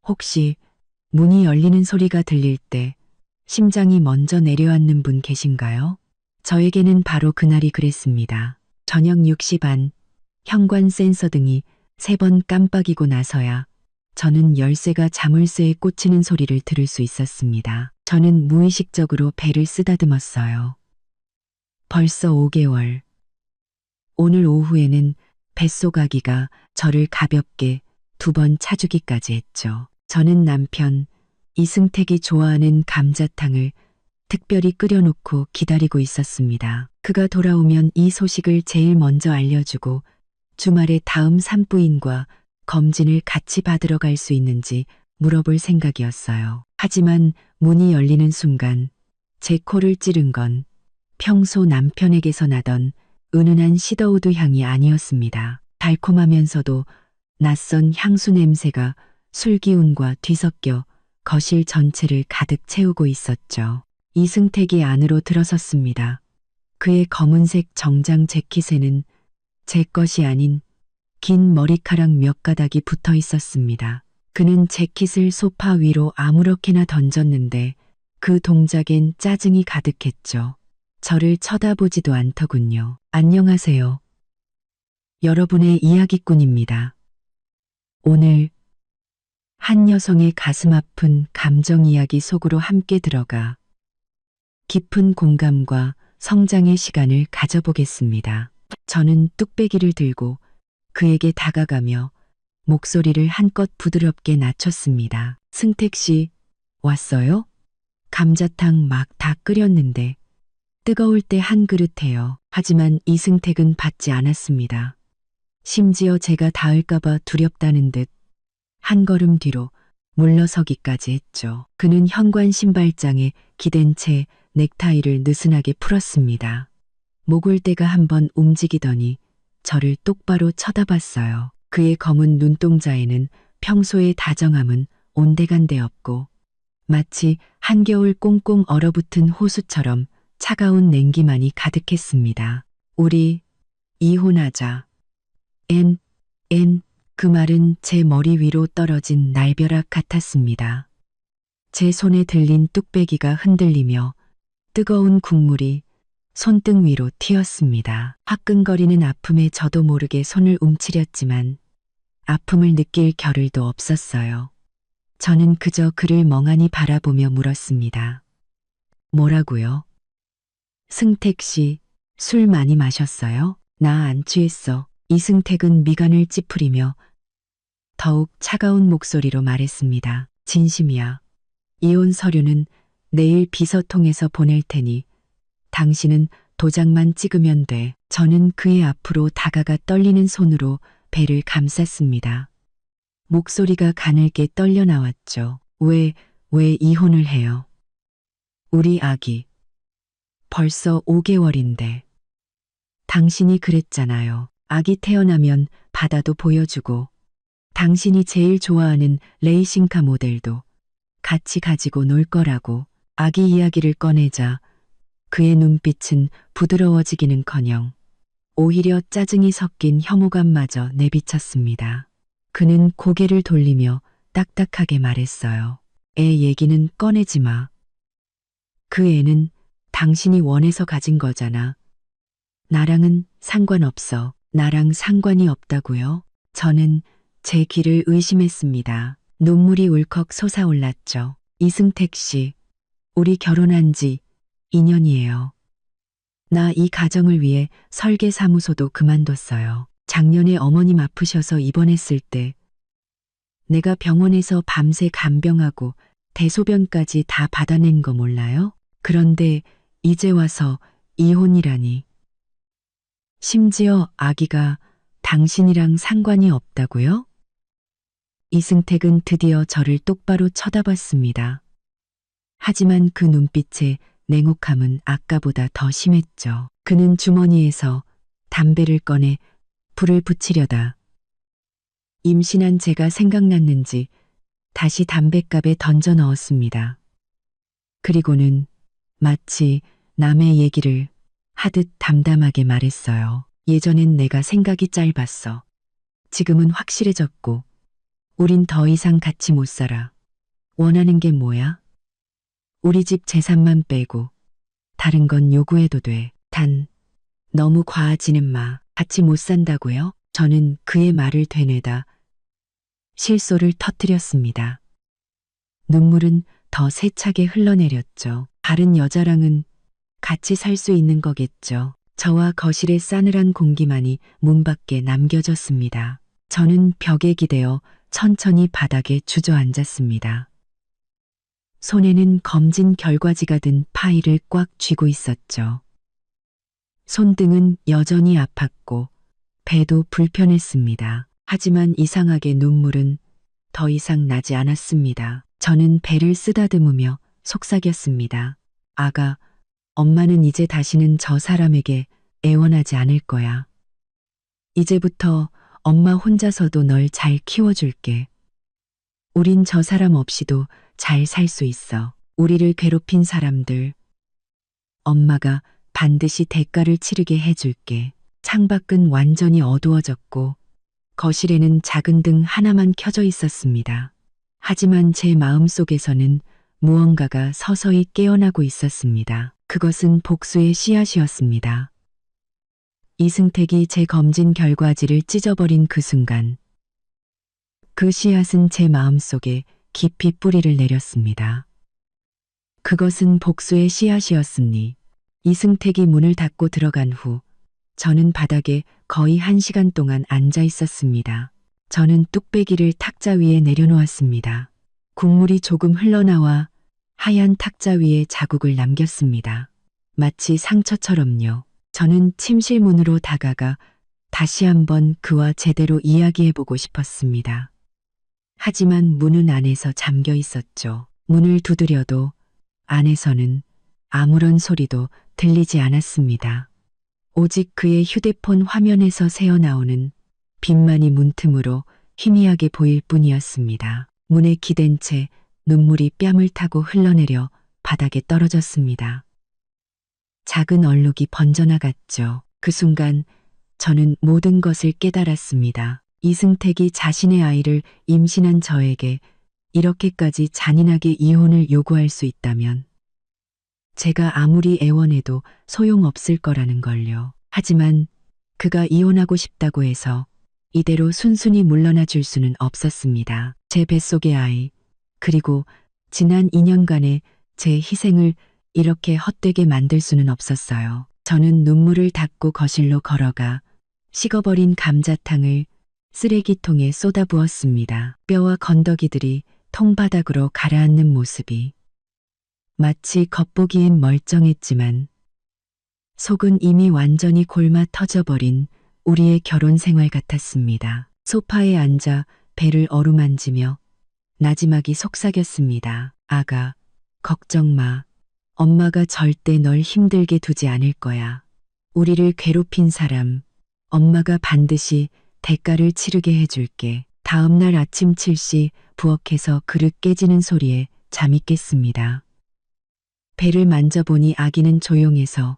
혹시 문이 열리는 소리가 들릴 때 심장이 먼저 내려앉는 분 계신가요? 저에게는 바로 그날이 그랬습니다. 저녁 6시 반, 현관 센서 등이 3번 깜빡이고 나서야 저는 열쇠가 자물쇠에 꽂히는 소리를 들을 수 있었습니다. 저는 무의식적으로 배를 쓰다듬었어요. 벌써 5개월. 오늘 오후에는 뱃속 아기가 저를 가볍게 2번 차주기까지 했죠. 저는 남편 이승택이 좋아하는 감자탕을 특별히 끓여놓고 기다리고 있었습니다. 그가 돌아오면 이 소식을 제일 먼저 알려주고 주말에 다음 산부인과 검진을 같이 받으러 갈 수 있는지 물어볼 생각이었어요. 하지만 문이 열리는 순간 제 코를 찌른 건 평소 남편에게서 나던 은은한 시더우드 향이 아니었습니다. 달콤하면서도 낯선 향수 냄새가 술기운과 뒤섞여 거실 전체를 가득 채우고 있었죠. 이승택이 안으로 들어섰습니다. 그의 검은색 정장 재킷에는 제 것이 아닌 긴 머리카락 몇 가닥이 붙어 있었습니다. 그는 재킷을 소파 위로 아무렇게나 던졌는데 그 동작엔 짜증이 가득했죠. 저를 쳐다보지도 않더군요. 안녕하세요. 여러분의 이야기꾼입니다. 오늘 한 여성의 가슴 아픈 감정 이야기 속으로 함께 들어가 깊은 공감과 성장의 시간을 가져보겠습니다. 저는 뚝배기를 들고 그에게 다가가며 목소리를 한껏 부드럽게 낮췄습니다. 승택 씨, 왔어요? 감자탕 막 다 끓였는데 뜨거울 때 한 그릇 해요. 하지만 이승택은 받지 않았습니다. 심지어 제가 닿을까봐 두렵다는 듯 한 걸음 뒤로 물러서기까지 했죠. 그는 현관 신발장에 기댄 채 넥타이를 느슨하게 풀었습니다. 목을대가 한번 움직이더니 저를 똑바로 쳐다봤어요. 그의 검은 눈동자에는 평소의 다정함은 온데간데 없고 마치 한겨울 꽁꽁 얼어붙은 호수처럼 차가운 냉기만이 가득했습니다. 우리 이혼하자. 그 말은 제 머리 위로 떨어진 날벼락 같았습니다. 제 손에 들린 뚝배기가 흔들리며 뜨거운 국물이 손등 위로 튀었습니다. 화끈거리는 아픔에 저도 모르게 손을 움츠렸지만 아픔을 느낄 겨를도 없었어요. 저는 그저 그를 멍하니 바라보며 물었습니다. 뭐라고요? 승택 씨, 술 많이 마셨어요? 나 안 취했어. 이승택은 미간을 찌푸리며 더욱 차가운 목소리로 말했습니다. 진심이야. 이혼 서류는 내일 비서통에서 보낼 테니 당신은 도장만 찍으면 돼. 저는 그의 앞으로 다가가 떨리는 손으로 배를 감쌌습니다. 목소리가 가늘게 떨려 나왔죠. 왜 이혼을 해요? 우리 아기. 벌써 5개월인데. 당신이 그랬잖아요. 아기 태어나면 바다도 보여주고 당신이 제일 좋아하는 레이싱카 모델도 같이 가지고 놀 거라고. 아기 이야기를 꺼내자 그의 눈빛은 부드러워지기는커녕 오히려 짜증이 섞인 혐오감마저 내비쳤습니다. 그는 고개를 돌리며 딱딱하게 말했어요. 애 얘기는 꺼내지 마. 그 애는 당신이 원해서 가진 거잖아. 나랑은 상관없어. 나랑 상관이 없다고요? 저는 제 귀를 의심했습니다. 눈물이 울컥 솟아올랐죠. 이승택 씨, 우리 결혼한 지 2년이에요. 나 이 가정을 위해 설계사무소도 그만뒀어요. 작년에 어머님 아프셔서 입원했을 때 내가 병원에서 밤새 간병하고 대소변까지 다 받아낸 거 몰라요? 그런데 이제 와서 이혼이라니. 심지어 아기가 당신이랑 상관이 없다고요? 이승택은 드디어 저를 똑바로 쳐다봤습니다. 하지만 그 눈빛의 냉혹함은 아까보다 더 심했죠. 그는 주머니에서 담배를 꺼내 불을 붙이려다 임신한 제가 생각났는지 다시 담뱃갑에 던져 넣었습니다. 그리고는 마치 남의 얘기를 하듯 담담하게 말했어요. 예전엔 내가 생각이 짧았어. 지금은 확실해졌고 우린 더 이상 같이 못 살아. 원하는 게 뭐야? 우리 집 재산만 빼고 다른 건 요구해도 돼. 단 너무 과하지는 마. 같이 못 산다고요? 저는 그의 말을 되뇌다 실소를 터뜨렸습니다. 눈물은 더 세차게 흘러내렸죠. 다른 여자랑은 같이 살 수 있는 거겠죠. 저와 거실의 싸늘한 공기만이 문 밖에 남겨졌습니다. 저는 벽에 기대어 천천히 바닥에 주저앉았습니다. 손에는 검진 결과지가 든 파일을 꽉 쥐고 있었죠. 손등은 여전히 아팠고 배도 불편했습니다. 하지만 이상하게 눈물은 더 이상 나지 않았습니다. 저는 배를 쓰다듬으며 속삭였습니다. 아가, 엄마는 이제 다시는 저 사람에게 애원하지 않을 거야. 이제부터 엄마 혼자서도 널 잘 키워줄게. 우린 저 사람 없이도 잘 살 수 있어. 우리를 괴롭힌 사람들, 엄마가 반드시 대가를 치르게 해줄게. 창밖은 완전히 어두워졌고 거실에는 작은 등 하나만 켜져 있었습니다. 하지만 제 마음속에서는 무언가가 서서히 깨어나고 있었습니다. 그것은 복수의 씨앗이었습니다. 이승택이 제 검진 결과지를 찢어버린 그 순간, 그 씨앗은 제 마음속에 깊이 뿌리를 내렸습니다. 그것은 복수의 씨앗이었으니 이승택이 문을 닫고 들어간 후 저는 바닥에 거의 1시간 동안 앉아 있었습니다. 저는 뚝배기를 탁자 위에 내려놓았습니다. 국물이 조금 흘러나와 하얀 탁자 위에 자국을 남겼습니다. 마치 상처처럼요. 저는 침실 문으로 다가가 다시 한번 그와 제대로 이야기해보고 싶었습니다. 하지만 문은 안에서 잠겨 있었죠. 문을 두드려도 안에서는 아무런 소리도 들리지 않았습니다. 오직 그의 휴대폰 화면에서 새어나오는 빛만이 문틈으로 희미하게 보일 뿐이었습니다. 문에 기댄 채 눈물이 뺨을 타고 흘러내려 바닥에 떨어졌습니다. 작은 얼룩이 번져나갔죠. 그 순간 저는 모든 것을 깨달았습니다. 이승택이 자신의 아이를 임신한 저에게 이렇게까지 잔인하게 이혼을 요구할 수 있다면 제가 아무리 애원해도 소용없을 거라는 걸요. 하지만 그가 이혼하고 싶다고 해서 이대로 순순히 물러나 줄 수는 없었습니다. 제 뱃속의 아이, 그리고 지난 2년간의 제 희생을 이렇게 헛되게 만들 수는 없었어요. 저는 눈물을 닦고 거실로 걸어가 식어버린 감자탕을 쓰레기통에 쏟아부었습니다. 뼈와 건더기들이 통바닥으로 가라앉는 모습이 마치 겉보기엔 멀쩡했지만 속은 이미 완전히 골마 터져버린 우리의 결혼 생활 같았습니다. 소파에 앉아 배를 어루만지며 나지막이 속삭였습니다. 아가, 걱정 마. 엄마가 절대 널 힘들게 두지 않을 거야. 우리를 괴롭힌 사람, 엄마가 반드시 대가를 치르게 해줄게. 다음 날 아침 7시 부엌에서 그릇 깨지는 소리에 잠이 깼습니다. 배를 만져보니 아기는 조용해서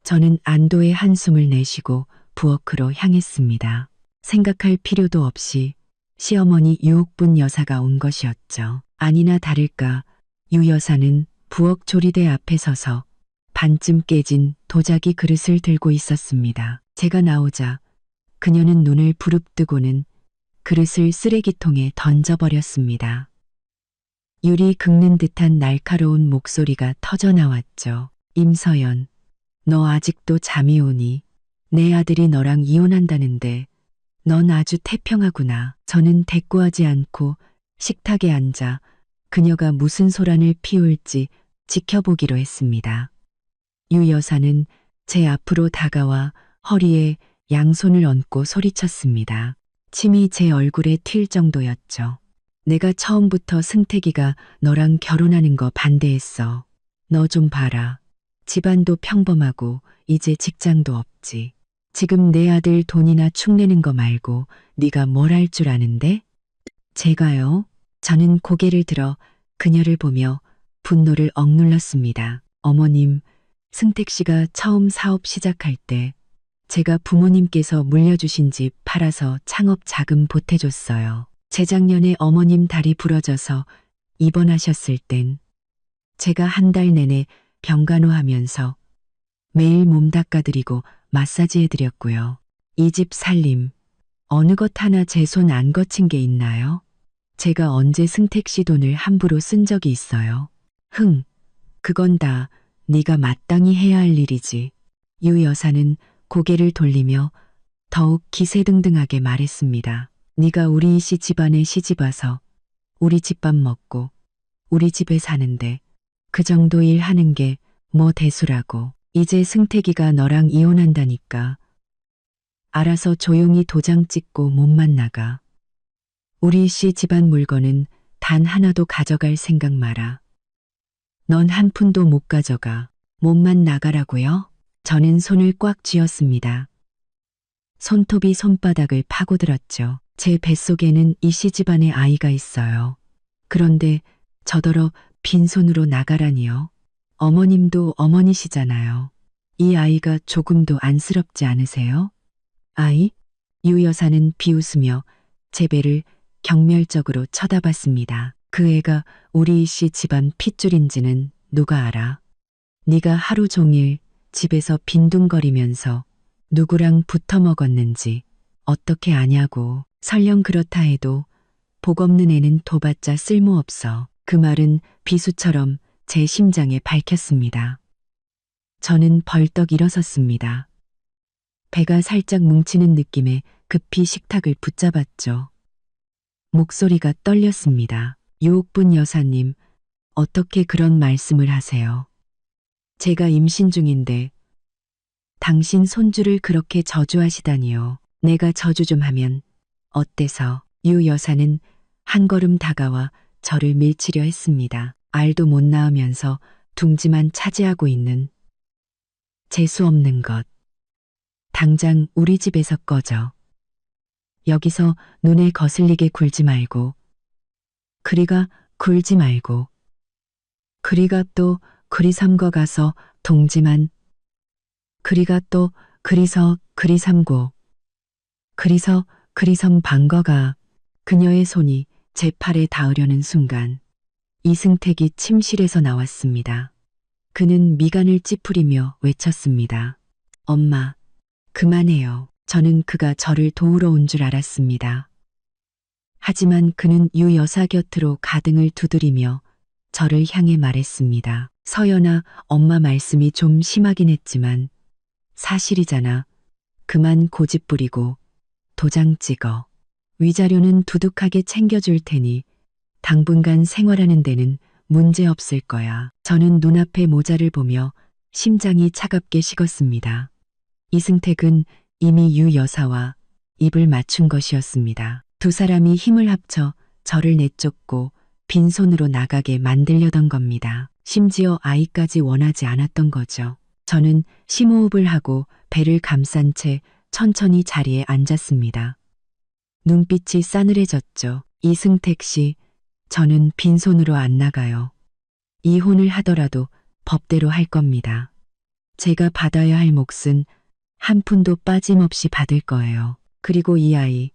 저는 안도의 한숨을 내쉬고 부엌으로 향했습니다. 생각할 필요도 없이 시어머니 유옥분 여사가 온 것이었죠. 아니나 다를까 유 여사는 부엌 조리대 앞에 서서 반쯤 깨진 도자기 그릇을 들고 있었습니다. 제가 나오자 그녀는 눈을 부릅뜨고는 그릇을 쓰레기통에 던져버렸습니다. 유리 긁는 듯한 날카로운 목소리가 터져나왔죠. 임서연, 너 아직도 잠이 오니? 내 아들이 너랑 이혼한다는데 넌 아주 태평하구나. 저는 대꾸하지 않고 식탁에 앉아 그녀가 무슨 소란을 피울지 지켜보기로 했습니다. 유 여사는 제 앞으로 다가와 허리에 양손을 얹고 소리쳤습니다. 침이 제 얼굴에 튈 정도였죠. 내가 처음부터 승택이가 너랑 결혼하는 거 반대했어. 너 좀 봐라. 집안도 평범하고 이제 직장도 없지. 지금 내 아들 돈이나 축내는 거 말고 네가 뭘 할 줄 아는데? 제가요? 저는 고개를 들어 그녀를 보며 분노를 억눌렀습니다. 어머님, 승택 씨가 처음 사업 시작할 때 제가 부모님께서 물려주신 집 팔아서 창업 자금 보태줬어요. 재작년에 어머님 다리 부러져서 입원하셨을 땐 제가 한 달 내내 병간호하면서 매일 몸 닦아드리고 마사지해드렸고요. 이 집 살림, 어느 것 하나 제 손 안 거친 게 있나요? 제가 언제 승택 씨 돈을 함부로 쓴 적이 있어요? 그건 다 네가 마땅히 해야 할 일이지. 유 여사는 고개를 돌리며 더욱 기세등등하게 말했습니다. 네가 우리 씨 집안에 시집 와서 우리 집밥 먹고 우리 집에 사는데 그 정도 일 하는 게 뭐 대수라고. 이제 승택이가 너랑 이혼한다니까. 알아서 조용히 도장 찍고 몸만 나가. 우리 씨 집안 물건은 단 하나도 가져갈 생각 마라. 넌 한 푼도 못 가져가. 몸만 나가라고요? 저는 손을 꽉 쥐었습니다. 손톱이 손바닥을 파고들었죠. 제 뱃속에는 이 씨 집안의 아이가 있어요. 그런데 저더러 빈손으로 나가라니요. 어머님도 어머니시잖아요. 이 아이가 조금도 안쓰럽지 않으세요? 아이? 유 여사는 비웃으며 제 배를 경멸적으로 쳐다봤습니다. 그 애가 우리 씨 집안 핏줄인지는 누가 알아? 네가 하루 종일 집에서 빈둥거리면서 누구랑 붙어 먹었는지 어떻게 아냐고. 설령 그렇다 해도 복 없는 애는 둬봤자 쓸모없어. 그 말은 비수처럼 제 심장에 박혔습니다. 저는 벌떡 일어섰습니다. 배가 살짝 뭉치는 느낌에 급히 식탁을 붙잡았죠. 목소리가 떨렸습니다. 유옥분 여사님, 어떻게 그런 말씀을 하세요? 제가 임신 중인데 당신 손주를 그렇게 저주하시다니요. 내가 저주 좀 하면 어때서? 유 여사는 한 걸음 다가와 저를 밀치려 했습니다. 알도 못 낳으면서 둥지만 차지하고 있는 재수 없는 것. 당장 우리 집에서 꺼져. 여기서 눈에 거슬리게 굴지 말고. 그리가 굴지 말고. 그리가 또 그리 삼거 가서 동지만. 그리가 또 그리서 그리 삼고. 그리서 그리섬 방거가. 그녀의 손이 제 팔에 닿으려는 순간 이승택이 침실에서 나왔습니다. 그는 미간을 찌푸리며 외쳤습니다. 엄마, 그만해요. 저는 그가 저를 도우러 온 줄 알았습니다. 하지만 그는 유 여사 곁으로 가등을 두드리며 저를 향해 말했습니다. 서연아, 엄마 말씀이 좀 심하긴 했지만 사실이잖아. 그만 고집 부리고 도장 찍어. 위자료는 두둑하게 챙겨줄 테니 당분간 생활하는 데는 문제 없을 거야. 저는 눈앞의 모자를 보며 심장이 차갑게 식었습니다. 이승택은 이미 유 여사와 입을 맞춘 것이었습니다. 두 사람이 힘을 합쳐 저를 내쫓고 빈손으로 나가게 만들려던 겁니다. 심지어 아이까지 원하지 않았던 거죠. 저는 심호흡을 하고 배를 감싼 채 천천히 자리에 앉았습니다. 눈빛이 싸늘해졌죠. 이승택 씨, 저는 빈손으로 안 나가요. 이혼을 하더라도 법대로 할 겁니다. 제가 받아야 할 몫은 한 푼도 빠짐없이 받을 거예요. 그리고 이 아이,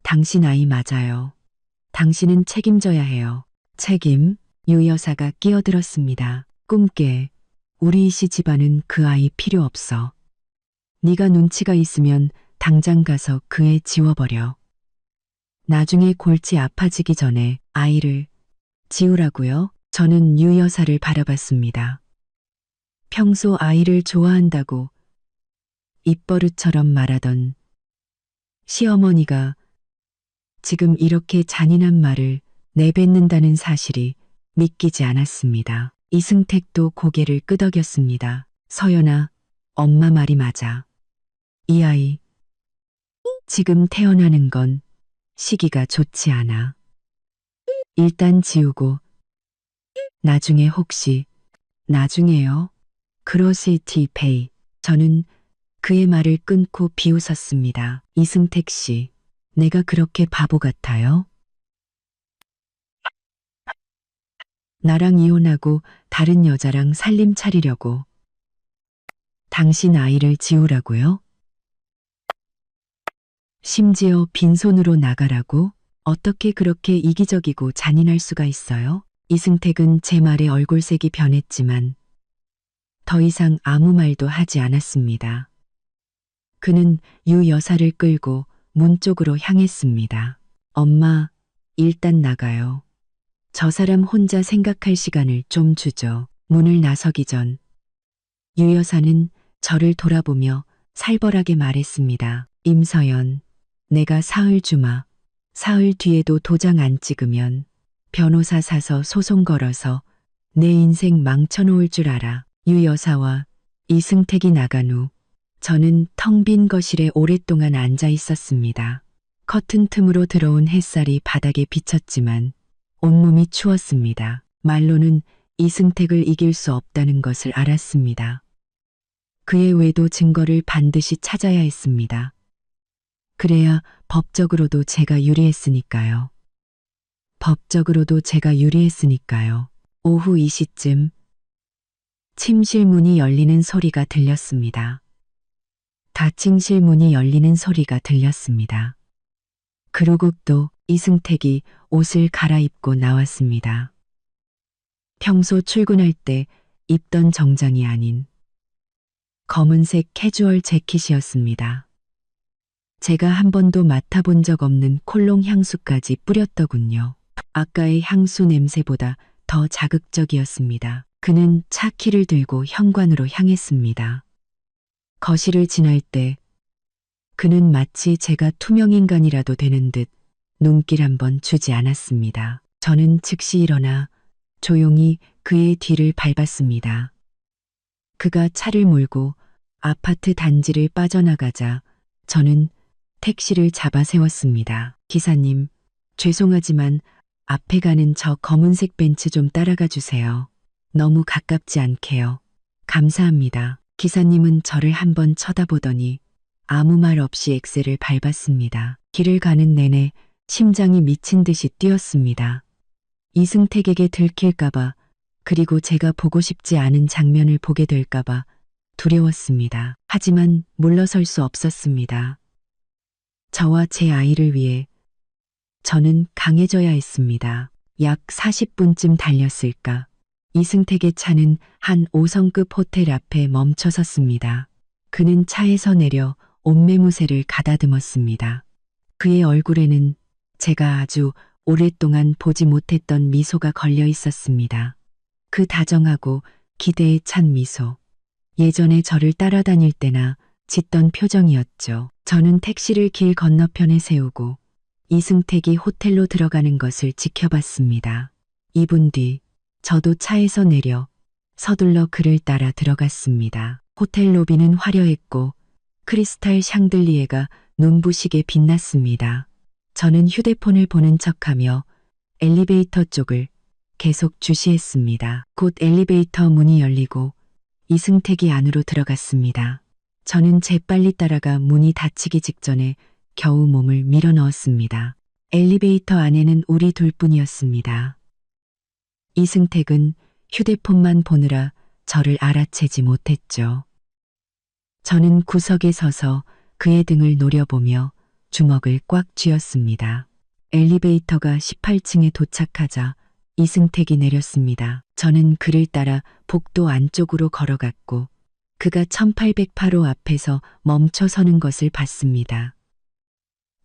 당신 아이 맞아요. 당신은 책임져야 해요. 책임? 유 여사가 끼어들었습니다. 꿈깨. 우리 씨 집안은 그 아이 필요 없어. 네가 눈치가 있으면 당장 가서 그 애 지워버려. 나중에 골치 아파지기 전에 아이를 지우라고요? 저는 유 여사를 바라봤습니다. 평소 아이를 좋아한다고 입버릇처럼 말하던 시어머니가 지금 이렇게 잔인한 말을 내뱉는다는 사실이 믿기지 않았습니다. 이승택도 고개를 끄덕였습니다. 서연아, 엄마 말이 맞아. 이 아이, 지금 태어나는 건 시기가 좋지 않아. 일단 지우고 나중에 혹시 나중에요? 그로시티 페이. 저는 그의 말을 끊고 비웃었습니다. 이승택 씨, 내가 그렇게 바보 같아요? 나랑 이혼하고 다른 여자랑 살림 차리려고 당신 아이를 지우라고요? 심지어 빈손으로 나가라고? 어떻게 그렇게 이기적이고 잔인할 수가 있어요? 이승택은 제 말에 얼굴색이 변했지만 더 이상 아무 말도 하지 않았습니다. 그는 유 여사를 끌고 문 쪽으로 향했습니다. 엄마, 일단 나가요. 저 사람 혼자 생각할 시간을 좀 주죠. 문을 나서기 전 유 여사는 저를 돌아보며 살벌하게 말했습니다. 임서연, 내가 사흘 주마. 사흘 뒤에도 도장 안 찍으면 변호사 사서 소송 걸어서 내 인생 망쳐놓을 줄 알아. 유 여사와 이승택이 나간 후 저는 텅 빈 거실에 오랫동안 앉아 있었습니다. 커튼 틈으로 들어온 햇살이 바닥에 비쳤지만 온몸이 추웠습니다. 말로는 이승택을 이길 수 없다는 것을 알았습니다. 그의 외도 증거를 반드시 찾아야 했습니다. 그래야 법적으로도 제가 유리했으니까요. 법적으로도 제가 유리했으니까요. 오후 2시쯤 침실 문이 열리는 소리가 들렸습니다. 다침실 문이 열리는 소리가 들렸습니다. 그러고 또 이승택이 옷을 갈아입고 나왔습니다. 평소 출근할 때 입던 정장이 아닌 검은색 캐주얼 재킷이었습니다. 제가 한 번도 맡아본 적 없는 콜롱 향수까지 뿌렸더군요. 아까의 향수 냄새보다 더 자극적이었습니다. 그는 차 키를 들고 현관으로 향했습니다. 거실을 지날 때 그는 마치 제가 투명인간이라도 되는 듯 눈길 한번 주지 않았습니다. 저는 즉시 일어나 조용히 그의 뒤를 밟았습니다. 그가 차를 몰고 아파트 단지를 빠져나가자 저는 택시를 잡아 세웠습니다. 기사님, 죄송하지만 앞에 가는 저 검은색 벤츠 좀 따라가 주세요. 너무 가깝지 않게요. 감사합니다. 기사님은 저를 한번 쳐다보더니 아무 말 없이 엑셀을 밟았습니다. 길을 가는 내내 심장이 미친 듯이 뛰었습니다. 이승택에게 들킬까봐, 그리고 제가 보고 싶지 않은 장면을 보게 될까봐 두려웠습니다. 하지만 물러설 수 없었습니다. 저와 제 아이를 위해 저는 강해져야 했습니다. 약 40분쯤 달렸을까. 이승택의 차는 한 5성급 호텔 앞에 멈춰 섰습니다. 그는 차에서 내려 옷매무새를 가다듬었습니다. 그의 얼굴에는 제가 아주 오랫동안 보지 못했던 미소가 걸려 있었습니다. 그 다정하고 기대에 찬 미소. 예전에 저를 따라다닐 때나 짓던 표정이었죠. 저는 택시를 길 건너편에 세우고 이승택이 호텔로 들어가는 것을 지켜봤습니다. 2분 뒤 저도 차에서 내려 서둘러 그를 따라 들어갔습니다. 호텔 로비는 화려했고 크리스탈 샹들리에가 눈부시게 빛났습니다. 저는 휴대폰을 보는 척하며 엘리베이터 쪽을 계속 주시했습니다. 곧 엘리베이터 문이 열리고 이승택이 안으로 들어갔습니다. 저는 재빨리 따라가 문이 닫히기 직전에 겨우 몸을 밀어 넣었습니다. 엘리베이터 안에는 우리 둘뿐이었습니다. 이승택은 휴대폰만 보느라 저를 알아채지 못했죠. 저는 구석에 서서 그의 등을 노려보며 주먹을 꽉 쥐었습니다. 엘리베이터가 18층에 도착하자 이승택이 내렸습니다. 저는 그를 따라 복도 안쪽으로 걸어갔고 그가 1808호 앞에서 멈춰 서는 것을 봤습니다.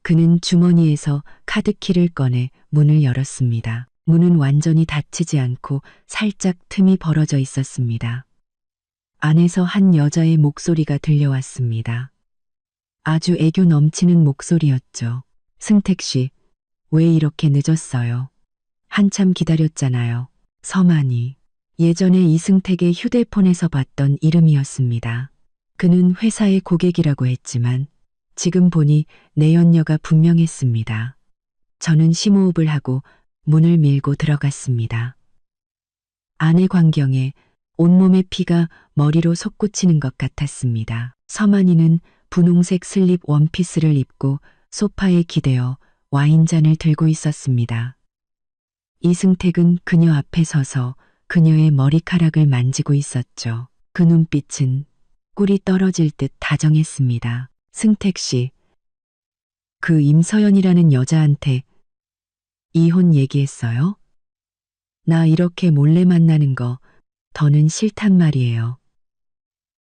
그는 주머니에서 카드키를 꺼내 문을 열었습니다. 문은 완전히 닫히지 않고 살짝 틈이 벌어져 있었습니다. 안에서 한 여자의 목소리가 들려왔습니다. 아주 애교 넘치는 목소리였죠. 승택 씨, 왜 이렇게 늦었어요? 한참 기다렸잖아요. 서만이. 예전에 이승택의 휴대폰에서 봤던 이름이었습니다. 그는 회사의 고객이라고 했지만 지금 보니 내연녀가 분명했습니다. 저는 심호흡을 하고 문을 밀고 들어갔습니다. 안의 광경에 온몸의 피가 머리로 솟구치는 것 같았습니다. 서만이는 분홍색 슬립 원피스를 입고 소파에 기대어 와인잔을 들고 있었습니다. 이승택은 그녀 앞에 서서 그녀의 머리카락을 만지고 있었죠. 그 눈빛은 꿀이 떨어질 듯 다정했습니다. 승택 씨, 그 임서연이라는 여자한테 이혼 얘기했어요? 나 이렇게 몰래 만나는 거 더는 싫단 말이에요.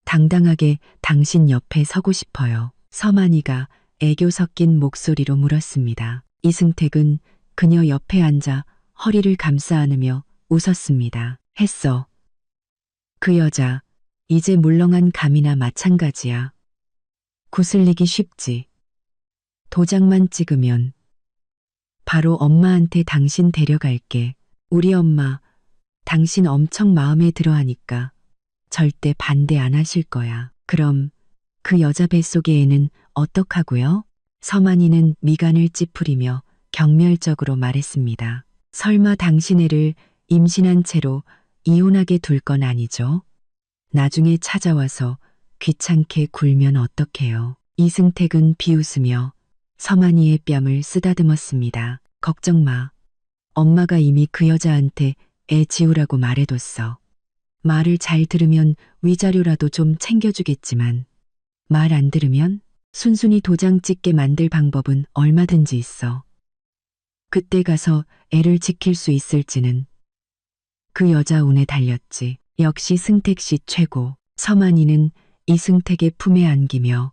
당당하게 당신 옆에 서고 싶어요. 서만이가 애교 섞인 목소리로 물었습니다. 이승택은 그녀 옆에 앉아 허리를 감싸 안으며 웃었습니다. 했어. 그 여자, 이제 물렁한 감이나 마찬가지야. 구슬리기 쉽지. 도장만 찍으면 바로 엄마한테 당신 데려갈게. 우리 엄마, 당신 엄청 마음에 들어 하니까 절대 반대 안 하실 거야. 그럼 그 여자 뱃속의 애는 어떡하고요? 서만이는 미간을 찌푸리며 경멸적으로 말했습니다. 설마 당신 애를 임신한 채로 이혼하게 둘 건 아니죠? 나중에 찾아와서 귀찮게 굴면 어떡해요? 이승택은 비웃으며 서만이의 뺨을 쓰다듬었습니다. 걱정 마. 엄마가 이미 그 여자한테 애 지우라고 말해뒀어. 말을 잘 들으면 위자료라도 좀 챙겨주겠지만 말 안 들으면 순순히 도장 찍게 만들 방법은 얼마든지 있어. 그때 가서 애를 지킬 수 있을지는 그 여자 운에 달렸지. 역시 승택 씨 최고. 서만이는 이승택의 품에 안기며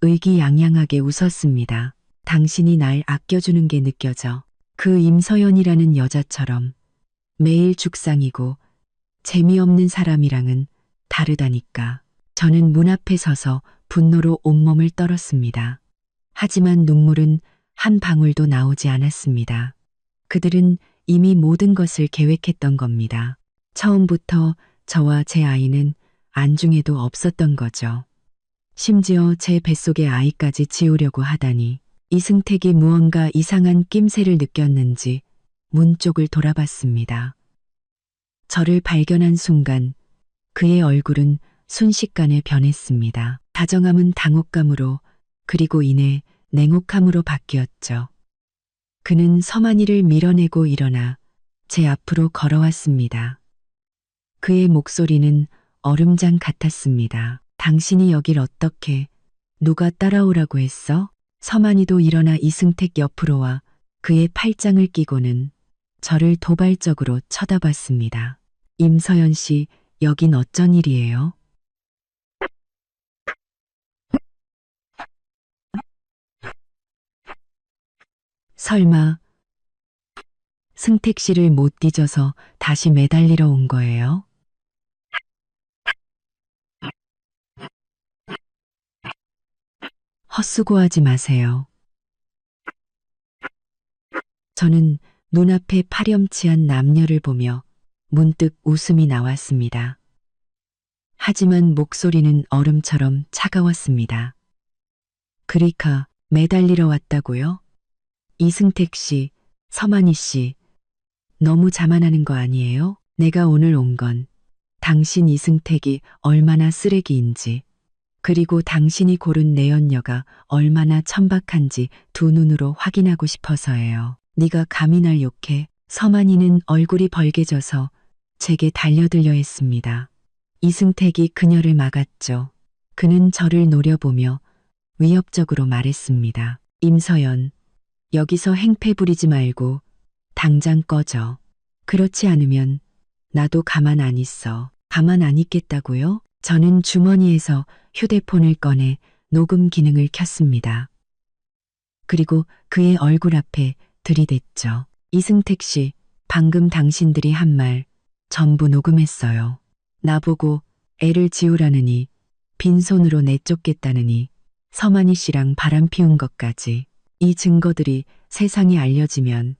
의기양양하게 웃었습니다. 당신이 날 아껴주는 게 느껴져. 그 임서연이라는 여자처럼 매일 죽상이고 재미없는 사람이랑은 다르다니까. 저는 문 앞에 서서 분노로 온몸을 떨었습니다. 하지만 눈물은 한 방울도 나오지 않았습니다. 그들은 이미 모든 것을 계획했던 겁니다. 처음부터 저와 제 아이는 안중에도 없었던 거죠. 심지어 제 뱃속의 아이까지 지우려고 하다니. 이승택이 무언가 이상한 낌새를 느꼈는지 문 쪽을 돌아봤습니다. 저를 발견한 순간 그의 얼굴은 순식간에 변했습니다. 다정함은 당혹감으로 그리고 이내 냉혹함으로 바뀌었죠. 그는 서만이를 밀어내고 일어나 제 앞으로 걸어왔습니다. 그의 목소리는 얼음장 같았습니다. 당신이 여길 어떻게, 누가 따라오라고 했어? 서만이도 일어나 이승택 옆으로 와 그의 팔짱을 끼고는 저를 도발적으로 쳐다봤습니다. 임서연 씨, 여긴 어쩐 일이에요? 설마 승택 씨를 못 뒤져서 다시 매달리러 온 거예요? 헛수고하지 마세요. 저는 눈앞에 파렴치한 남녀를 보며 문득 웃음이 나왔습니다. 하지만 목소리는 얼음처럼 차가웠습니다. 그리카 매달리러 왔다고요? 이승택 씨, 서만이 씨, 너무 자만하는 거 아니에요? 내가 오늘 온 건 당신 이승택이 얼마나 쓰레기인지, 그리고 당신이 고른 내연녀가 얼마나 천박한지 두 눈으로 확인하고 싶어서예요. 네가 감히 날 욕해. 서만이는 얼굴이 벌개져서 제게 달려들려 했습니다. 이승택이 그녀를 막았죠. 그는 저를 노려보며 위협적으로 말했습니다. 임서연, 여기서 행패 부리지 말고 당장 꺼져. 그렇지 않으면 나도 가만 안 있어. 가만 안 있겠다고요? 저는 주머니에서 휴대폰을 꺼내 녹음 기능을 켰습니다. 그리고 그의 얼굴 앞에 들이댔죠. 이승택 씨, 방금 당신들이 한 말 전부 녹음했어요. 나보고 애를 지우라느니, 빈손으로 내쫓겠다느니, 서만이 씨랑 바람 피운 것까지. 이 증거들이 세상에 알려지면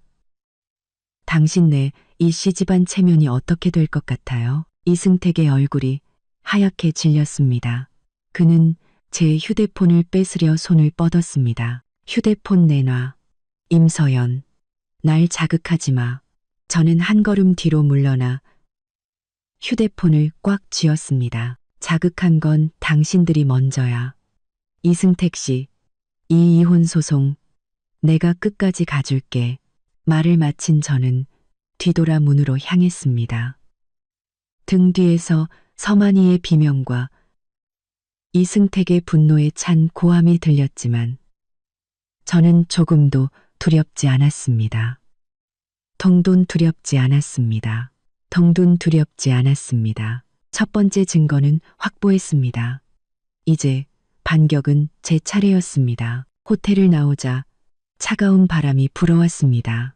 당신네 이 씨 집안 체면이 어떻게 될 것 같아요? 이승택의 얼굴이 하얗게 질렸습니다. 그는 제 휴대폰을 뺏으려 손을 뻗었습니다. 휴대폰 내놔. 임서연, 날 자극하지 마. 저는 한 걸음 뒤로 물러나 휴대폰을 꽉 쥐었습니다. 자극한 건 당신들이 먼저야. 이승택 씨, 이 이혼 소송 내가 끝까지 가줄게. 말을 마친 저는 뒤돌아 문으로 향했습니다. 등 뒤에서 서만이의 비명과 이승택의 분노에 찬 고함이 들렸지만 저는 조금도 두렵지 않았습니다. 동돈 두렵지 않았습니다. 동돈 두렵지 않았습니다. 첫 번째 증거는 확보했습니다. 이제 반격은 제 차례였습니다. 호텔을 나오자 차가운 바람이 불어왔습니다.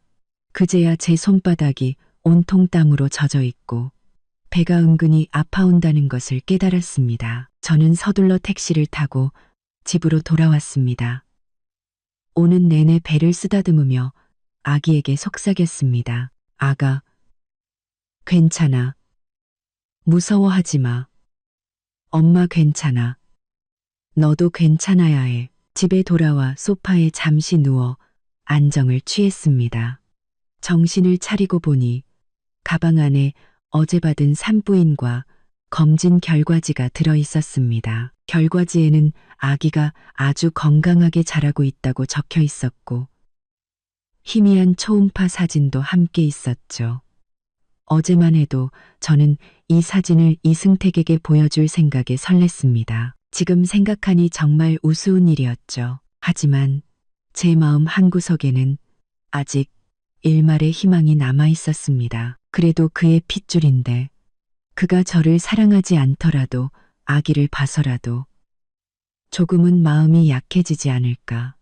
그제야 제 손바닥이 온통 땀으로 젖어 있고 배가 은근히 아파온다는 것을 깨달았습니다. 저는 서둘러 택시를 타고 집으로 돌아왔습니다. 오는 내내 배를 쓰다듬으며 아기에게 속삭였습니다. 아가, 괜찮아. 무서워하지 마. 엄마 괜찮아. 너도 괜찮아야 해. 집에 돌아와 소파에 잠시 누워 안정을 취했습니다. 정신을 차리고 보니 가방 안에 어제 받은 산부인과 검진 결과지가 들어 있었습니다. 결과지에는 아기가 아주 건강하게 자라고 있다고 적혀 있었고 희미한 초음파 사진도 함께 있었죠. 어제만 해도 저는 이 사진을 이승택에게 보여줄 생각에 설렜습니다. 지금 생각하니 정말 우스운 일이었죠. 하지만 제 마음 한구석에는 아직 일말의 희망이 남아 있었습니다. 그래도 그의 핏줄인데 그가 저를 사랑하지 않더라도 아기를 봐서라도 조금은 마음이 약해지지 않을까.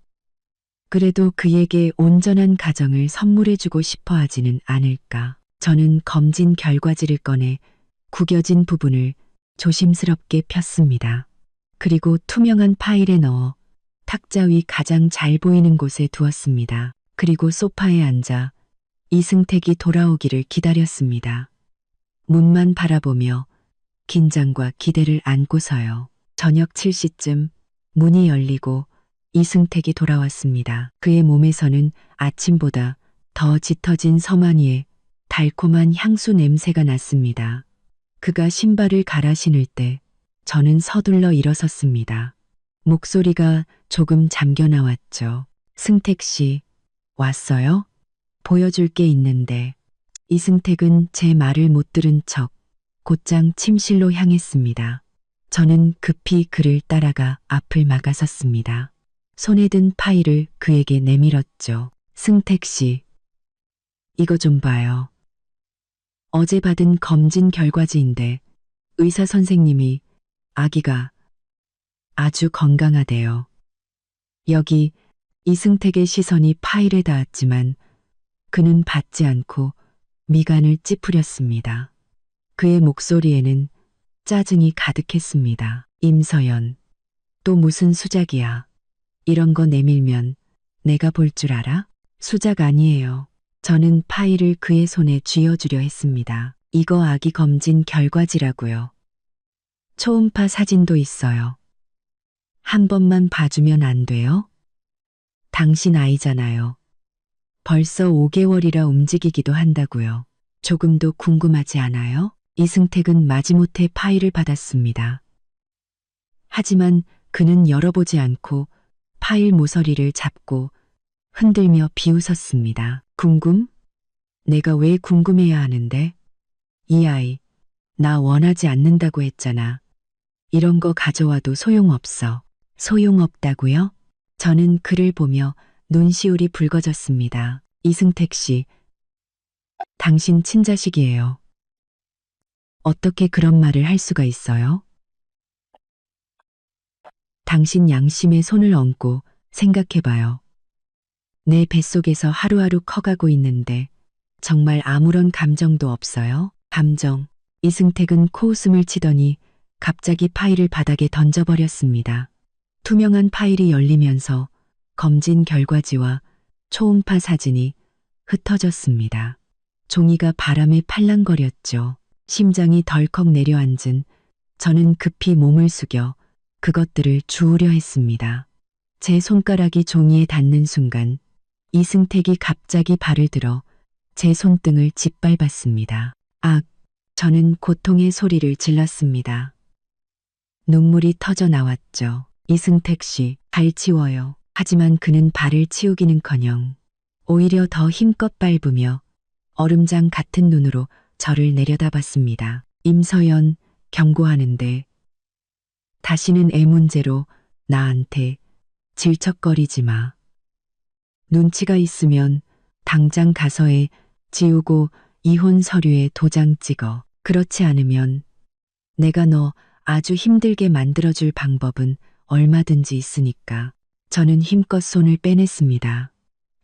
그래도 그에게 온전한 가정을 선물해주고 싶어 하지는 않을까. 저는 검진 결과지를 꺼내 구겨진 부분을 조심스럽게 폈습니다. 그리고 투명한 파일에 넣어 탁자 위 가장 잘 보이는 곳에 두었습니다. 그리고 소파에 앉아 이승택이 돌아오기를 기다렸습니다. 문만 바라보며 긴장과 기대를 안고서요. 저녁 7시쯤 문이 열리고 이승택이 돌아왔습니다. 그의 몸에서는 아침보다 더 짙어진 서만이의 달콤한 향수 냄새가 났습니다. 그가 신발을 갈아 신을 때 저는 서둘러 일어섰습니다. 목소리가 조금 잠겨 나왔죠. 승택 씨, 왔어요? 보여줄 게 있는데. 이승택은 제 말을 못 들은 척 곧장 침실로 향했습니다. 저는 급히 그를 따라가 앞을 막아섰습니다. 손에 든 파일을 그에게 내밀었죠. 승택 씨, 이거 좀 봐요. 어제 받은 검진 결과지인데 의사 선생님이 아기가 아주 건강하대요. 여기 이승택의 시선이 파일에 닿았지만 그는 받지 않고 미간을 찌푸렸습니다. 그의 목소리에는 짜증이 가득했습니다. 임서연, 또 무슨 수작이야. 이런 거 내밀면 내가 볼 줄 알아? 수작 아니에요. 저는 파일을 그의 손에 쥐어주려 했습니다. 이거 아기 검진 결과지라고요. 초음파 사진도 있어요. 한 번만 봐주면 안 돼요? 당신 아이잖아요. 벌써 5개월이라 움직이기도 한다고요. 조금도 궁금하지 않아요? 이승택은 마지못해 파일을 받았습니다. 하지만 그는 열어보지 않고 파일 모서리를 잡고 흔들며 비웃었습니다. 궁금? 내가 왜 궁금해야 하는데? 이 아이, 나 원하지 않는다고 했잖아. 이런 거 가져와도 소용없어. 소용없다고요? 저는 그를 보며 눈시울이 붉어졌습니다. 이승택 씨, 당신 친자식이에요. 어떻게 그런 말을 할 수가 있어요? 당신 양심에 손을 얹고 생각해봐요. 내 뱃속에서 하루하루 커가고 있는데 정말 아무런 감정도 없어요? 감정. 이승택은 코웃음을 치더니 갑자기 파일을 바닥에 던져버렸습니다. 투명한 파일이 열리면서 검진 결과지와 초음파 사진이 흩어졌습니다. 종이가 바람에 팔랑거렸죠. 심장이 덜컥 내려앉은 저는 급히 몸을 숙여 그것들을 주우려 했습니다. 제 손가락이 종이에 닿는 순간 이승택이 갑자기 발을 들어 제 손등을 짓밟았습니다. 악! 저는 고통의 소리를 질렀습니다. 눈물이 터져 나왔죠. 이승택 씨, 발 치워요. 하지만 그는 발을 치우기는커녕 오히려 더 힘껏 밟으며 얼음장 같은 눈으로 저를 내려다봤습니다. 임서연, 경고하는데 다시는 애 문제로 나한테 질척거리지 마. 눈치가 있으면 당장 가서해 지우고 이혼 서류에 도장 찍어. 그렇지 않으면 내가 너 아주 힘들게 만들어줄 방법은 얼마든지 있으니까. 저는 힘껏 손을 빼냈습니다.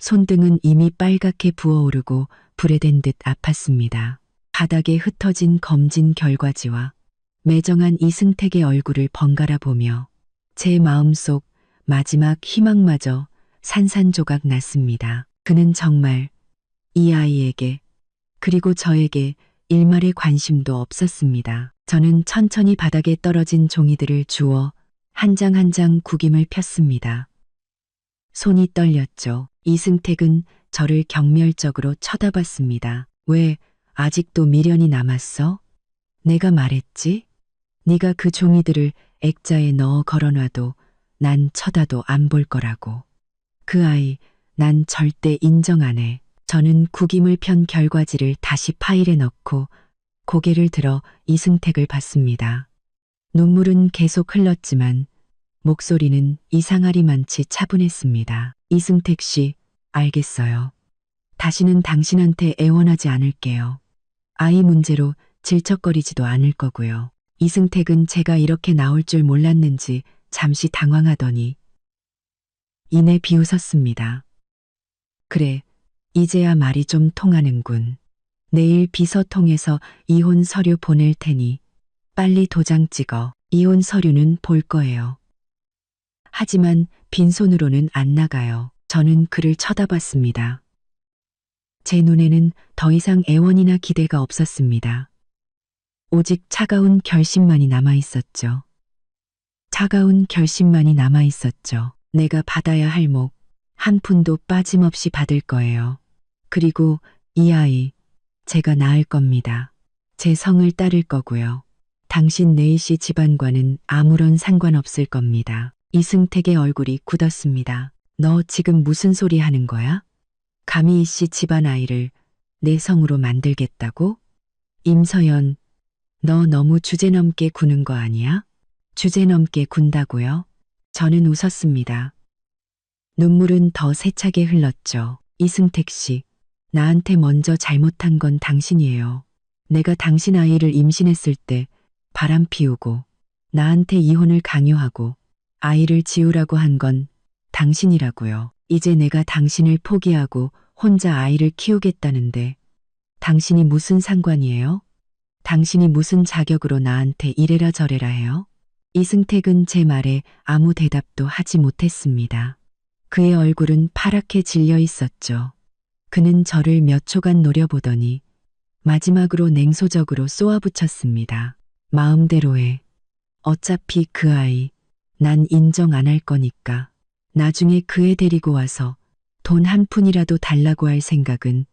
손등은 이미 빨갛게 부어오르고 불에 댄 듯 아팠습니다. 바닥에 흩어진 검진 결과지와 매정한 이승택의 얼굴을 번갈아 보며 제 마음속 마지막 희망마저 산산조각 났습니다. 그는 정말 이 아이에게 그리고 저에게 일말의 관심도 없었습니다. 저는 천천히 바닥에 떨어진 종이들을 주워 한 장 한 장 구김을 폈습니다. 손이 떨렸죠. 이승택은 저를 경멸적으로 쳐다봤습니다. 왜 아직도 미련이 남았어? 내가 말했지? 네가 그 종이들을 액자에 넣어 걸어놔도 난 쳐다도 안 볼 거라고. 그 아이 난 절대 인정 안 해. 저는 구김을 편 결과지를 다시 파일에 넣고 고개를 들어 이승택을 봤습니다. 눈물은 계속 흘렀지만 목소리는 이상하리만치 차분했습니다. 이승택 씨, 알겠어요. 다시는 당신한테 애원하지 않을게요. 아이 문제로 질척거리지도 않을 거고요. 이승택은 제가 이렇게 나올 줄 몰랐는지 잠시 당황하더니 이내 비웃었습니다. 그래, 이제야 말이 좀 통하는군. 내일 비서 통해서 이혼 서류 보낼 테니 빨리 도장 찍어. 이혼 서류는 볼 거예요. 하지만 빈손으로는 안 나가요. 저는 그를 쳐다봤습니다. 제 눈에는 더 이상 애원이나 기대가 없었습니다. 오직 차가운 결심만이 남아 있었죠. 차가운 결심만이 남아 있었죠. 내가 받아야 할 목 한 푼도 빠짐없이 받을 거예요. 그리고 이 아이 제가 낳을 겁니다. 제 성을 따를 거고요. 당신 네이씨 집안과는 아무런 상관없을 겁니다. 이승택의 얼굴이 굳었습니다. 너 지금 무슨 소리 하는 거야? 감히 이씨 집안 아이를 내 성으로 만들겠다고? 임서연, 너 너무 주제넘게 구는 거 아니야? 주제넘게 군다고요? 저는 웃었습니다. 눈물은 더 세차게 흘렀죠. 이승택 씨, 나한테 먼저 잘못한 건 당신이에요. 내가 당신 아이를 임신했을 때 바람 피우고 나한테 이혼을 강요하고 아이를 지우라고 한 건 당신이라고요. 이제 내가 당신을 포기하고 혼자 아이를 키우겠다는데 당신이 무슨 상관이에요? 당신이 무슨 자격으로 나한테 이래라 저래라 해요? 이승택은 제 말에 아무 대답도 하지 못했습니다. 그의 얼굴은 파랗게 질려 있었죠. 그는 저를 몇 초간 노려보더니 마지막으로 냉소적으로 쏘아붙였습니다. 마음대로 해. 어차피 그 아이 난 인정 안 할 거니까. 나중에 그 애 데리고 와서 돈 한 푼이라도 달라고 할 생각은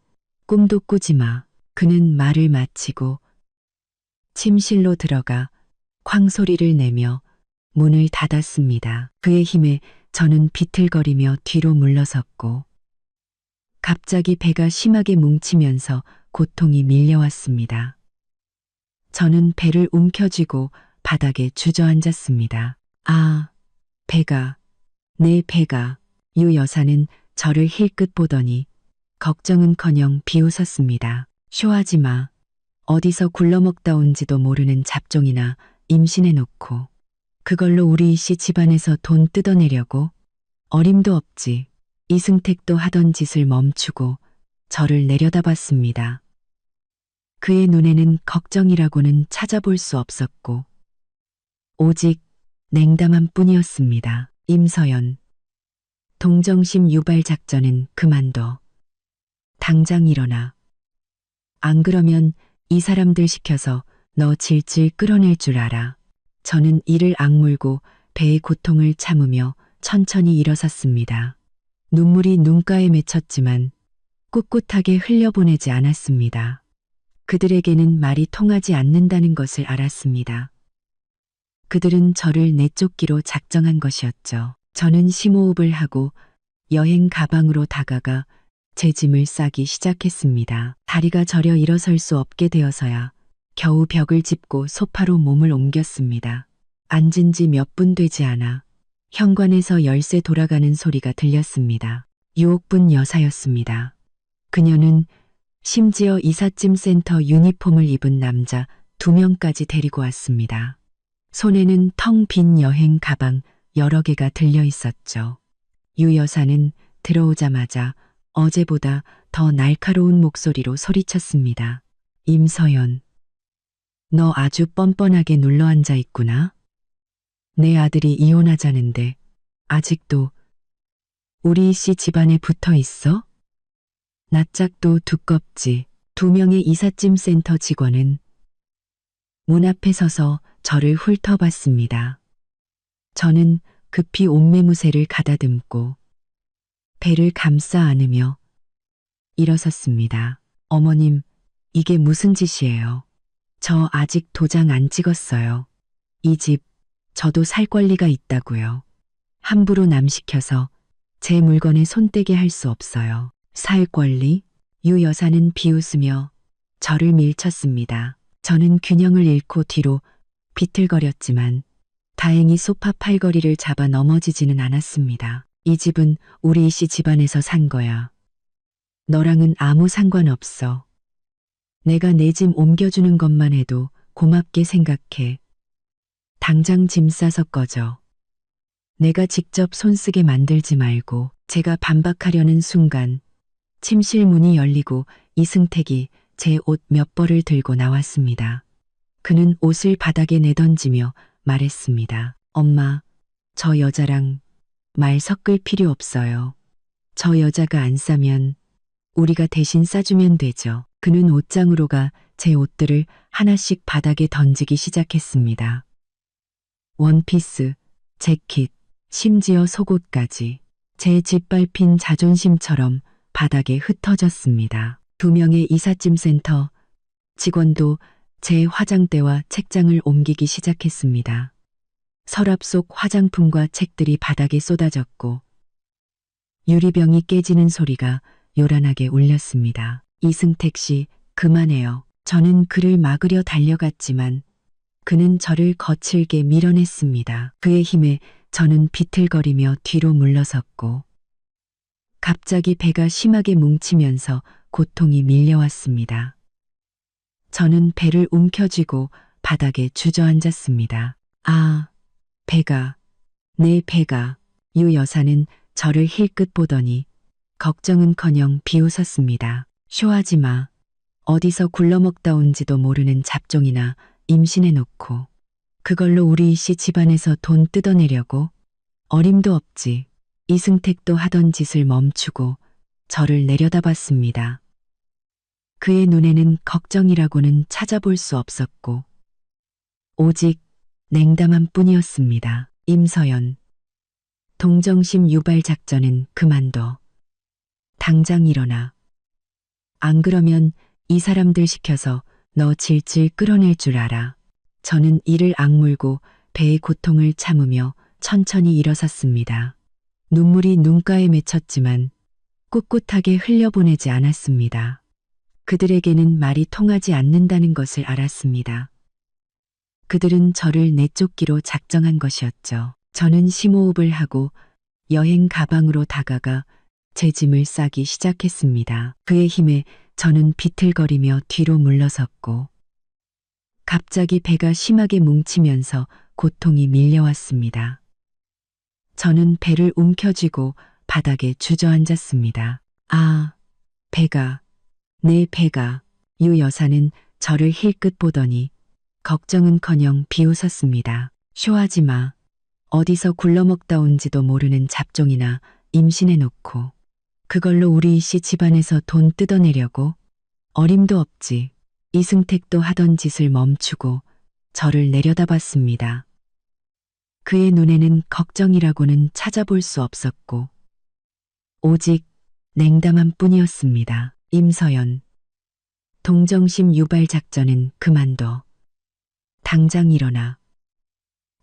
꿈도 꾸지 마. 그는 말을 마치고 침실로 들어가 쾅 소리를 내며 문을 닫았습니다. 그의 힘에 저는 비틀거리며 뒤로 물러섰고 갑자기 배가 심하게 뭉치면서 고통이 밀려왔습니다. 저는 배를 움켜쥐고 바닥에 주저앉았습니다. 아, 배가, 내 배가. 유 여사는 저를 힐끗 보더니 걱정은커녕 비웃었습니다. 쇼하지 마. 어디서 굴러먹다 온지도 모르는 잡종이나 임신해놓고 그걸로 우리 이씨 집안에서 돈 뜯어내려고? 어림도 없지. 이승택도 하던 짓을 멈추고 저를 내려다봤습니다. 그의 눈에는 걱정이라고는 찾아볼 수 없었고 오직 냉담한 뿐이었습니다. 임서연, 동정심 유발 작전은 그만둬. 당장 일어나. 안 그러면 이 사람들 시켜서 너 질질 끌어낼 줄 알아. 저는 이를 악물고 배의 고통을 참으며 천천히 일어섰습니다. 눈물이 눈가에 맺혔지만 꿋꿋하게 흘려보내지 않았습니다. 그들에게는 말이 통하지 않는다는 것을 알았습니다. 그들은 저를 내쫓기로 작정한 것이었죠. 저는 심호흡을 하고 여행 가방으로 다가가 제 짐을 싸기 시작했습니다. 다리가 저려 일어설 수 없게 되어서야 겨우 벽을 짚고 소파로 몸을 옮겼습니다. 앉은 지 몇 분 되지 않아 현관에서 열쇠 돌아가는 소리가 들렸습니다. 유옥분 여사였습니다. 그녀는 심지어 이삿짐 센터 유니폼을 입은 남자 2명까지 데리고 왔습니다. 손에는 텅 빈 여행 가방 여러 개가 들려 있었죠. 유 여사는 들어오자마자 어제보다 더 날카로운 목소리로 소리쳤습니다. 임서연, 너 아주 뻔뻔하게 눌러앉아 있구나. 내 아들이 이혼하자는데 아직도 우리 씨 집안에 붙어 있어? 낯짝도 두껍지. 2명의 이삿짐 센터 직원은 문 앞에 서서 저를 훑어봤습니다. 저는 급히 옷매무새를 가다듬고 배를 감싸 안으며 일어섰습니다. 어머님, 이게 무슨 짓이에요? 저 아직 도장 안 찍었어요. 이 집 저도 살 권리가 있다고요. 함부로 남 시켜서 제 물건에 손대게 할 수 없어요. 살 권리? 유 여사는 비웃으며 저를 밀쳤습니다. 저는 균형을 잃고 뒤로 비틀거렸지만 다행히 소파 팔걸이를 잡아 넘어지지는 않았습니다. 이 집은 우리 씨 집안에서 산 거야. 너랑은 아무 상관없어. 내가 내 짐 옮겨주는 것만 해도 고맙게 생각해. 당장 짐 싸서 꺼져. 내가 직접 손쓰게 만들지 말고. 제가 반박하려는 순간 침실 문이 열리고 이승택이 제 옷 몇 벌을 들고 나왔습니다. 그는 옷을 바닥에 내던지며 말했습니다. 엄마, 저 여자랑 말 섞을 필요 없어요. 저 여자가 안 싸면 우리가 대신 싸주면 되죠. 그는 옷장으로 가 제 옷들을 하나씩 바닥에 던지기 시작했습니다. 원피스, 재킷, 심지어 속옷까지 제 짓밟힌 자존심처럼 바닥에 흩어졌습니다. 2명의 이삿짐 센터 직원도 제 화장대와 책장을 옮기기 시작했습니다. 서랍 속 화장품과 책들이 바닥에 쏟아졌고 유리병이 깨지는 소리가 요란하게 울렸습니다. 이승택 씨, 그만해요. 저는 그를 막으려 달려갔지만 그는 저를 거칠게 밀어냈습니다. 그의 힘에 저는 비틀거리며 뒤로 물러섰고 갑자기 배가 심하게 뭉치면서 고통이 밀려왔습니다. 저는 배를 움켜쥐고 바닥에 주저앉았습니다. 아, 배가, 내 배가. 유 여사는 저를 힐끗 보더니 걱정은커녕 비웃었습니다. 쇼하지 마. 어디서 굴러먹다 온지도 모르는 잡종이나 임신해놓고 그걸로 우리 씨 집안에서 돈 뜯어내려고? 어림도 없지. 이승택도 하던 짓을 멈추고 저를 내려다봤습니다. 그의 눈에는 걱정이라고는 찾아볼 수 없었고 오직 냉담한 뿐이었습니다. 임서연, 동정심 유발 작전은 그만둬. 당장 일어나. 안 그러면 이 사람들 시켜서 너 질질 끌어낼 줄 알아. 저는 이를 악물고 배의 고통을 참으며 천천히 일어섰습니다. 눈물이 눈가에 맺혔지만 꿋꿋하게 흘려보내지 않았습니다. 그들에게는 말이 통하지 않는다는 것을 알았습니다. 그들은 저를 내쫓기로 작정한 것이었죠. 저는 심호흡을 하고 여행 가방으로 다가가 제 짐을 싸기 시작했습니다. 그의 힘에 저는 비틀거리며 뒤로 물러섰고 갑자기 배가 심하게 뭉치면서 고통이 밀려왔습니다. 저는 배를 움켜쥐고 바닥에 주저앉았습니다. 아, 배가, 내 배가. 유 여사는 저를 힐끗 보더니 걱정은커녕 비웃었습니다. 쇼하지 마. 어디서 굴러먹다 온지도 모르는 잡종이나 임신해놓고 그걸로 우리 씨 집안에서 돈 뜯어내려고? 어림도 없지. 이승택도 하던 짓을 멈추고 저를 내려다봤습니다. 그의 눈에는 걱정이라고는 찾아볼 수 없었고 오직 냉담한 뿐이었습니다. 임서연, 동정심 유발 작전은 그만둬. 당장 일어나.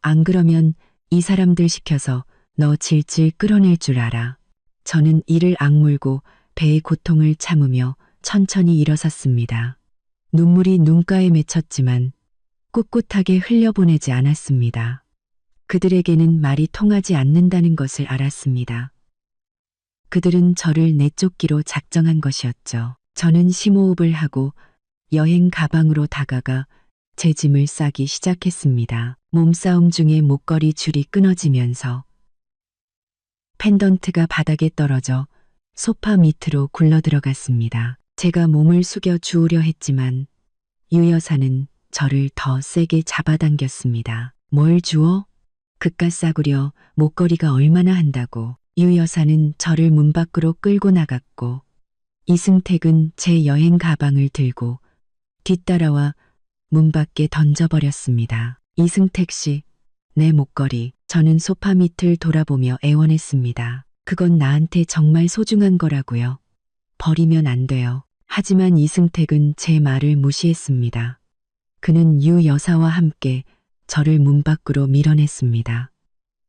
안 그러면 이 사람들 시켜서 너 질질 끌어낼 줄 알아. 저는 이를 악물고 배의 고통을 참으며 천천히 일어섰습니다. 눈물이 눈가에 맺혔지만 꿋꿋하게 흘려보내지 않았습니다. 그들에게는 말이 통하지 않는다는 것을 알았습니다. 그들은 저를 내쫓기로 작정한 것이었죠. 저는 심호흡을 하고 여행 가방으로 다가가 제 짐을 싸기 시작했습니다. 몸싸움 중에 목걸이 줄이 끊어지면서 펜던트가 바닥에 떨어져 소파 밑으로 굴러들어갔습니다. 제가 몸을 숙여 주우려 했지만 유 여사는 저를 더 세게 잡아당겼습니다. 뭘 주워? 그깟 싸구려 목걸이가 얼마나 한다고. 유 여사는 저를 문 밖으로 끌고 나갔고 이승택은 제 여행 가방을 들고 뒤따라와 문 밖에 던져버렸습니다. 이승택 씨, 내 목걸이. 저는 소파 밑을 돌아보며 애원했습니다. 그건 나한테 정말 소중한 거라고요. 버리면 안 돼요. 하지만 이승택은 제 말을 무시했습니다. 그는 유 여사와 함께 저를 문 밖으로 밀어냈습니다.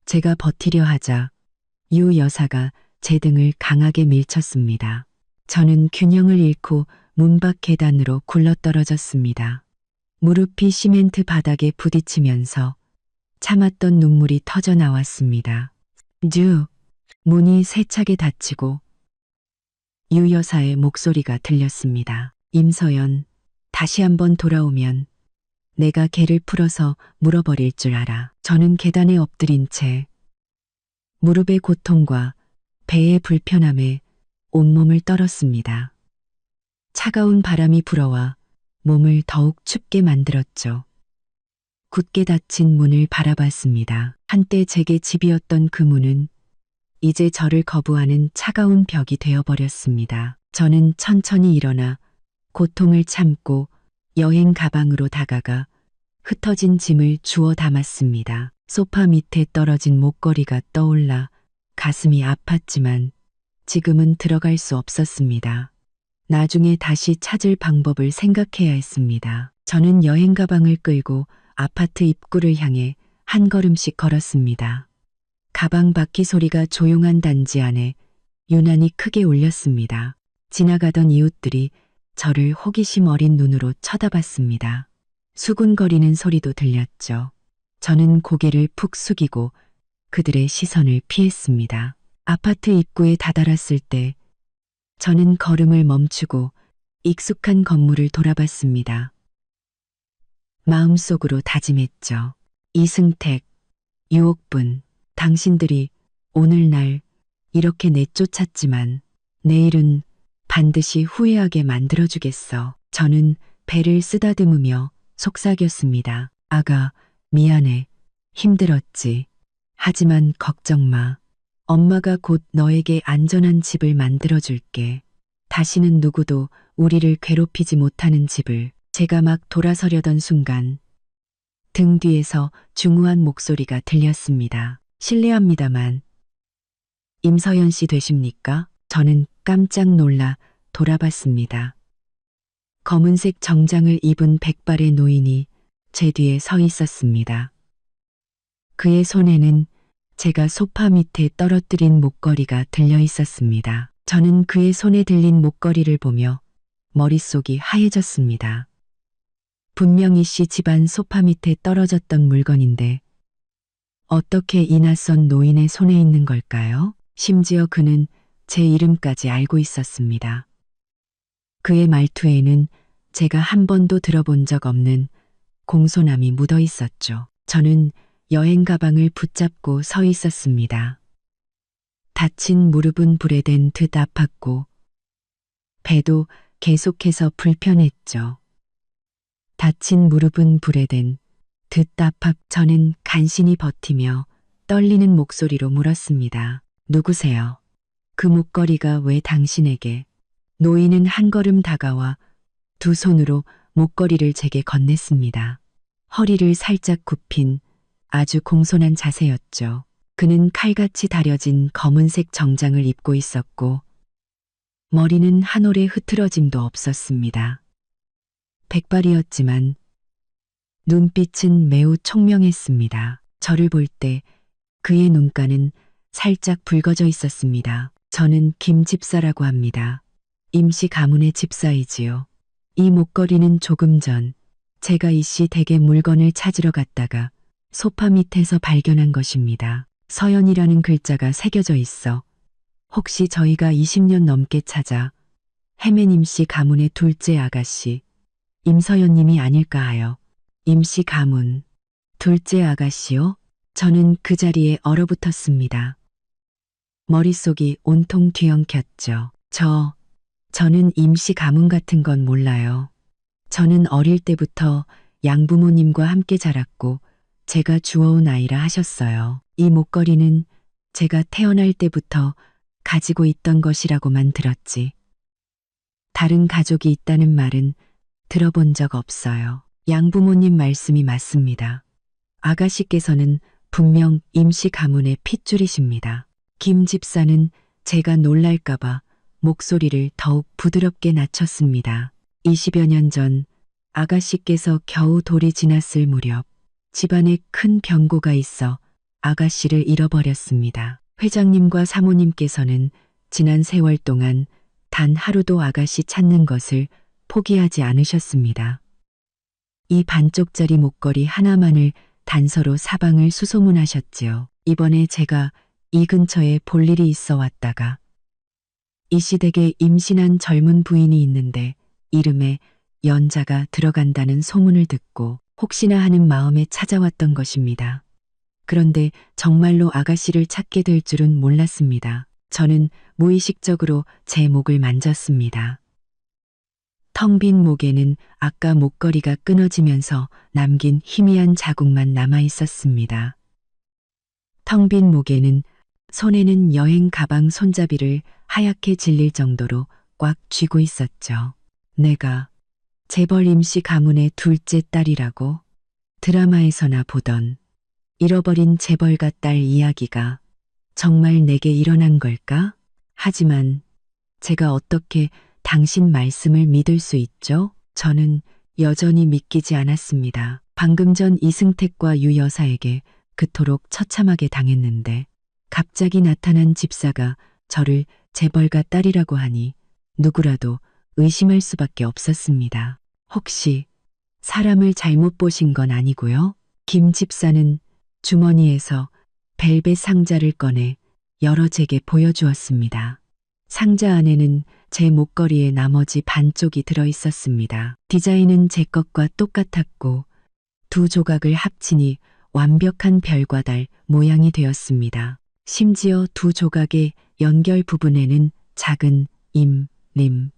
제가 버티려 하자 유 여사가 제 등을 강하게 밀쳤습니다. 저는 균형을 잃고 문 밖 계단으로 굴러떨어졌습니다. 무릎이 시멘트 바닥에 부딪히면서 참았던 눈물이 터져 나왔습니다. 문이 세차게 닫히고 유 여사의 목소리가 들렸습니다. 임서연, 다시 한번 돌아오면 내가 개를 풀어서 물어버릴 줄 알아. 저는 계단에 엎드린 채 무릎의 고통과 배의 불편함에 온몸을 떨었습니다. 차가운 바람이 불어와 몸을 더욱 춥게 만들었죠. 굳게 닫힌 문을 바라봤습니다. 한때 제게 집이었던 그 문은 이제 저를 거부하는 차가운 벽이 되어버렸습니다. 저는 천천히 일어나 고통을 참고 여행 가방으로 다가가 흩어진 짐을 주워 담았습니다. 소파 밑에 떨어진 목걸이가 떠올라 가슴이 아팠지만 지금은 들어갈 수 없었습니다. 나중에 다시 찾을 방법을 생각해야 했습니다. 저는 여행 가방을 끌고 아파트 입구를 향해 한 걸음씩 걸었습니다. 가방 바퀴 소리가 조용한 단지 안에 유난히 크게 울렸습니다. 지나가던 이웃들이 저를 호기심 어린 눈으로 쳐다봤습니다. 수군거리는 소리도 들렸죠. 저는 고개를 푹 숙이고 그들의 시선을 피했습니다. 아파트 입구에 다다랐을 때 저는 걸음을 멈추고 익숙한 건물을 돌아봤습니다. 마음속으로 다짐했죠. 이승택, 유옥분, 당신들이 오늘날 이렇게 내쫓았지만 내일은 반드시 후회하게 만들어주겠어. 저는 배를 쓰다듬으며 속삭였습니다. 아가, 미안해. 힘들었지. 하지만 걱정 마. 엄마가 곧 너에게 안전한 집을 만들어줄게. 다시는 누구도 우리를 괴롭히지 못하는 집을. 제가 막 돌아서려던 순간 등 뒤에서 중후한 목소리가 들렸습니다. 실례합니다만 임서연 씨 되십니까? 저는 깜짝 놀라 돌아봤습니다. 검은색 정장을 입은 백발의 노인이 제 뒤에 서 있었습니다. 그의 손에는 제가 소파 밑에 떨어뜨린 목걸이가 들려 있었습니다. 저는 그의 손에 들린 목걸이를 보며 머릿속이 하얘졌습니다. 분명히 씨 집안 소파 밑에 떨어졌던 물건인데 어떻게 이 낯선 노인의 손에 있는 걸까요? 심지어 그는 제 이름까지 알고 있었습니다. 그의 말투에는 제가 한 번도 들어본 적 없는 공손함이 묻어 있었죠. 저는 여행 가방을 붙잡고 서 있었습니다. 다친 무릎은 불에 댄 듯 아팠고 배도 계속해서 불편했죠. 다친 무릎은 불에 댄 듯 저는 간신히 버티며 떨리는 목소리로 물었습니다. 누구세요? 그 목걸이가 왜 당신에게? 노인은 한 걸음 다가와 두 손으로 목걸이를 제게 건넸습니다. 허리를 살짝 굽힌 아주 공손한 자세였죠. 그는 칼같이 다려진 검은색 정장을 입고 있었고 머리는 한 올의 흐트러짐도 없었습니다. 백발이었지만 눈빛은 매우 총명했습니다. 저를 볼 때 그의 눈가는 살짝 붉어져 있었습니다. 저는 김 집사라고 합니다. 임시 가문의 집사이지요. 이 목걸이는 조금 전 제가 이씨 댁에 물건을 찾으러 갔다가 소파 밑에서 발견한 것입니다. 서연이라는 글자가 새겨져 있어 혹시 저희가 20년 넘게 찾아 헤맨 임씨 가문의 둘째 아가씨 임서연님이 아닐까 하여. 임씨 가문, 둘째 아가씨요? 저는 그 자리에 얼어붙었습니다. 머릿속이 온통 뒤엉켰죠. 저는 임씨 가문 같은 건 몰라요. 저는 어릴 때부터 양부모님과 함께 자랐고 제가 주워온 아이라 하셨어요. 이 목걸이는 제가 태어날 때부터 가지고 있던 것이라고만 들었지. 다른 가족이 있다는 말은 들어본 적 없어요. 양부모님 말씀이 맞습니다. 아가씨께서는 분명 임씨 가문의 핏줄이십니다. 김 집사는 제가 놀랄까봐 목소리를 더욱 부드럽게 낮췄습니다. 20여 년 전 아가씨께서 겨우 돌이 지났을 무렵 집안에 큰 병고가 있어 아가씨를 잃어버렸습니다. 회장님과 사모님께서는 지난 세월 동안 단 하루도 아가씨 찾는 것을 포기하지 않으셨습니다. 이 반쪽짜리 목걸이 하나만을 단서로 사방을 수소문하셨지요. 이번에 제가 이 근처에 볼 일이 있어 왔다가 이 시댁에 임신한 젊은 부인이 있는데 이름에 연자가 들어간다는 소문을 듣고 혹시나 하는 마음에 찾아왔던 것입니다. 그런데 정말로 아가씨를 찾게 될 줄은 몰랐습니다. 저는 무의식적으로 제 목을 만졌습니다. 텅 빈 목에는 아까 목걸이가 끊어지면서 남긴 희미한 자국만 남아 있었습니다. 텅 빈 목에는 손에는 여행 가방 손잡이를 하얗게 질릴 정도로 꽉 쥐고 있었죠. 내가 재벌 임씨 가문의 둘째 딸이라고? 드라마에서나 보던 잃어버린 재벌가 딸 이야기가 정말 내게 일어난 걸까? 하지만 제가 어떻게 당신 말씀을 믿을 수 있죠? 저는 여전히 믿기지 않았습니다. 방금 전 이승택과 유 여사에게 그토록 처참하게 당했는데 갑자기 나타난 집사가 저를 재벌가 딸이라고 하니 누구라도 의심할 수밖에 없었습니다. 혹시 사람을 잘못 보신 건 아니고요? 김 집사는 주머니에서 벨벳 상자를 꺼내 여러 제게 보여주었습니다. 상자 안에는 제 목걸이의 나머지 반쪽이 들어 있었습니다. 디자인은 제 것과 똑같았고 두 조각을 합치니 완벽한 별과 달 모양이 되었습니다. 심지어 두 조각의 연결 부분에는 작은 임, 림,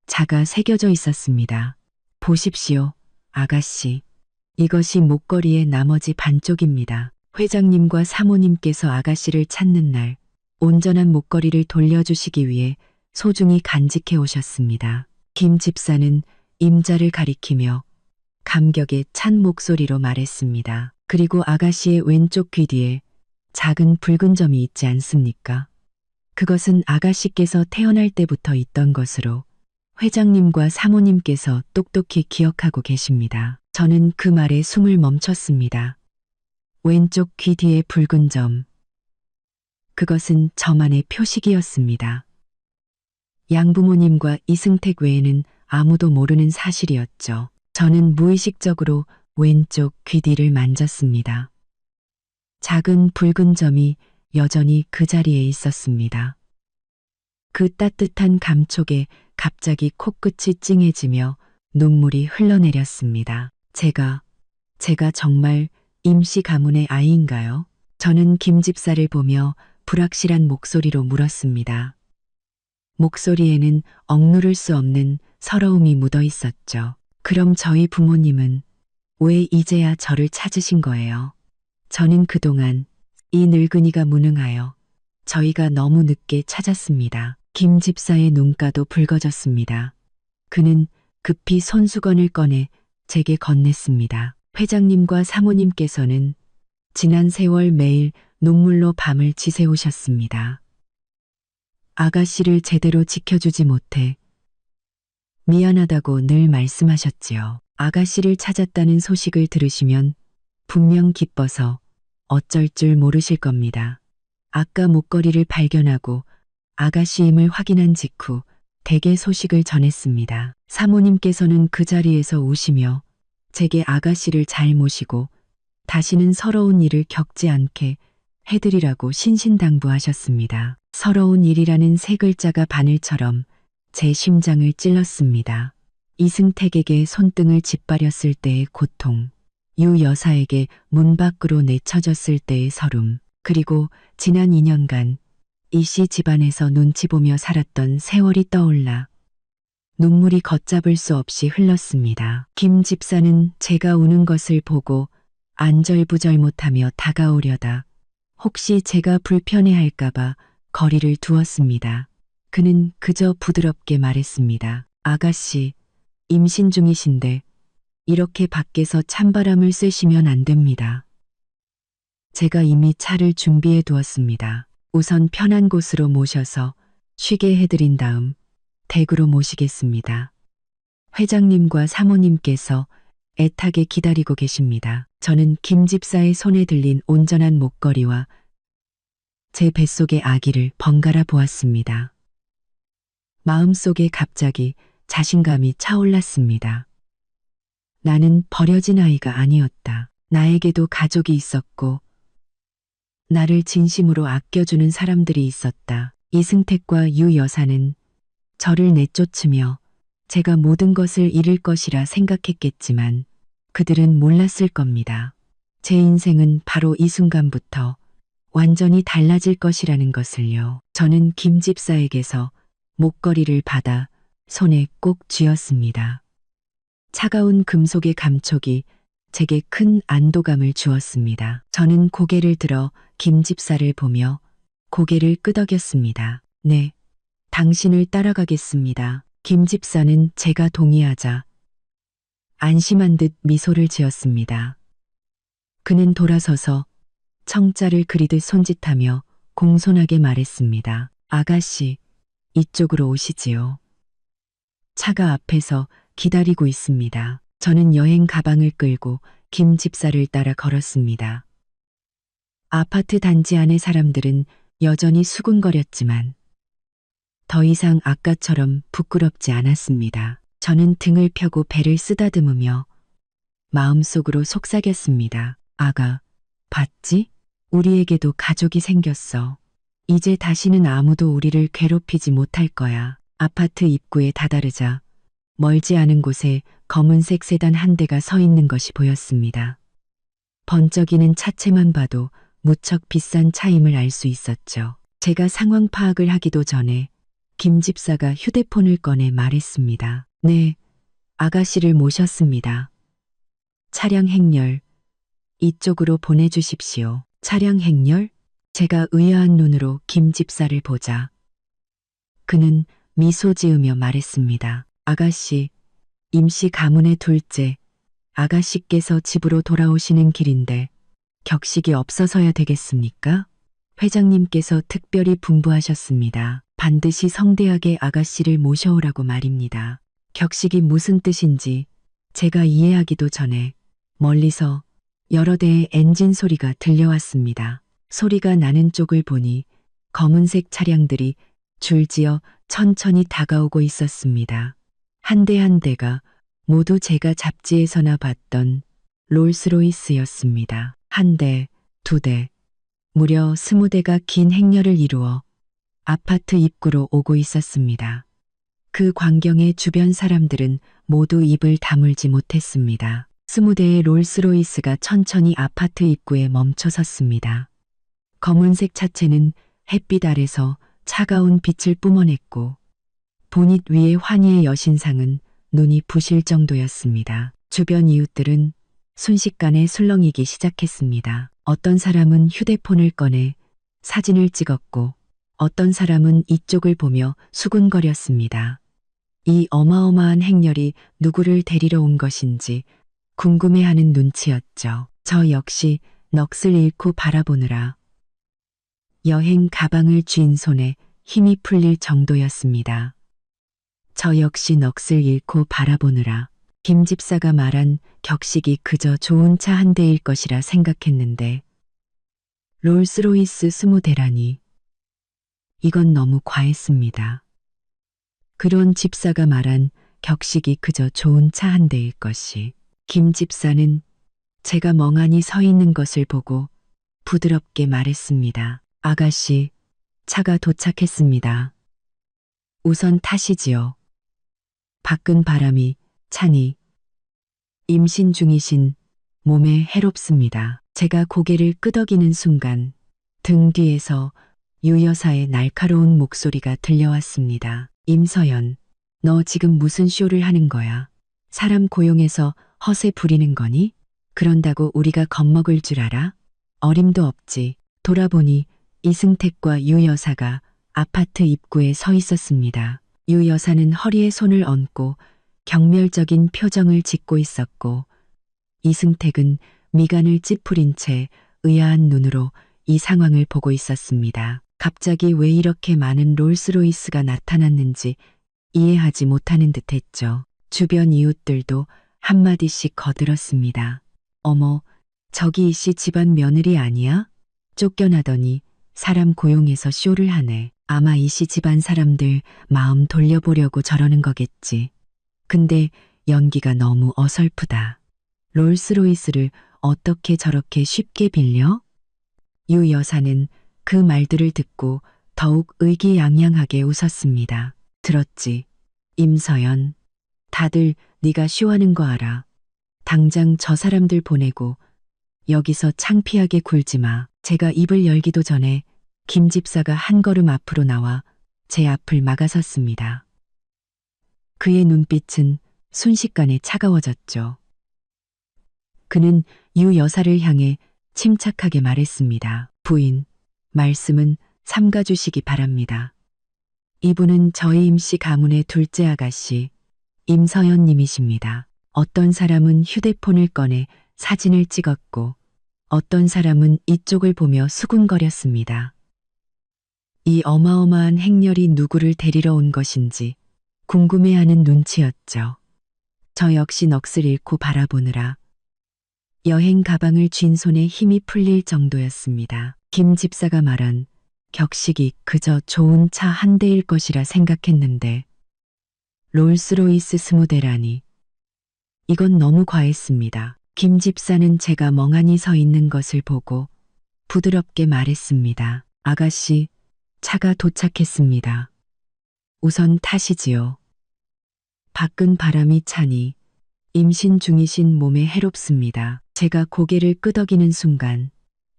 자가 새겨져 있었습니다. 보십시오, 아가씨. 이것이 목걸이의 나머지 반쪽입니다. 회장님과 사모님께서 아가씨를 찾는 날 온전한 목걸이를 돌려주시기 위해 소중히 간직해 오셨습니다. 김 집사는 임자를 가리키며 감격에 찬 목소리로 말했습니다. 그리고 아가씨의 왼쪽 귀 뒤에 작은 붉은 점이 있지 않습니까? 그것은 아가씨께서 태어날 때부터 있던 것으로 회장님과 사모님께서 똑똑히 기억하고 계십니다. 저는 그 말에 숨을 멈췄습니다. 왼쪽 귀 뒤의 붉은 점. 그것은 저만의 표식이었습니다. 양부모님과 이승택 외에는 아무도 모르는 사실이었죠. 저는 무의식적으로 왼쪽 귀 뒤를 만졌습니다. 작은 붉은 점이 여전히 그 자리에 있었습니다. 그 따뜻한 감촉에 갑자기 코끝이 찡해지며 눈물이 흘러내렸습니다. 제가 정말 임씨 가문의 아이인가요? 저는 김 집사를 보며 불확실한 목소리로 물었습니다. 목소리에는 억누를 수 없는 서러움이 묻어 있었죠. 그럼 저희 부모님은 왜 이제야 저를 찾으신 거예요? 저는 그동안 이 늙은이가 무능하여 저희가 너무 늦게 찾았습니다. 김 집사의 눈가도 붉어졌습니다. 그는 급히 손수건을 꺼내 제게 건넸습니다. 회장님과 사모님께서는 지난 세월 매일 눈물로 밤을 지새우셨습니다. 아가씨를 제대로 지켜주지 못해 미안하다고 늘 말씀하셨지요. 아가씨를 찾았다는 소식을 들으시면 분명 기뻐서 어쩔 줄 모르실 겁니다. 아까 목걸이를 발견하고 아가씨임을 확인한 직후 댁에 소식을 전했습니다. 사모님께서는 그 자리에서 우시며 제게 아가씨를 잘 모시고 다시는 서러운 일을 겪지 않게 해드리라고 신신당부하셨습니다. 서러운 일이라는 세 글자가 바늘처럼 제 심장을 찔렀습니다. 이승택에게 손등을 짓밟았을 때의 고통, 유 여사에게 문 밖으로 내쳐졌을 때의 서름, 그리고 지난 2년간 이 씨 집안에서 눈치 보며 살았던 세월이 떠올라 눈물이 걷잡을 수 없이 흘렀습니다. 김 집사는 제가 우는 것을 보고 안절부절 못하며 다가오려다 혹시 제가 불편해할까봐 거리를 두었습니다. 그는 그저 부드럽게 말했습니다. 아가씨, 임신 중이신데 이렇게 밖에서 찬바람을 쐬시면 안 됩니다. 제가 이미 차를 준비해 두었습니다. 우선 편한 곳으로 모셔서 쉬게 해드린 다음 댁으로 모시겠습니다. 회장님과 사모님께서 애타게 기다리고 계십니다. 저는 김 집사의 손에 들린 온전한 목걸이와 제 뱃속의 아기를 번갈아 보았습니다. 마음속에 갑자기 자신감이 차올랐습니다. 나는 버려진 아이가 아니었다. 나에게도 가족이 있었고 나를 진심으로 아껴주는 사람들이 있었다. 이승택과 유 여사는 저를 내쫓으며 제가 모든 것을 잃을 것이라 생각했겠지만 그들은 몰랐을 겁니다. 제 인생은 바로 이 순간부터 완전히 달라질 것이라는 것을요. 저는 김 집사에게서 목걸이를 받아 손에 꼭 쥐었습니다. 차가운 금속의 감촉이 제게 큰 안도감을 주었습니다. 저는 고개를 들어 김 집사를 보며 고개를 끄덕였습니다. 네, 당신을 따라가겠습니다. 김 집사는 제가 동의하자 안심한 듯 미소를 지었습니다. 그는 돌아서서 청자를 그리듯 손짓하며 공손하게 말했습니다. 아가씨, 이쪽으로 오시지요. 차가 앞에서 기다리고 있습니다. 저는 여행 가방을 끌고 김 집사를 따라 걸었습니다. 아파트 단지 안의 사람들은 여전히 수군거렸지만 더 이상 아까처럼 부끄럽지 않았습니다. 저는 등을 펴고 배를 쓰다듬으며 마음속으로 속삭였습니다. 아가, 봤지? 우리에게도 가족이 생겼어. 이제 다시는 아무도 우리를 괴롭히지 못할 거야. 아파트 입구에 다다르자 멀지 않은 곳에 검은색 세단 한 대가 서 있는 것이 보였습니다. 번쩍이는 차체만 봐도 무척 비싼 차임을 알 수 있었죠. 제가 상황 파악을 하기도 전에 김 집사가 휴대폰을 꺼내 말했습니다. 네, 아가씨를 모셨습니다. 차량 행렬, 이쪽으로 보내주십시오. 차량 행렬? 제가 의아한 눈으로 김 집사를 보자 그는 미소 지으며 말했습니다. 아가씨, 임시 가문의 둘째, 아가씨께서 집으로 돌아오시는 길인데 격식이 없어서야 되겠습니까? 회장님께서 특별히 분부하셨습니다. 반드시 성대하게 아가씨를 모셔오라고 말입니다. 격식이 무슨 뜻인지 제가 이해하기도 전에 멀리서 여러 대의 엔진 소리가 들려왔습니다. 소리가 나는 쪽을 보니 검은색 차량들이 줄지어 천천히 다가오고 있었습니다. 한 대 한 대가 모두 제가 잡지에서나 봤던 롤스로이스였습니다. 한 대, 두 대, 무려 20대가 긴 행렬을 이루어 아파트 입구로 오고 있었습니다. 그 광경에 주변 사람들은 모두 입을 다물지 못했습니다. 20대의 롤스로이스가 천천히 아파트 입구에 멈춰 섰습니다. 검은색 차체는 햇빛 아래서 차가운 빛을 뿜어냈고 보닛 위의 환희의 여신상은 눈이 부실 정도였습니다. 주변 이웃들은 순식간에 술렁이기 시작했습니다. 어떤 사람은 휴대폰을 꺼내 사진을 찍었고 어떤 사람은 이쪽을 보며 수군거렸습니다. 이 어마어마한 행렬이 누구를 데리러 온 것인지 궁금해하는 눈치였죠. 저 역시 넋을 잃고 바라보느라 여행 가방을 쥔 손에 힘이 풀릴 정도였습니다. 저 역시 넋을 잃고 바라보느라 김 집사가 말한 격식이 그저 좋은 차 한 대일 것이라 생각했는데 롤스로이스 20대라니 이건 너무 과했습니다. 그런 집사가 말한 격식이 그저 좋은 차 한 대일 것이 김 집사는 제가 멍하니 서 있는 것을 보고 부드럽게 말했습니다. 아가씨, 차가 도착했습니다. 우선 타시지요. 밖은 바람이 차니 임신 중이신 몸에 해롭습니다. 제가 고개를 끄덕이는 순간 등 뒤에서 유 여사의 날카로운 목소리가 들려왔습니다. 임서연, 너 지금 무슨 쇼를 하는 거야? 사람 고용해서 허세 부리는 거니? 그런다고 우리가 겁먹을 줄 알아? 어림도 없지. 돌아보니 이승택과 유 여사가 아파트 입구에 서 있었습니다. 유 여사는 허리에 손을 얹고 경멸적인 표정을 짓고 있었고 이승택은 미간을 찌푸린 채 의아한 눈으로 이 상황을 보고 있었습니다. 갑자기 왜 이렇게 많은 롤스로이스가 나타났는지 이해하지 못하는 듯했죠. 주변 이웃들도 한마디씩 거들었습니다. 어머, 저기 이씨 집안 며느리 아니야? 쫓겨나더니 사람 고용해서 쇼를 하네. 아마 이씨 집안 사람들 마음 돌려보려고 저러는 거겠지. 근데 연기가 너무 어설프다. 롤스로이스를 어떻게 저렇게 쉽게 빌려? 유 여사는 그 말들을 듣고 더욱 의기양양하게 웃었습니다. 들었지? 임서연. 다들 네가 쇼하는 거 알아. 당장 저 사람들 보내고 여기서 창피하게 굴지 마. 제가 입을 열기도 전에 김 집사가 한 걸음 앞으로 나와 제 앞을 막아섰습니다. 그의 눈빛은 순식간에 차가워졌죠. 그는 유 여사를 향해 침착하게 말했습니다. 부인, 말씀은 삼가주시기 바랍니다. 이분은 저희 임씨 가문의 둘째 아가씨 임서연 님이십니다. 어떤 사람은 휴대폰을 꺼내 사진을 찍었고 어떤 사람은 이쪽을 보며 수군거렸습니다. 이 어마어마한 행렬이 누구를 데리러 온 것인지 궁금해하는 눈치였죠. 저 역시 넋을 잃고 바라보느라 여행 가방을 쥔 손에 힘이 풀릴 정도였습니다. 김 집사가 말한 격식이 그저 좋은 차 한 대일 것이라 생각했는데 롤스로이스 20대라니 이건 너무 과했습니다. 김 집사는 제가 멍하니 서 있는 것을 보고 부드럽게 말했습니다. 아가씨, 차가 도착했습니다. 우선 타시지요. 밖은 바람이 차니 임신 중이신 몸에 해롭습니다. 제가 고개를 끄덕이는 순간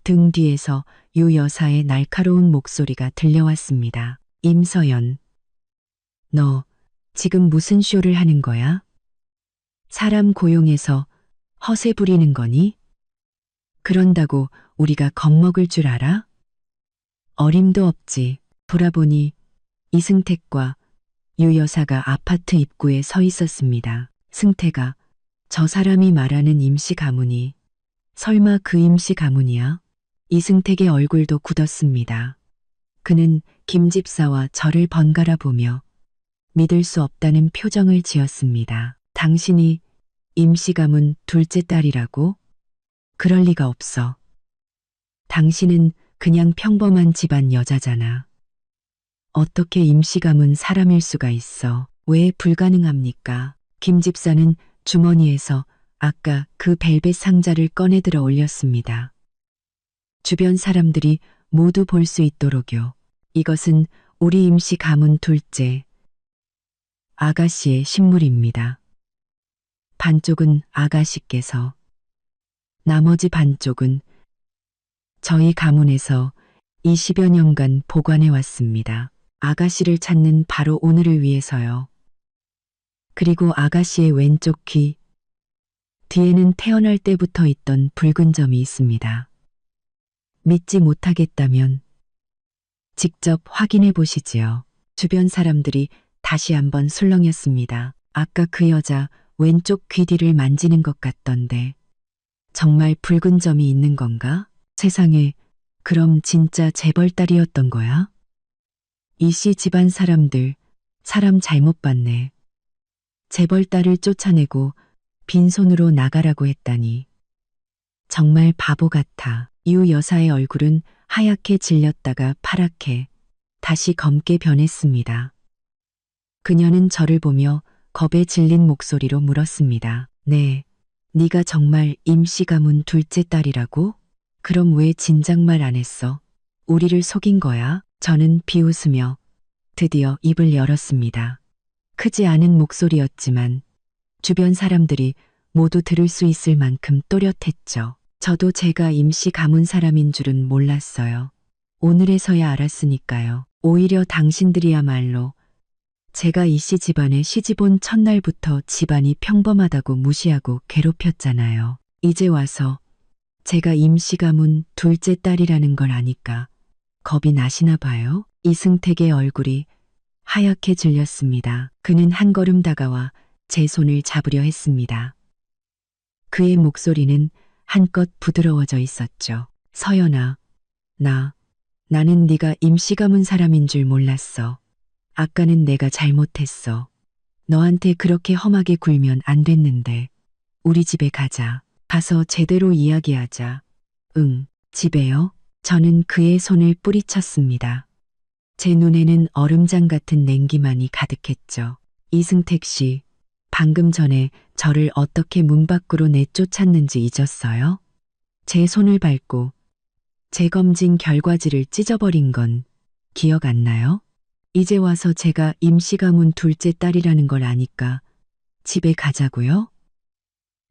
등 뒤에서 유 여사의 날카로운 목소리가 들려왔습니다. 임서연, 너 지금 무슨 쇼를 하는 거야? 사람 고용해서 허세 부리는 거니? 그런다고 우리가 겁먹을 줄 알아? 어림도 없지. 돌아보니 이승택과 유 여사가 아파트 입구에 서 있었습니다. 승태가 저 사람이 말하는 임씨 가문이 설마 그 임씨 가문이야? 이승택의 얼굴도 굳었습니다. 그는 김 집사와 저를 번갈아 보며 믿을 수 없다는 표정을 지었습니다. 당신이 임씨 가문 둘째 딸이라고? 그럴 리가 없어. 당신은 그냥 평범한 집안 여자잖아. 어떻게 임씨 가문 사람일 수가 있어? 왜 불가능합니까? 김 집사는 주머니에서 아까 그 벨벳 상자를 꺼내들어 올렸습니다. 주변 사람들이 모두 볼 수 있도록요. 이것은 우리 임씨 가문 둘째 아가씨의 신물입니다. 반쪽은 아가씨께서, 나머지 반쪽은 저희 가문에서 20여 년간 보관해 왔습니다. 아가씨를 찾는 바로 오늘을 위해서요. 그리고 아가씨의 왼쪽 귀 뒤에는 태어날 때부터 있던 붉은 점이 있습니다. 믿지 못하겠다면 직접 확인해 보시지요. 주변 사람들이 다시 한번 술렁였습니다. 아까 그 여자 왼쪽 귀 뒤를 만지는 것 같던데 정말 붉은 점이 있는 건가? 세상에, 그럼 진짜 재벌딸이었던 거야? 이씨 집안 사람들 사람 잘못 봤네. 재벌딸을 쫓아내고 빈손으로 나가라고 했다니. 정말 바보 같아. 유 여사의 얼굴은 하얗게 질렸다가 파랗게 다시 검게 변했습니다. 그녀는 저를 보며 겁에 질린 목소리로 물었습니다. 네, 네가 정말 임씨 가문 둘째 딸이라고? 그럼 왜 진작말 안 했어? 우리를 속인 거야? 저는 비웃으며 드디어 입을 열었습니다. 크지 않은 목소리였지만 주변 사람들이 모두 들을 수 있을 만큼 또렷했죠. 저도 제가 임시 가문 사람인 줄은 몰랐어요. 오늘에서야 알았으니까요. 오히려 당신들이야말로 제가 이 씨 집안에 시집온 첫날부터 집안이 평범하다고 무시하고 괴롭혔잖아요. 이제 와서 제가 임시 가문 둘째 딸이라는 걸 아니까 겁이 나시나 봐요. 이승택의 얼굴이 하얗게 질렸습니다. 그는 한 걸음 다가와 제 손을 잡으려 했습니다. 그의 목소리는 한껏 부드러워져 있었죠. 서연아, 나는 네가 임시 가문 사람인 줄 몰랐어. 아까는 내가 잘못했어. 너한테 그렇게 험하게 굴면 안 됐는데. 우리 집에 가자. 가서 제대로 이야기하자. 응, 집에요? 저는 그의 손을 뿌리쳤습니다. 제 눈에는 얼음장 같은 냉기만이 가득했죠. 이승택 씨, 방금 전에 저를 어떻게 문 밖으로 내쫓았는지 잊었어요? 제 손을 밟고 재검진 결과지를 찢어버린 건 기억 안 나요? 이제 와서 제가 임시 가문 둘째 딸이라는 걸 아니까 집에 가자고요?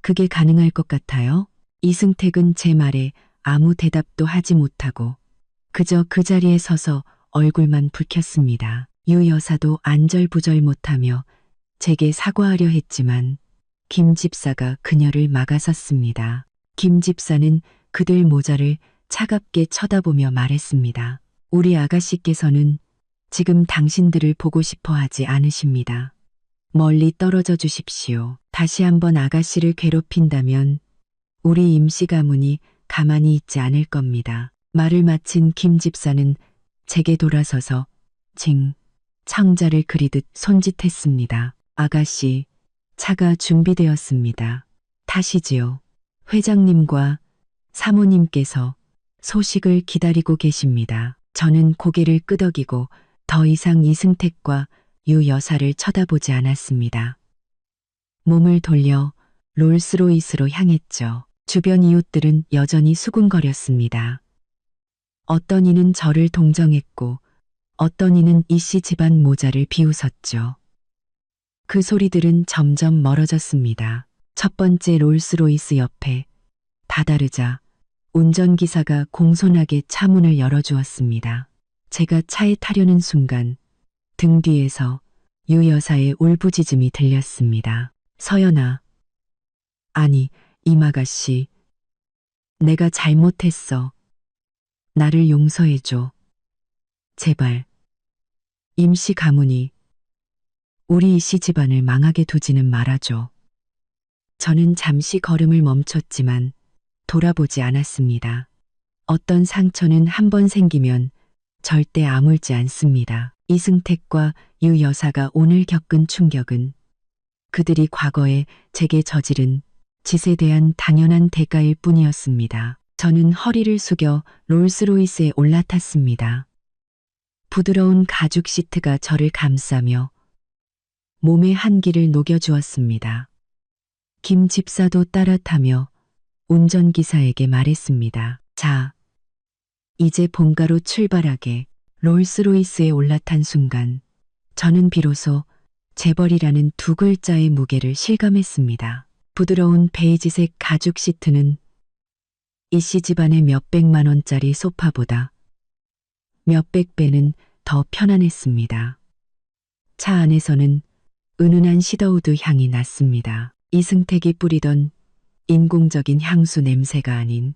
그게 가능할 것 같아요? 이승택은 제 말에 아무 대답도 하지 못하고 그저 그 자리에 서서 얼굴만 붉혔습니다. 유 여사도 안절부절 못하며 제게 사과하려 했지만 김 집사가 그녀를 막아섰습니다. 김 집사는 그들 모자를 차갑게 쳐다보며 말했습니다. 우리 아가씨께서는 지금 당신들을 보고 싶어 하지 않으십니다. 멀리 떨어져 주십시오. 다시 한번 아가씨를 괴롭힌다면 우리 임시 가문이 가만히 있지 않을 겁니다. 말을 마친 김 집사는 제게 돌아서서 창자를 그리듯 손짓했습니다. 아가씨, 차가 준비되었습니다. 타시지요. 회장님과 사모님께서 소식을 기다리고 계십니다. 저는 고개를 끄덕이고 더 이상 이승택과 유 여사를 쳐다보지 않았습니다. 몸을 돌려 롤스로이스로 향했죠. 주변 이웃들은 여전히 수군거렸습니다. 어떤 이는 저를 동정했고 어떤 이는 이씨 집안 모자를 비웃었죠. 그 소리들은 점점 멀어졌습니다. 첫 번째 롤스로이스 옆에 다다르자 운전기사가 공손하게 차 문을 열어주었습니다. 제가 차에 타려는 순간 등 뒤에서 유 여사의 울부짖음이 들렸습니다. 서연아, 아니 임아가씨, 내가 잘못했어. 나를 용서해줘. 제발. 임시 가문이 우리 이씨 집안을 망하게 두지는 말아줘. 저는 잠시 걸음을 멈췄지만 돌아보지 않았습니다. 어떤 상처는 한 번 생기면 절대 아물지 않습니다. 이승택과 유 여사가 오늘 겪은 충격은 그들이 과거에 제게 저지른 짓에 대한 당연한 대가일 뿐이었습니다. 저는 허리를 숙여 롤스로이스에 올라탔습니다. 부드러운 가죽 시트가 저를 감싸며 몸의 한기를 녹여주었습니다. 김 집사도 따라 타며 운전기사에게 말했습니다. 자, 이제 본가로 출발하게. 롤스로이스에 올라탄 순간 저는 비로소 재벌이라는 두 글자의 무게를 실감했습니다. 부드러운 베이지색 가죽 시트는 이씨 집안의 몇백만 원짜리 소파보다 몇백 배는 더 편안했습니다. 차 안에서는 은은한 시더우드 향이 났습니다. 이승택이 뿌리던 인공적인 향수 냄새가 아닌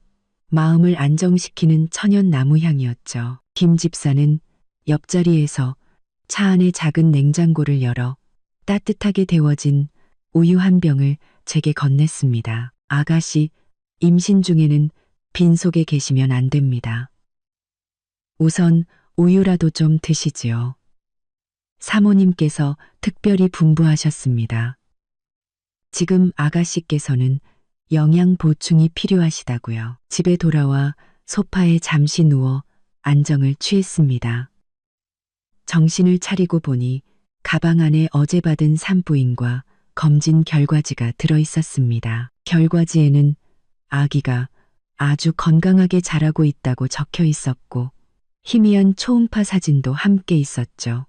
마음을 안정시키는 천연 나무 향이었죠. 김 집사는 옆자리에서 차 안의 작은 냉장고를 열어 따뜻하게 데워진 우유 한 병을 제게 건넸습니다. 아가씨, 임신 중에는 빈속에 계시면 안 됩니다. 우선 우유라도 좀 드시지요. 사모님께서 특별히 분부하셨습니다. 지금 아가씨께서는 영양 보충이 필요하시다고요. 집에 돌아와 소파에 잠시 누워 안정을 취했습니다. 정신을 차리고 보니 가방 안에 어제 받은 산부인과 검진 결과지가 들어 있었습니다. 결과지에는 아기가 아주 건강하게 자라고 있다고 적혀 있었고 희미한 초음파 사진도 함께 있었죠.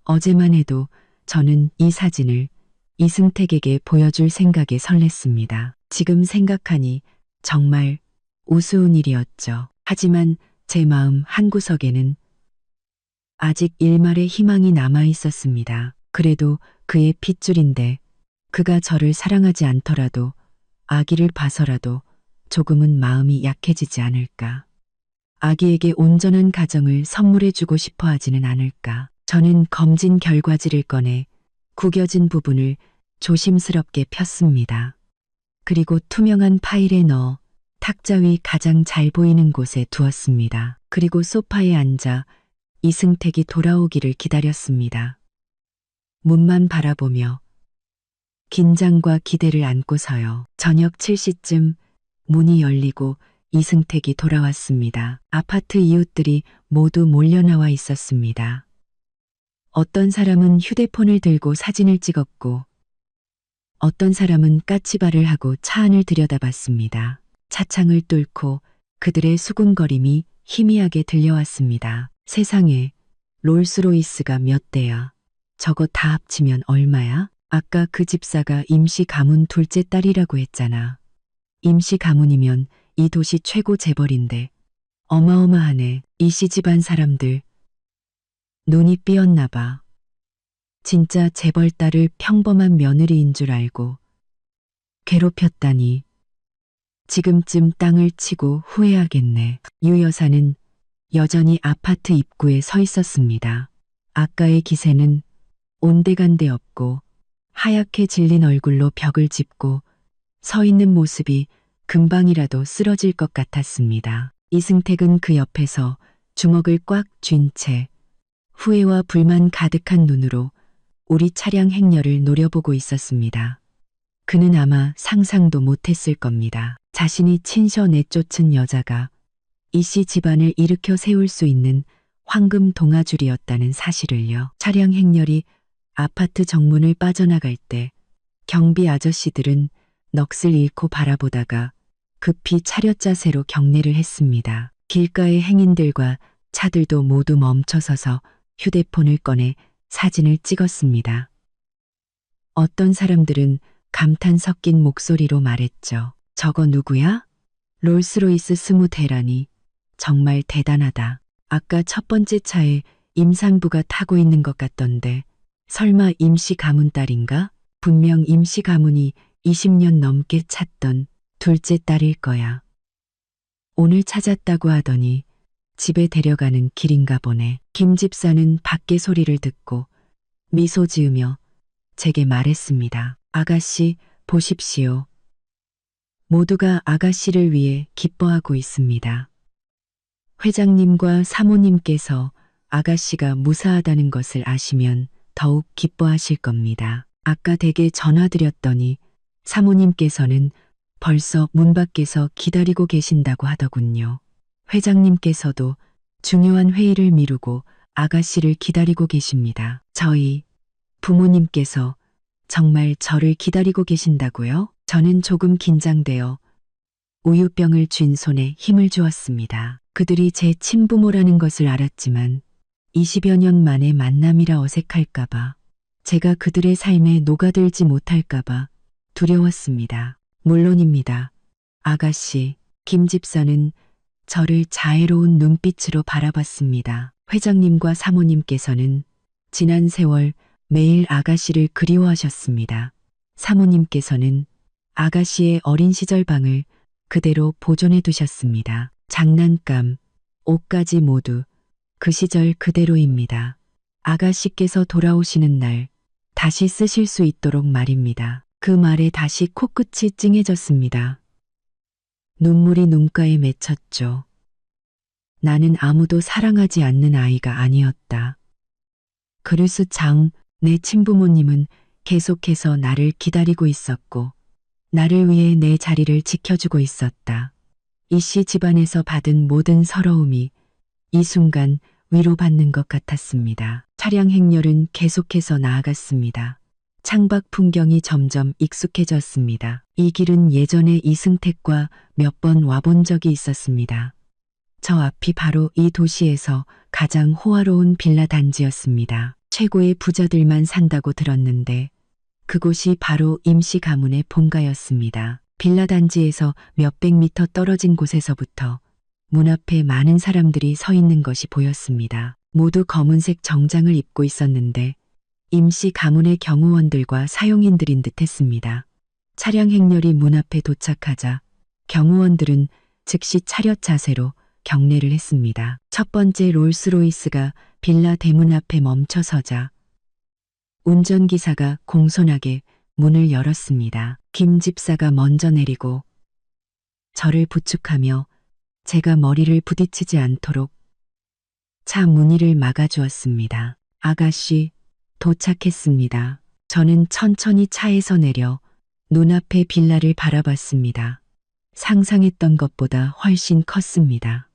어제만 해도 저는 이 사진을 이승택에게 보여줄 생각에 설렜습니다. 지금 생각하니 정말 우스운 일이었죠. 하지만 제 마음 한구석에는 아직 일말의 희망이 남아 있었습니다. 그래도 그의 핏줄인데 그가 저를 사랑하지 않더라도 아기를 봐서라도 조금은 마음이 약해지지 않을까. 아기에게 온전한 가정을 선물해 주고 싶어 하지는 않을까. 저는 검진 결과지를 꺼내 구겨진 부분을 조심스럽게 폈습니다. 그리고 투명한 파일에 넣어 탁자 위 가장 잘 보이는 곳에 두었습니다. 그리고 소파에 앉아 이승택이 돌아오기를 기다렸습니다. 문만 바라보며 긴장과 기대를 안고서요. 저녁 7시쯤 문이 열리고 이승택이 돌아왔습니다. 아파트 이웃들이 모두 몰려나와 있었습니다. 어떤 사람은 휴대폰을 들고 사진을 찍었고 어떤 사람은 까치발을 하고 차 안을 들여다봤습니다. 차창을 뚫고 그들의 수군거림이 희미하게 들려왔습니다. 세상에 롤스로이스가 몇 대야. 저거 다 합치면 얼마야? 아까 그 집사가 임시 가문 둘째 딸이라고 했잖아. 임시 가문이면 이 도시 최고 재벌인데 어마어마하네. 이씨 집안 사람들 눈이 삐었나 봐. 진짜 재벌 딸을 평범한 며느리인 줄 알고 괴롭혔다니. 지금쯤 땅을 치고 후회하겠네. 유 여사는 여전히 아파트 입구에 서 있었습니다. 아까의 기세는 온데간데 없고 하얗게 질린 얼굴로 벽을 짚고 서 있는 모습이 금방이라도 쓰러질 것 같았습니다. 이승택은 그 옆에서 주먹을 꽉 쥔 채 후회와 불만 가득한 눈으로 우리 차량 행렬을 노려보고 있었습니다. 그는 아마 상상도 못했을 겁니다. 자신이 친셔 내쫓은 여자가 이씨 집안을 일으켜 세울 수 있는 황금 동아줄이었다는 사실을요. 차량 행렬이 아파트 정문을 빠져나갈 때 경비 아저씨들은 넋을 잃고 바라보다가 급히 차렷 자세로 경례를 했습니다. 길가의 행인들과 차들도 모두 멈춰서서 휴대폰을 꺼내 사진을 찍었습니다. 어떤 사람들은 감탄 섞인 목소리로 말했죠. 저거 누구야? 롤스로이스 20대라니 정말 대단하다. 아까 첫 번째 차에 임산부가 타고 있는 것 같던데 설마 임시 가문 딸인가? 분명 임시 가문이 20년 넘게 찾던 둘째 딸일 거야. 오늘 찾았다고 하더니 집에 데려가는 길인가 보네. 김 집사는 밖에 소리를 듣고 미소 지으며 제게 말했습니다. 아가씨, 보십시오. 모두가 아가씨를 위해 기뻐하고 있습니다. 회장님과 사모님께서 아가씨가 무사하다는 것을 아시면 더욱 기뻐하실 겁니다. 아까 댁에 전화드렸더니 사모님께서는 벌써 문 밖에서 기다리고 계신다고 하더군요. 회장님께서도 중요한 회의를 미루고 아가씨를 기다리고 계십니다. 저희 부모님께서 정말 저를 기다리고 계신다고요? 저는 조금 긴장되어 우유병을 쥔 손에 힘을 주었습니다. 그들이 제 친부모라는 것을 알았지만 20여 년 만에 만남이라 어색할까봐, 제가 그들의 삶에 녹아들지 못할까봐 두려웠습니다. 물론입니다. 아가씨, 김 집사는 저를 자애로운 눈빛으로 바라봤습니다. 회장님과 사모님께서는 지난 세월 매일 아가씨를 그리워하셨습니다. 사모님께서는 아가씨의 어린 시절 방을 그대로 보존해 두셨습니다. 장난감, 옷까지 모두 그 시절 그대로입니다. 아가씨께서 돌아오시는 날 다시 쓰실 수 있도록 말입니다. 그 말에 다시 코끝이 찡해졌습니다. 눈물이 눈가에 맺혔죠. 나는 아무도 사랑하지 않는 아이가 아니었다. 그르스 장, 내 친부모님은 계속해서 나를 기다리고 있었고 나를 위해 내 자리를 지켜주고 있었다. 이씨 집안에서 받은 모든 서러움이 이 순간 위로받는 것 같았습니다. 차량 행렬은 계속해서 나아갔습니다. 창밖 풍경이 점점 익숙해졌습니다. 이 길은 예전에 이승택과 몇 번 와본 적이 있었습니다. 저 앞이 바로 이 도시에서 가장 호화로운 빌라 단지였습니다. 최고의 부자들만 산다고 들었는데 그곳이 바로 임시 가문의 본가였습니다. 빌라 단지에서 몇백 미터 떨어진 곳에서부터 문 앞에 많은 사람들이 서 있는 것이 보였습니다. 모두 검은색 정장을 입고 있었는데 임시 가문의 경호원들과 사용인들인 듯했습니다. 차량 행렬이 문 앞에 도착하자 경호원들은 즉시 차렷 자세로 경례를 했습니다. 첫 번째 롤스로이스가 빌라 대문 앞에 멈춰서자 운전기사가 공손하게 문을 열었습니다. 김 집사가 먼저 내리고 저를 부축하며 제가 머리를 부딪히지 않도록 차 문의를 막아주었습니다. 아가씨, 도착했습니다. 저는 천천히 차에서 내려 눈앞의 빌라를 바라봤습니다. 상상했던 것보다 훨씬 컸습니다.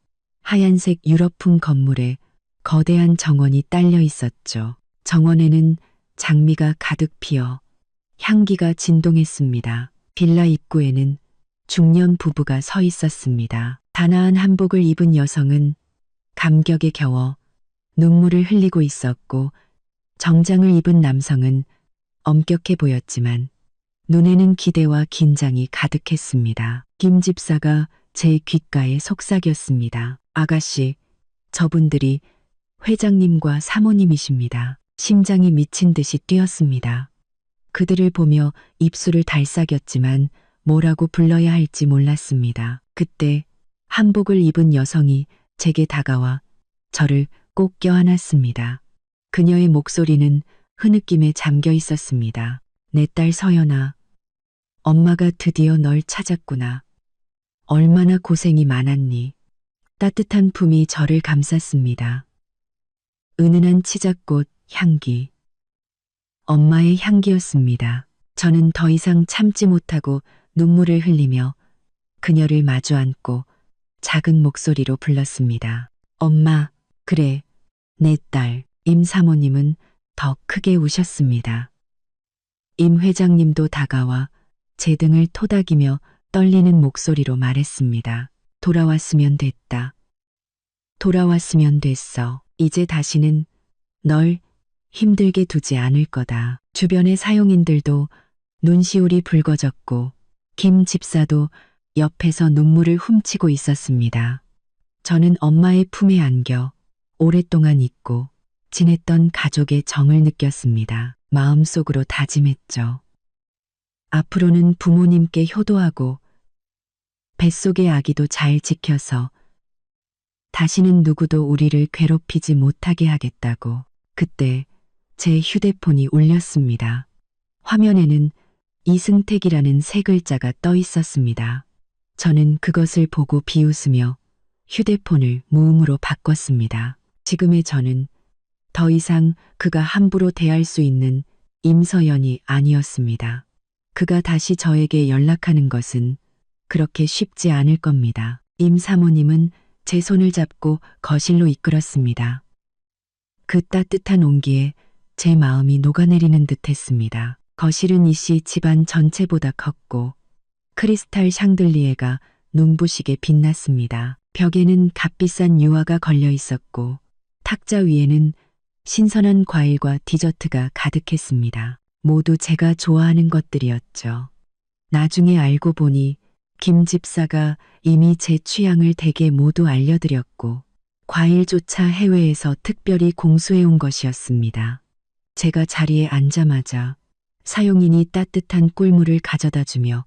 하얀색 유럽풍 건물에 거대한 정원이 딸려 있었죠. 정원에는 장미가 가득 피어 향기가 진동했습니다. 빌라 입구에는 중년 부부가 서 있었습니다. 단아한 한복을 입은 여성은 감격에 겨워 눈물을 흘리고 있었고 정장을 입은 남성은 엄격해 보였지만 눈에는 기대와 긴장이 가득했습니다. 김 집사가 제 귓가에 속삭였습니다. 아가씨, 저분들이 회장님과 사모님이십니다. 심장이 미친 듯이 뛰었습니다. 그들을 보며 입술을 달싹였지만 뭐라고 불러야 할지 몰랐습니다. 그때 한복을 입은 여성이 제게 다가와 저를 꼭 껴안았습니다. 그녀의 목소리는 흐느낌에 잠겨 있었습니다. 내 딸 서연아, 엄마가 드디어 널 찾았구나. 얼마나 고생이 많았니. 따뜻한 품이 저를 감쌌습니다. 은은한 치자꽃 향기. 엄마의 향기였습니다. 저는 더 이상 참지 못하고 눈물을 흘리며 그녀를 마주 앉고 작은 목소리로 불렀습니다. 엄마, 그래, 내 딸. 임 사모님은 더 크게 우셨습니다. 임 회장님도 다가와 제 등을 토닥이며 떨리는 목소리로 말했습니다. 돌아왔으면 됐다. 돌아왔으면 됐어. 이제 다시는 널 힘들게 두지 않을 거다. 주변의 사용인들도 눈시울이 붉어졌고 김 집사도 옆에서 눈물을 훔치고 있었습니다. 저는 엄마의 품에 안겨 오랫동안 잊고 지냈던 가족의 정을 느꼈습니다. 마음속으로 다짐했죠. 앞으로는 부모님께 효도하고 뱃속의 아기도 잘 지켜서 다시는 누구도 우리를 괴롭히지 못하게 하겠다고. 그때 제 휴대폰이 울렸습니다. 화면에는 이승택이라는 세 글자가 떠 있었습니다. 저는 그것을 보고 비웃으며 휴대폰을 무음으로 바꿨습니다. 지금의 저는 더 이상 그가 함부로 대할 수 있는 임서연이 아니었습니다. 그가 다시 저에게 연락하는 것은 그렇게 쉽지 않을 겁니다. 임 사모님은 제 손을 잡고 거실로 이끌었습니다. 그 따뜻한 온기에 제 마음이 녹아내리는 듯했습니다. 거실은 이씨 집안 전체보다 컸고 크리스탈 샹들리에가 눈부시게 빛났습니다. 벽에는 값비싼 유화가 걸려 있었고 탁자 위에는 신선한 과일과 디저트가 가득했습니다. 모두 제가 좋아하는 것들이었죠. 나중에 알고 보니 김 집사가 이미 제 취향을 대개 모두 알려드렸고 과일조차 해외에서 특별히 공수해온 것이었습니다. 제가 자리에 앉자마자 사용인이 따뜻한 꿀물을 가져다 주며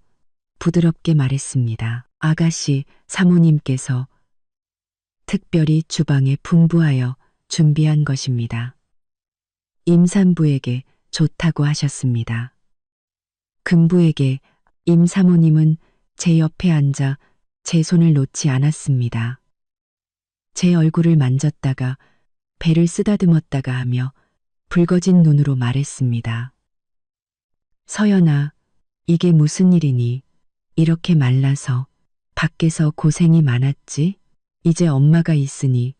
부드럽게 말했습니다. 아가씨, 사모님께서 특별히 주방에 분부하여 준비한 것입니다. 임산부에게 좋다고 하셨습니다. 금부에게 임 사모님은 제 옆에 앉아 제 손을 놓지 않았습니다. 제 얼굴을 만졌다가 배를 쓰다듬었다가 하며 붉어진 눈으로 말했습니다. 서연아, 이게 무슨 일이니? 이렇게 말라서 밖에서 고생이 많았지? 이제 엄마가 있으니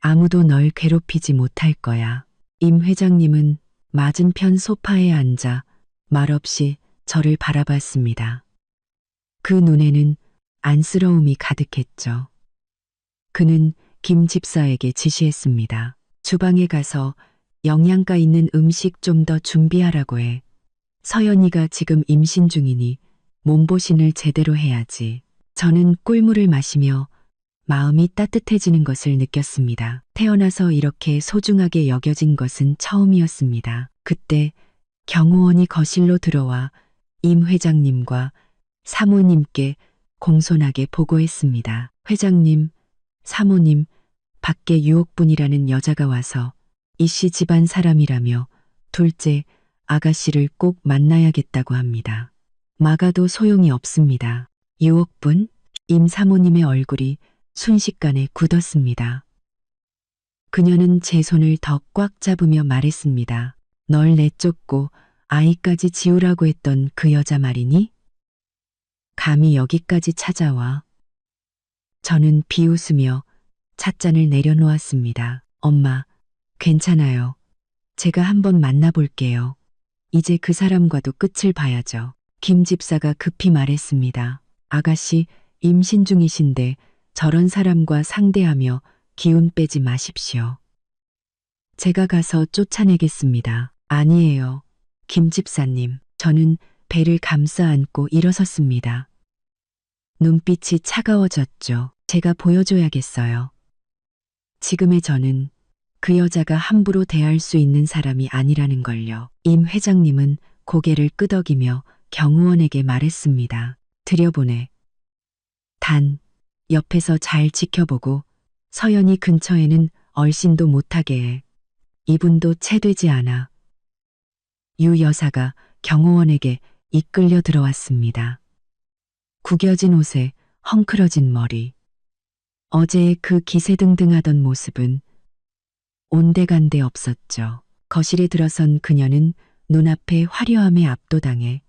아무도 널 괴롭히지 못할 거야. 임 회장님은 맞은편 소파에 앉아 말없이 저를 바라봤습니다. 그 눈에는 안쓰러움이 가득했죠. 그는 김 집사에게 지시했습니다. 주방에 가서 영양가 있는 음식 좀 더 준비하라고 해. 서연이가 지금 임신 중이니 몸보신을 제대로 해야지. 저는 꿀물을 마시며 마음이 따뜻해지는 것을 느꼈습니다. 태어나서 이렇게 소중하게 여겨진 것은 처음이었습니다. 그때 경호원이 거실로 들어와 임 회장님과 사모님께 공손하게 보고했습니다. 회장님, 사모님, 밖에 유옥분이라는 여자가 와서 이씨 집안 사람이라며 둘째 아가씨를 꼭 만나야겠다고 합니다. 막아도 소용이 없습니다. 유옥분? 임 사모님의 얼굴이 순식간에 굳었습니다. 그녀는 제 손을 더 꽉 잡으며 말했습니다. 널 내쫓고 아이까지 지우라고 했던 그 여자 말이니? 감히 여기까지 찾아와. 저는 비웃으며 찻잔을 내려놓았습니다. 엄마, 괜찮아요. 제가 한번 만나볼게요. 이제 그 사람과도 끝을 봐야죠. 김 집사가 급히 말했습니다. 아가씨, 임신 중이신데 저런 사람과 상대하며 기운 빼지 마십시오. 제가 가서 쫓아내겠습니다. 아니에요. 김 집사님, 저는 배를 감싸 안고 일어섰습니다. 눈빛이 차가워졌죠. 제가 보여줘야겠어요. 지금의 저는 그 여자가 함부로 대할 수 있는 사람이 아니라는 걸요. 임 회장님은 고개를 끄덕이며 경호원에게 말했습니다. 들여보내. 단, 옆에서 잘 지켜보고 서연이 근처에는 얼씬도 못하게 해. 이분도 채되지 않아. 유 여사가 경호원에게 이끌려 들어왔습니다. 구겨진 옷에 헝클어진 머리. 어제의 그 기세등등하던 모습은 온데간데 없었죠. 거실에 들어선 그녀는 눈앞의 화려함에 압도당해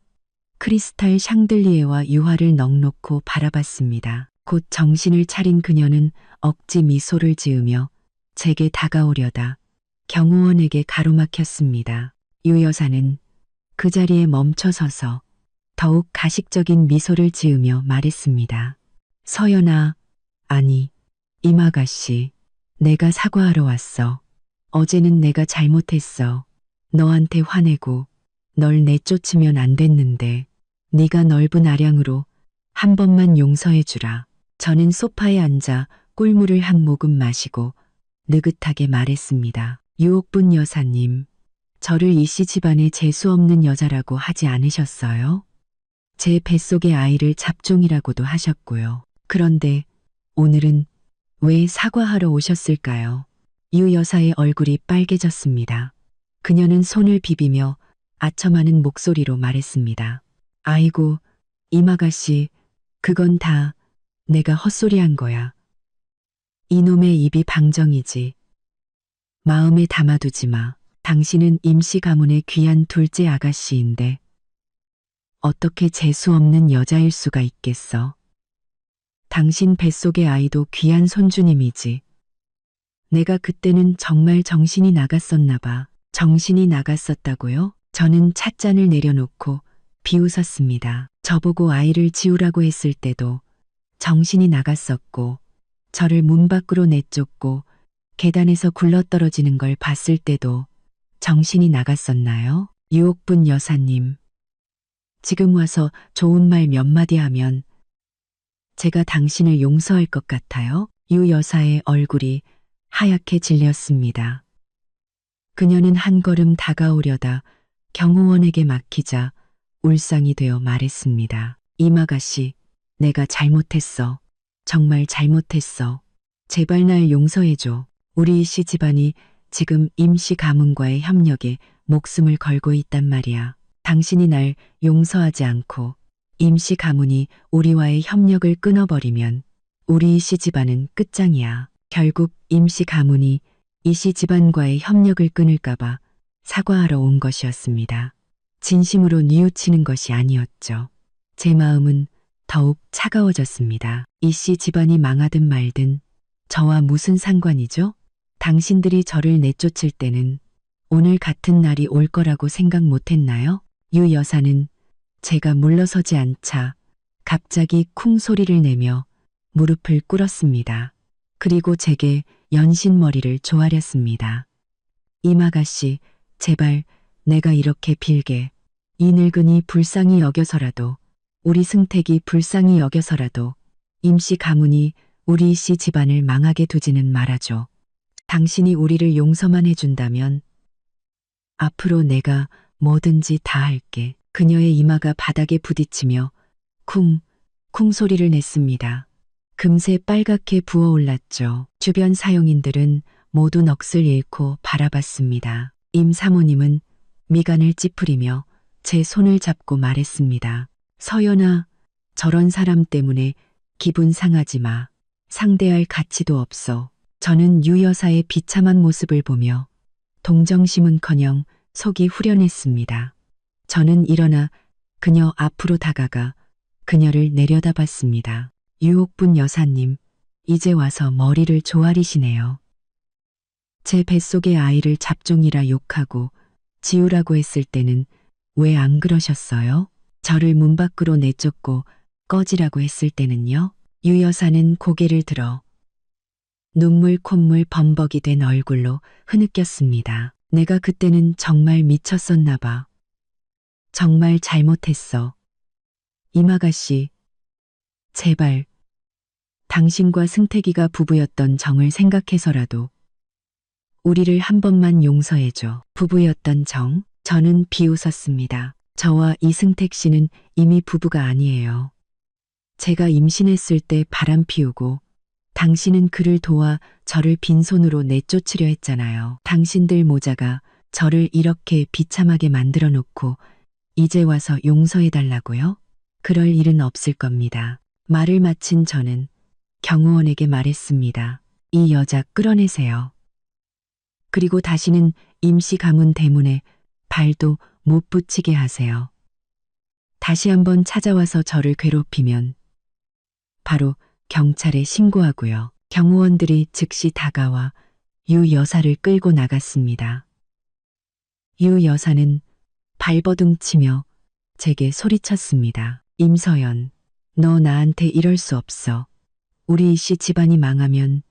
크리스탈 샹들리에와 유화를 넋놓고 바라봤습니다. 곧 정신을 차린 그녀는 억지 미소를 지으며 제게 다가오려다 경호원에게 가로막혔습니다. 유 여사는 그 자리에 멈춰서서 더욱 가식적인 미소를 지으며 말했습니다. 서연아, 아니, 임아가씨, 내가 사과하러 왔어. 어제는 내가 잘못했어. 너한테 화내고 널 내쫓으면 안 됐는데 네가 넓은 아량으로 한 번만 용서해 주라. 저는 소파에 앉아 꿀물을 한 모금 마시고 느긋하게 말했습니다. 유옥분 여사님, 저를 이씨 집안의 재수 없는 여자라고 하지 않으셨어요? 제 뱃속의 아이를 잡종이라고도 하셨고요. 그런데 오늘은 왜 사과하러 오셨을까요? 유 여사의 얼굴이 빨개졌습니다. 그녀는 손을 비비며 아첨하는 목소리로 말했습니다. 아이고, 임아가씨, 그건 다 내가 헛소리한 거야. 이놈의 입이 방정이지. 마음에 담아두지 마. 당신은 임씨 가문의 귀한 둘째 아가씨인데 어떻게 재수 없는 여자일 수가 있겠어. 당신 뱃속의 아이도 귀한 손주님이지. 내가 그때는 정말 정신이 나갔었나 봐. 정신이 나갔었다고요? 저는 찻잔을 내려놓고 비웃었습니다. 저보고 아이를 지우라고 했을 때도 정신이 나갔었고, 저를 문 밖으로 내쫓고 계단에서 굴러떨어지는 걸 봤을 때도 정신이 나갔었나요? 유옥분 여사님, 지금 와서 좋은 말 몇 마디 하면 제가 당신을 용서할 것 같아요? 유 여사의 얼굴이 하얗게 질렸습니다. 그녀는 한 걸음 다가오려다 경호원에게 막히자 울상이 되어 말했습니다. 임아가씨, 내가 잘못했어. 정말 잘못했어. 제발 날 용서해줘. 우리 이씨 집안이 지금 임씨 가문과의 협력에 목숨을 걸고 있단 말이야. 당신이 날 용서하지 않고 임씨 가문이 우리와의 협력을 끊어버리면 우리 이씨 집안은 끝장이야. 결국 임씨 가문이 이씨 집안과의 협력을 끊을까봐 사과하러 온 것이었습니다. 진심으로 뉘우치는 것이 아니었죠. 제 마음은 더욱 차가워졌습니다. 이씨 집안이 망하든 말든 저와 무슨 상관이죠? 당신들이 저를 내쫓을 때는 오늘 같은 날이 올 거라고 생각 못했나요? 유 여사는 제가 물러서지 않자 갑자기 쿵 소리를 내며 무릎을 꿇었습니다. 그리고 제게 연신머리를 조아렸습니다. 임아가씨, 제발 내가 이렇게 빌게. 이 늙은이 불쌍히 여겨서라도, 우리 승택이 불쌍히 여겨서라도 임씨 가문이 우리 씨 집안을 망하게 두지는 말아줘. 당신이 우리를 용서만 해준다면 앞으로 내가 뭐든지 다 할게. 그녀의 이마가 바닥에 부딪히며 쿵, 쿵 소리를 냈습니다. 금세 빨갛게 부어올랐죠. 주변 사용인들은 모두 넋을 잃고 바라봤습니다. 임 사모님은 미간을 찌푸리며 제 손을 잡고 말했습니다. 서연아, 저런 사람 때문에 기분 상하지 마. 상대할 가치도 없어. 저는 유 여사의 비참한 모습을 보며 동정심은커녕 속이 후련했습니다. 저는 일어나 그녀 앞으로 다가가 그녀를 내려다봤습니다. 유옥분 여사님, 이제 와서 머리를 조아리시네요. 제 뱃속의 아이를 잡종이라 욕하고 지우라고 했을 때는 왜 안 그러셨어요? 저를 문 밖으로 내쫓고 꺼지라고 했을 때는요? 유 여사는 고개를 들어 눈물 콧물 범벅이 된 얼굴로 흐느꼈습니다. 내가 그때는 정말 미쳤었나 봐. 정말 잘못했어. 임아가씨, 제발 당신과 승택이가 부부였던 정을 생각해서라도 우리를 한 번만 용서해줘. 부부였던 정? 저는 비웃었습니다. 저와 이승택 씨는 이미 부부가 아니에요. 제가 임신했을 때 바람 피우고 당신은 그를 도와 저를 빈손으로 내쫓으려 했잖아요. 당신들 모자가 저를 이렇게 비참하게 만들어 놓고 이제 와서 용서해달라고요? 그럴 일은 없을 겁니다. 말을 마친 저는 경호원에게 말했습니다. 이 여자 끌어내세요. 그리고 다시는 임씨 가문 대문에 발도 못 붙이게 하세요. 다시 한번 찾아와서 저를 괴롭히면 바로 경찰에 신고하고요. 경호원들이 즉시 다가와 유 여사를 끌고 나갔습니다. 유 여사는 발버둥치며 제게 소리쳤습니다. 임서연, 너 나한테 이럴 수 없어. 우리 이씨 집안이 망하면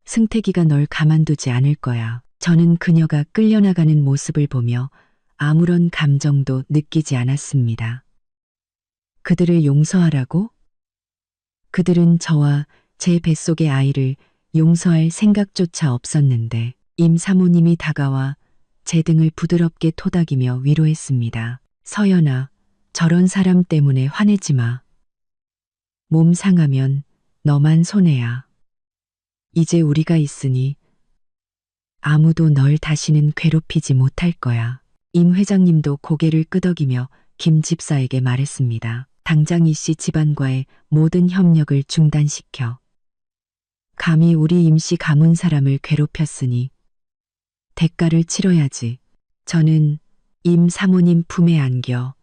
승택이가 널 가만두지 않을 거야. 저는 그녀가 끌려나가는 모습을 보며 아무런 감정도 느끼지 않았습니다. 그들을 용서하라고? 그들은 저와 제 뱃속의 아이를 용서할 생각조차 없었는데 임 사모님이 다가와 제 등을 부드럽게 토닥이며 위로했습니다. 서연아, 저런 사람 때문에 화내지 마. 몸 상하면 너만 손해야. 이제 우리가 있으니 아무도 널 다시는 괴롭히지 못할 거야. 임 회장님도 고개를 끄덕이며 김 집사에게 말했습니다. 당장 이씨 집안과의 모든 협력을 중단시켜. 감히 우리 임씨 가문 사람을 괴롭혔으니 대가를 치러야지. 저는 임 사모님 품에 안겨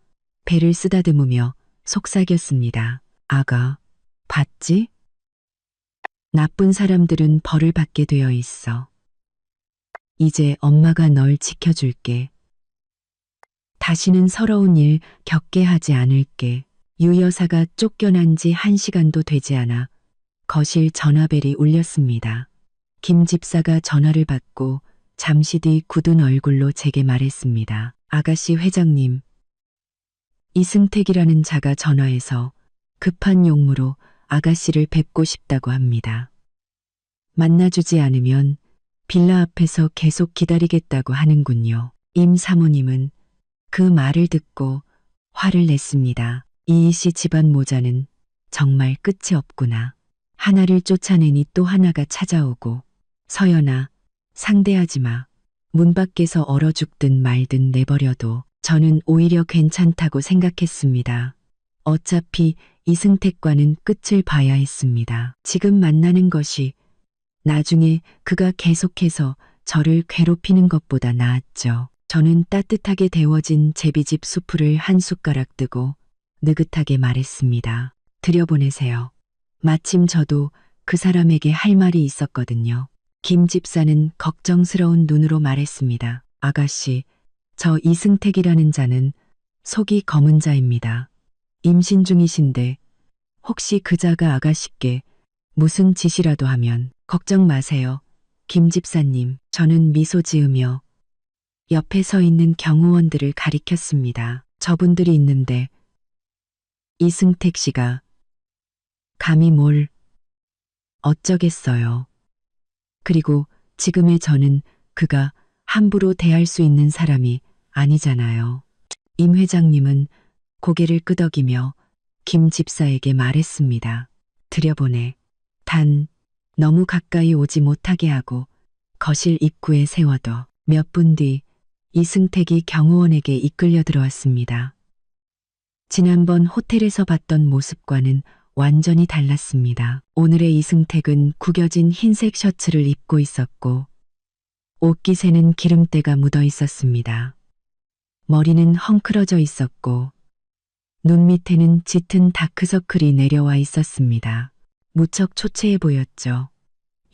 배를 쓰다듬으며 속삭였습니다. 아가, 봤지? 나쁜 사람들은 벌을 받게 되어 있어. 이제 엄마가 널 지켜줄게. 다시는 서러운 일 겪게 하지 않을게. 유 여사가 쫓겨난 지 1시간도 되지 않아 거실 전화벨이 울렸습니다. 김 집사가 전화를 받고 잠시 뒤 굳은 얼굴로 제게 말했습니다. 아가씨 회장님, 이승택이라는 자가 전화해서 급한 용무로 아가씨를 뵙고 싶다고 합니다. 만나주지 않으면 빌라 앞에서 계속 기다리겠다고 하는군요. 임 사모님은 그 말을 듣고 화를 냈습니다. 이씨 집안 모자는 정말 끝이 없구나. 하나를 쫓아내니 또 하나가 찾아오고. 서연아, 상대하지 마. 문 밖에서 얼어 죽든 말든 내버려둬. 저는 오히려 괜찮다고 생각했습니다. 어차피 이승택과는 끝을 봐야 했습니다. 지금 만나는 것이 나중에 그가 계속해서 저를 괴롭히는 것보다 나았죠. 저는 따뜻하게 데워진 제비집 수프를 한 숟가락 뜨고 느긋하게 말했습니다. 들여보내세요. 마침 저도 그 사람에게 할 말이 있었거든요. 김 집사는 걱정스러운 눈으로 말했습니다. 아가씨, 저 이승택이라는 자는 속이 검은 자입니다. 임신 중이신데 혹시 그 자가 아가씨께 무슨 짓이라도 하면 걱정 마세요. 김 집사님, 저는 미소 지으며 옆에 서 있는 경호원들을 가리켰습니다. 저분들이 있는데 이승택 씨가 감히 뭘 어쩌겠어요. 그리고 지금의 저는 그가 함부로 대할 수 있는 사람이 아니잖아요. 임 회장님은 고개를 끄덕이며 김 집사에게 말했습니다. 들여보내. 단 너무 가까이 오지 못하게 하고 거실 입구에 세워둬. 몇 분 뒤 이승택이 경호원에게 이끌려 들어왔습니다. 지난번 호텔에서 봤던 모습과는 완전히 달랐습니다. 오늘의 이승택은 구겨진 흰색 셔츠를 입고 있었고 옷깃에는 기름때가 묻어 있었습니다. 머리는 헝클어져 있었고 눈 밑에는 짙은 다크서클이 내려와 있었습니다. 무척 초췌해 보였죠.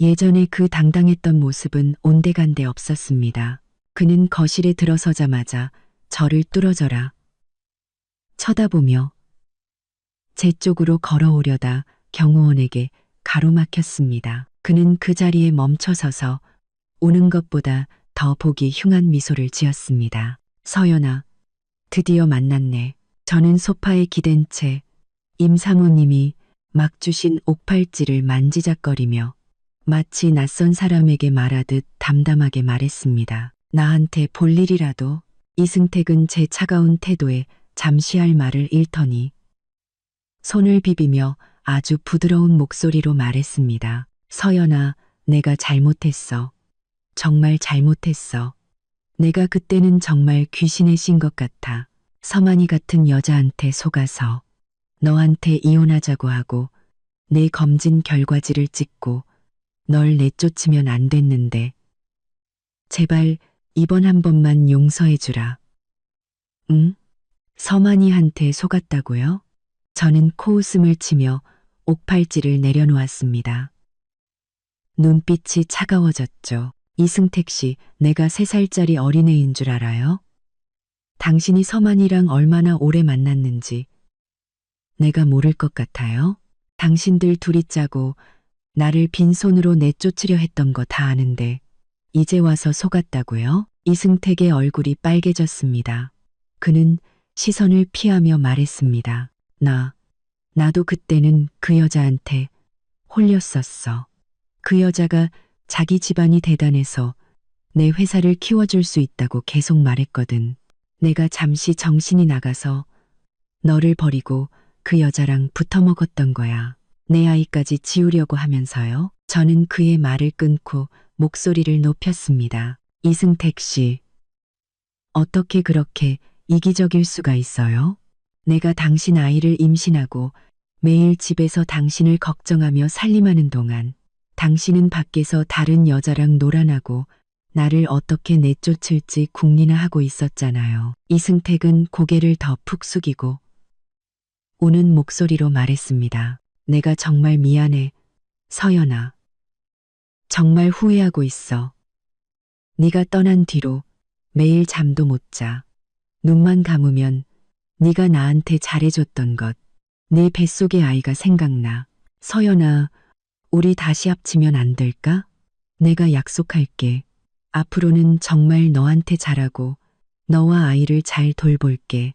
예전에 그 당당했던 모습은 온데간데 없었습니다. 그는 거실에 들어서자마자 저를 뚫어져라 쳐다보며 제 쪽으로 걸어오려다 경호원에게 가로막혔습니다. 그는 그 자리에 멈춰서서 우는 것보다 더 보기 흉한 미소를 지었습니다. 서연아, 드디어 만났네. 저는 소파에 기댄 채 임상우님이 막 주신 옥팔찌를 만지작거리며 마치 낯선 사람에게 말하듯 담담하게 말했습니다. 나한테 볼 일이라도. 이승택은 제 차가운 태도에 잠시 할 말을 잃더니 손을 비비며 아주 부드러운 목소리로 말했습니다. 서연아, 내가 잘못했어. 정말 잘못했어. 내가 그때는 정말 귀신에 신 것 같아. 서만이 같은 여자한테 속아서 너한테 이혼하자고 하고 내 검진 결과지를 찍고 널 내쫓으면 안 됐는데 제발 이번 한 번만 용서해 주라. 응? 서만이한테 속았다고요? 저는 코웃음을 치며 옥팔찌를 내려놓았습니다. 눈빛이 차가워졌죠. 이승택 씨, 내가 3살짜리 어린애인 줄 알아요? 당신이 서만이랑 얼마나 오래 만났는지 내가 모를 것 같아요? 당신들 둘이 짜고 나를 빈손으로 내쫓으려 했던 거 다 아는데 이제 와서 속았다고요? 이승택의 얼굴이 빨개졌습니다. 그는 시선을 피하며 말했습니다. 나도 그때는 그 여자한테 홀렸었어. 그 여자가 자기 집안이 대단해서 내 회사를 키워줄 수 있다고 계속 말했거든. 내가 잠시 정신이 나가서 너를 버리고 그 여자랑 붙어먹었던 거야. 내 아이까지 지우려고 하면서요. 저는 그의 말을 끊고 목소리를 높였습니다. 이승택 씨, 어떻게 그렇게 이기적일 수가 있어요? 내가 당신 아이를 임신하고 매일 집에서 당신을 걱정하며 살림하는 동안 당신은 밖에서 다른 여자랑 놀아나고 나를 어떻게 내쫓을지 궁리나 하고 있었잖아요. 이승택은 고개를 더 푹 숙이고 우는 목소리로 말했습니다. 내가 정말 미안해, 서연아. 정말 후회하고 있어. 네가 떠난 뒤로 매일 잠도 못 자. 눈만 감으면 네가 나한테 잘해줬던 것, 내 뱃속의 아이가 생각나. 서연아, 우리 다시 합치면 안 될까? 내가 약속할게. 앞으로는 정말 너한테 잘하고 너와 아이를 잘 돌볼게.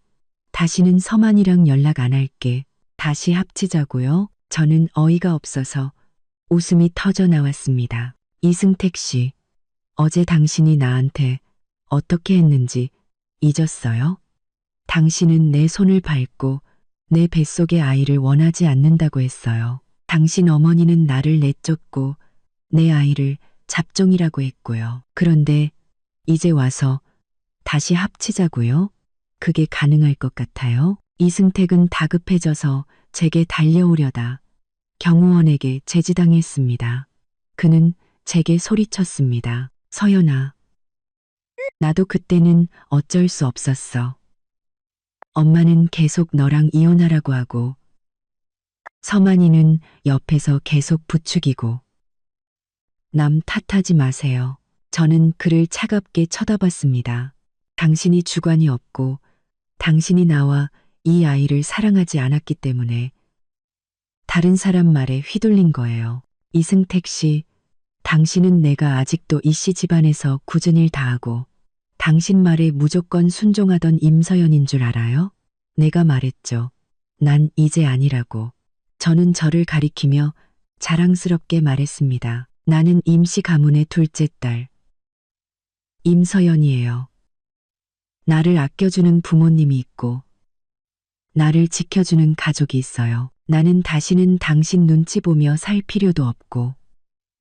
다시는 서만이랑 연락 안 할게. 다시 합치자고요. 저는 어이가 없어서 웃음이 터져 나왔습니다. 이승택 씨, 어제 당신이 나한테 어떻게 했는지 잊었어요? 당신은 내 손을 밟고 내 뱃속의 아이를 원하지 않는다고 했어요. 당신 어머니는 나를 내쫓고 내 아이를 잡종이라고 했고요. 그런데 이제 와서 다시 합치자고요? 그게 가능할 것 같아요? 이승택은 다급해져서 제게 달려오려다 경호원에게 제지당했습니다. 그는 제게 소리쳤습니다. 서연아, 나도 그때는 어쩔 수 없었어. 엄마는 계속 너랑 이혼하라고 하고 서만이는 옆에서 계속 부추기고 남 탓하지 마세요. 저는 그를 차갑게 쳐다봤습니다. 당신이 주관이 없고 당신이 나와 이 아이를 사랑하지 않았기 때문에 다른 사람 말에 휘둘린 거예요. 이승택 씨, 당신은 내가 아직도 이씨 집안에서 굳은 일 다하고 당신 말에 무조건 순종하던 임서연인 줄 알아요? 내가 말했죠. 난 이제 아니라고. 저는 저를 가리키며 자랑스럽게 말했습니다. 나는 임씨 가문의 둘째 딸, 임서연이에요. 나를 아껴주는 부모님이 있고, 나를 지켜주는 가족이 있어요. 나는 다시는 당신 눈치 보며 살 필요도 없고,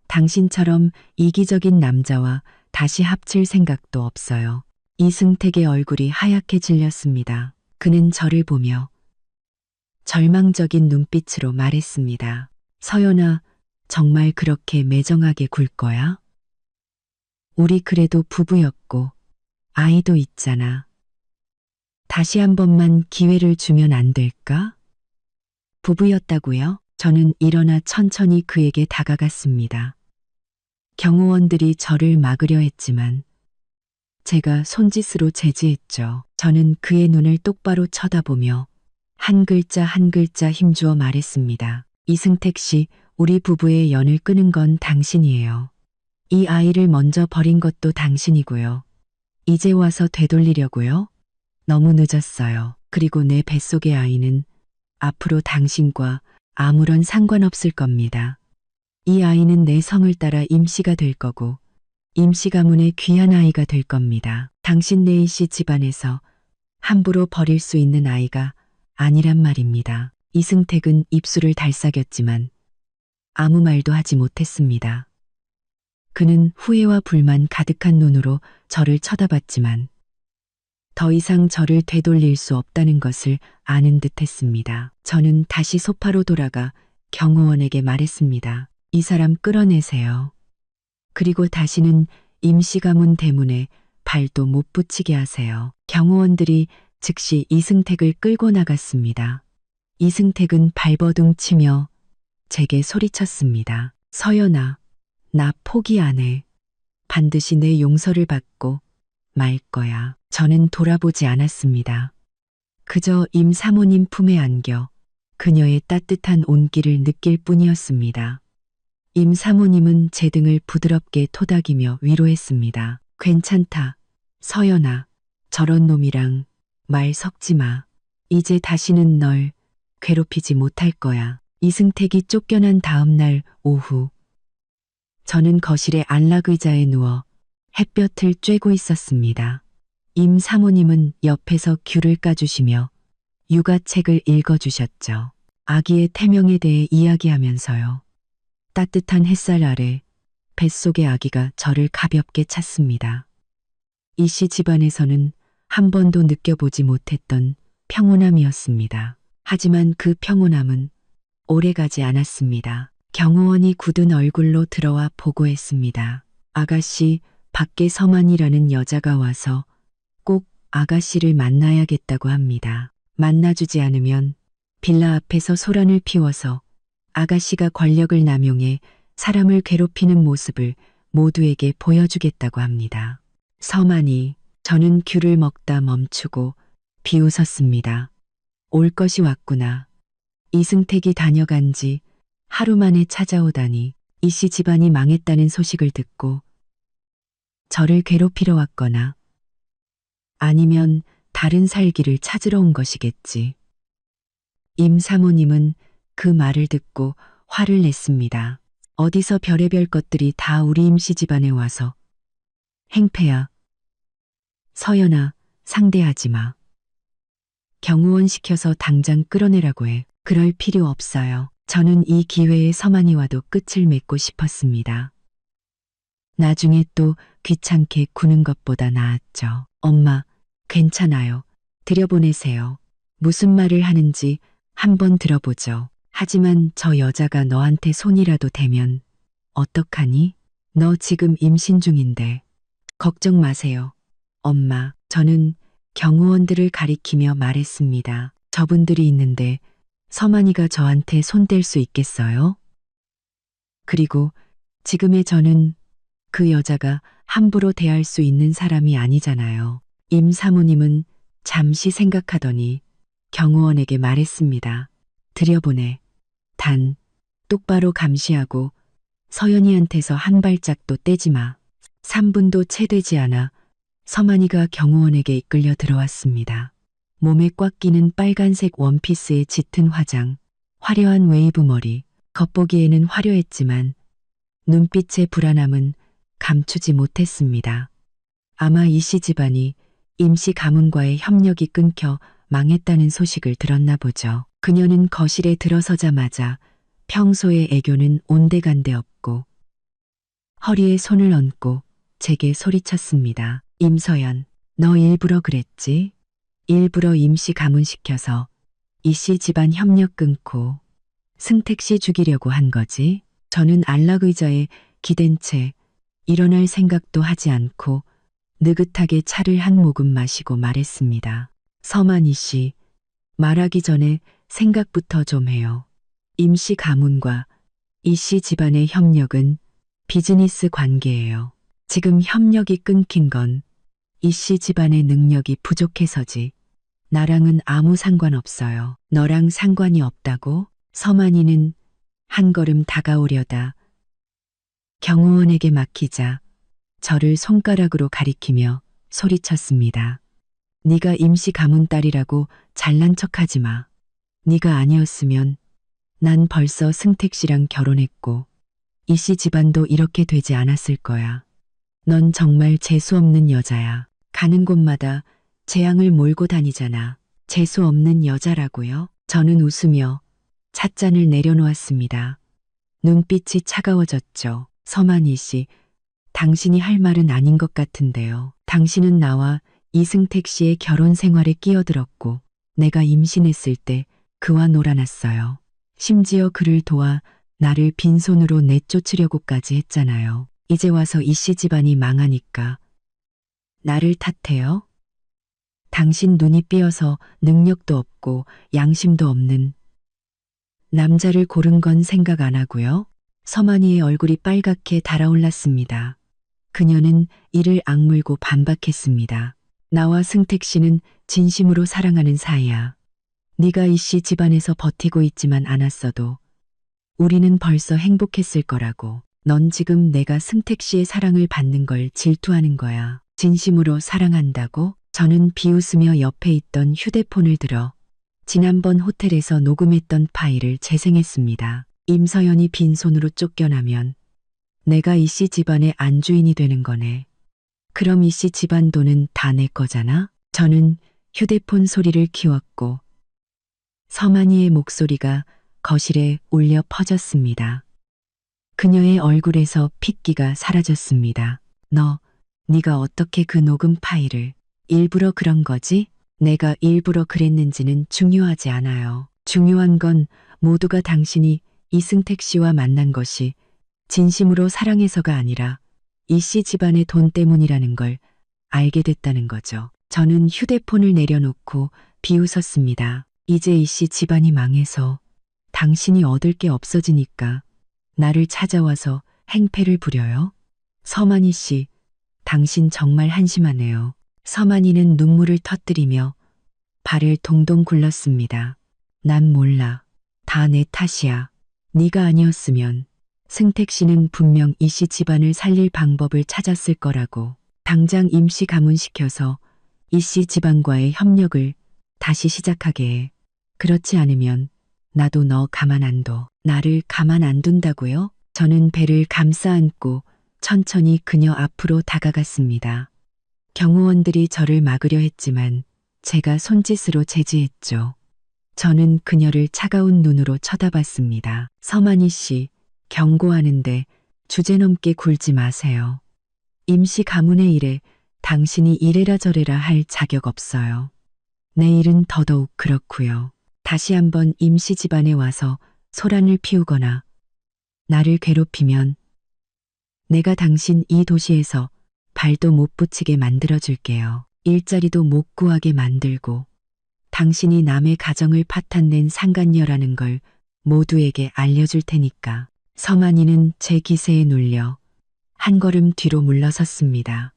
당신처럼 이기적인 남자와 다시 합칠 생각도 없어요. 이승택의 얼굴이 하얗게 질렸습니다. 그는 저를 보며 절망적인 눈빛으로 말했습니다. 서연아, 정말 그렇게 매정하게 굴 거야? 우리 그래도 부부였고 아이도 있잖아. 다시 한 번만 기회를 주면 안 될까? 부부였다고요? 저는 일어나 천천히 그에게 다가갔습니다. 경호원들이 저를 막으려 했지만 제가 손짓으로 제지했죠. 저는 그의 눈을 똑바로 쳐다보며 한 글자 한 글자 힘주어 말했습니다. 이승택 씨, 우리 부부의 연을 끊은 건 당신이에요. 이 아이를 먼저 버린 것도 당신이고요. 이제 와서 되돌리려고요? 너무 늦었어요. 그리고 내 뱃속의 아이는 앞으로 당신과 아무런 상관없을 겁니다. 이 아이는 내 성을 따라 임씨가 될 거고 임씨 가문의 귀한 아이가 될 겁니다. 당신 네이 씨 집안에서 함부로 버릴 수 있는 아이가 아니란 말입니다. 이승택은 입술을 달싹였지만 아무 말도 하지 못했습니다. 그는 후회와 불만 가득한 눈으로 저를 쳐다봤지만 더 이상 저를 되돌릴 수 없다는 것을 아는 듯했습니다. 저는 다시 소파로 돌아가 경호원에게 말했습니다. 이 사람 끌어내세요. 그리고 다시는 임씨 가문 대문에 발도 못 붙이게 하세요. 경호원들이 즉시 이승택을 끌고 나갔습니다. 이승택은 발버둥 치며 제게 소리쳤습니다. 서연아, 나 포기 안 해. 반드시 내 용서를 받고 말 거야. 저는 돌아보지 않았습니다. 그저 임 사모님 품에 안겨 그녀의 따뜻한 온기를 느낄 뿐이었습니다. 임 사모님은 제 등을 부드럽게 토닥이며 위로했습니다. 괜찮다. 서연아, 저런 놈이랑 말 섞지 마. 이제 다시는 널 괴롭히지 못할 거야. 이승택이 쫓겨난 다음 날 오후, 저는 거실의 안락의자에 누워 햇볕을 쬐고 있었습니다. 임 사모님은 옆에서 귤을 까주시며 육아책을 읽어주셨죠. 아기의 태명에 대해 이야기하면서요. 따뜻한 햇살 아래 뱃속의 아기가 저를 가볍게 찼습니다. 이씨 집안에서는 한 번도 느껴보지 못했던 평온함이었습니다. 하지만 그 평온함은 오래가지 않았습니다. 경호원이 굳은 얼굴로 들어와 보고했습니다. 아가씨, 밖에 서만이라는 여자가 와서 꼭 아가씨를 만나야겠다고 합니다. 만나주지 않으면 빌라 앞에서 소란을 피워서 아가씨가 권력을 남용해 사람을 괴롭히는 모습을 모두에게 보여주겠다고 합니다. 서만이, 저는 귤을 먹다 멈추고 비웃었습니다. 올 것이 왔구나. 이승택이 다녀간 지 하루 만에 찾아오다니 이씨 집안이 망했다는 소식을 듣고 저를 괴롭히러 왔거나 아니면 다른 살기를 찾으러 온 것이겠지. 임 사모님은 그 말을 듣고 화를 냈습니다. 어디서 별의별 것들이 다 우리 임씨 집안에 와서. 행패야. 서연아, 상대하지 마. 경호원 시켜서 당장 끌어내라고 해. 그럴 필요 없어요. 저는 이 기회에 서만이 와도 끝을 맺고 싶었습니다. 나중에 또 귀찮게 구는 것보다 나았죠. 엄마, 괜찮아요. 들여보내세요. 무슨 말을 하는지 한번 들어보죠. 하지만 저 여자가 너한테 손이라도 대면 어떡하니? 너 지금 임신 중인데. 걱정 마세요. 엄마, 저는 경호원들을 가리키며 말했습니다. 저분들이 있는데 서만이가 저한테 손댈 수 있겠어요? 그리고 지금의 저는 그 여자가 함부로 대할 수 있는 사람이 아니잖아요. 임 사모님은 잠시 생각하더니 경호원에게 말했습니다. 들여보내. 단, 똑바로 감시하고 서연이한테서 한 발짝도 떼지 마. 3분도 채 되지 않아 서만이가 경호원에게 이끌려 들어왔습니다. 몸에 꽉 끼는 빨간색 원피스에 짙은 화장, 화려한 웨이브 머리, 겉보기에는 화려했지만 눈빛의 불안함은 감추지 못했습니다. 아마 이 씨 집안이 임시 가문과의 협력이 끊겨 망했다는 소식을 들었나 보죠. 그녀는 거실에 들어서자마자 평소의 애교는 온데간데 없고 허리에 손을 얹고 제게 소리쳤습니다. 임서연, 너 일부러 그랬지? 일부러 임시 가문시켜서 이 씨 집안 협력 끊고 승택 씨 죽이려고 한 거지? 저는 안락 의자에 기댄 채 일어날 생각도 하지 않고 느긋하게 차를 한 모금 마시고 말했습니다. 서만이 씨, 말하기 전에 생각부터 좀 해요. 임시 가문과 이 씨 집안의 협력은 비즈니스 관계예요. 지금 협력이 끊긴 건 이 씨 집안의 능력이 부족해서지 나랑은 아무 상관없어요. 너랑 상관이 없다고? 서만이는 한 걸음 다가오려다 경호원에게 맡기자 저를 손가락으로 가리키며 소리쳤습니다. 네가 임시 가문 딸이라고 잘난 척하지 마. 네가 아니었으면 난 벌써 승택 씨랑 결혼했고 이 씨 집안도 이렇게 되지 않았을 거야. 넌 정말 재수 없는 여자야. 가는 곳마다 재앙을 몰고 다니잖아. 재수 없는 여자라고요? 저는 웃으며 찻잔을 내려놓았습니다. 눈빛이 차가워졌죠. 서만이 씨, 당신이 할 말은 아닌 것 같은데요. 당신은 나와 이승택 씨의 결혼 생활에 끼어들었고 내가 임신했을 때 그와 놀아났어요. 심지어 그를 도와 나를 빈손으로 내쫓으려고까지 했잖아요. 이제 와서 이 씨 집안이 망하니까 나를 탓해요? 당신 눈이 삐어서 능력도 없고 양심도 없는 남자를 고른 건 생각 안 하고요. 서만이의 얼굴이 빨갛게 달아올랐습니다. 그녀는 이를 악물고 반박했습니다. 나와 승택 씨는 진심으로 사랑하는 사이야. 네가 이 씨 집안에서 버티고 있지만 않았어도 우리는 벌써 행복했을 거라고. 넌 지금 내가 승택 씨의 사랑을 받는 걸 질투하는 거야. 진심으로 사랑한다고? 저는 비웃으며 옆에 있던 휴대폰을 들어 지난번 호텔에서 녹음했던 파일을 재생했습니다. 임서연이 빈손으로 쫓겨나면 내가 이 씨 집안의 안주인이 되는 거네. 그럼 이 씨 집안 돈은 다 내 거잖아? 저는 휴대폰 소리를 키웠고 서만이의 목소리가 거실에 울려 퍼졌습니다. 그녀의 얼굴에서 핏기가 사라졌습니다. 네가 어떻게 그 녹음 파일을 일부러 그런 거지? 내가 일부러 그랬는지는 중요하지 않아요. 중요한 건 모두가 당신이 이승택 씨와 만난 것이 진심으로 사랑해서가 아니라 이 씨 집안의 돈 때문이라는 걸 알게 됐다는 거죠. 저는 휴대폰을 내려놓고 비웃었습니다. 이제 이 씨 집안이 망해서 당신이 얻을 게 없어지니까 나를 찾아와서 행패를 부려요? 서만이 씨, 당신 정말 한심하네요. 서만이는 눈물을 터뜨리며 발을 동동 굴렀습니다. 난 몰라. 다 내 탓이야. 네가 아니었으면 승택 씨는 분명 이 씨 집안을 살릴 방법을 찾았을 거라고. 당장 임시 가문시켜서 이 씨 집안과의 협력을 다시 시작하게 해. 그렇지 않으면 나도 너 가만 안 둬. 나를 가만 안 둔다고요? 저는 배를 감싸 안고 천천히 그녀 앞으로 다가갔습니다. 경호원들이 저를 막으려 했지만 제가 손짓으로 제지했죠. 저는 그녀를 차가운 눈으로 쳐다봤습니다. 서만이 씨, 경고하는데 주제넘게 굴지 마세요. 임시 가문의 일에 당신이 이래라 저래라 할 자격 없어요. 내 일은 더더욱 그렇고요. 다시 한번 임시 집안에 와서 소란을 피우거나 나를 괴롭히면 내가 당신 이 도시에서 발도 못 붙이게 만들어줄게요. 일자리도 못 구하게 만들고 당신이 남의 가정을 파탄낸 상간녀라는 걸 모두에게 알려줄 테니까. 서만이는 제 기세에 눌려 한 걸음 뒤로 물러섰습니다.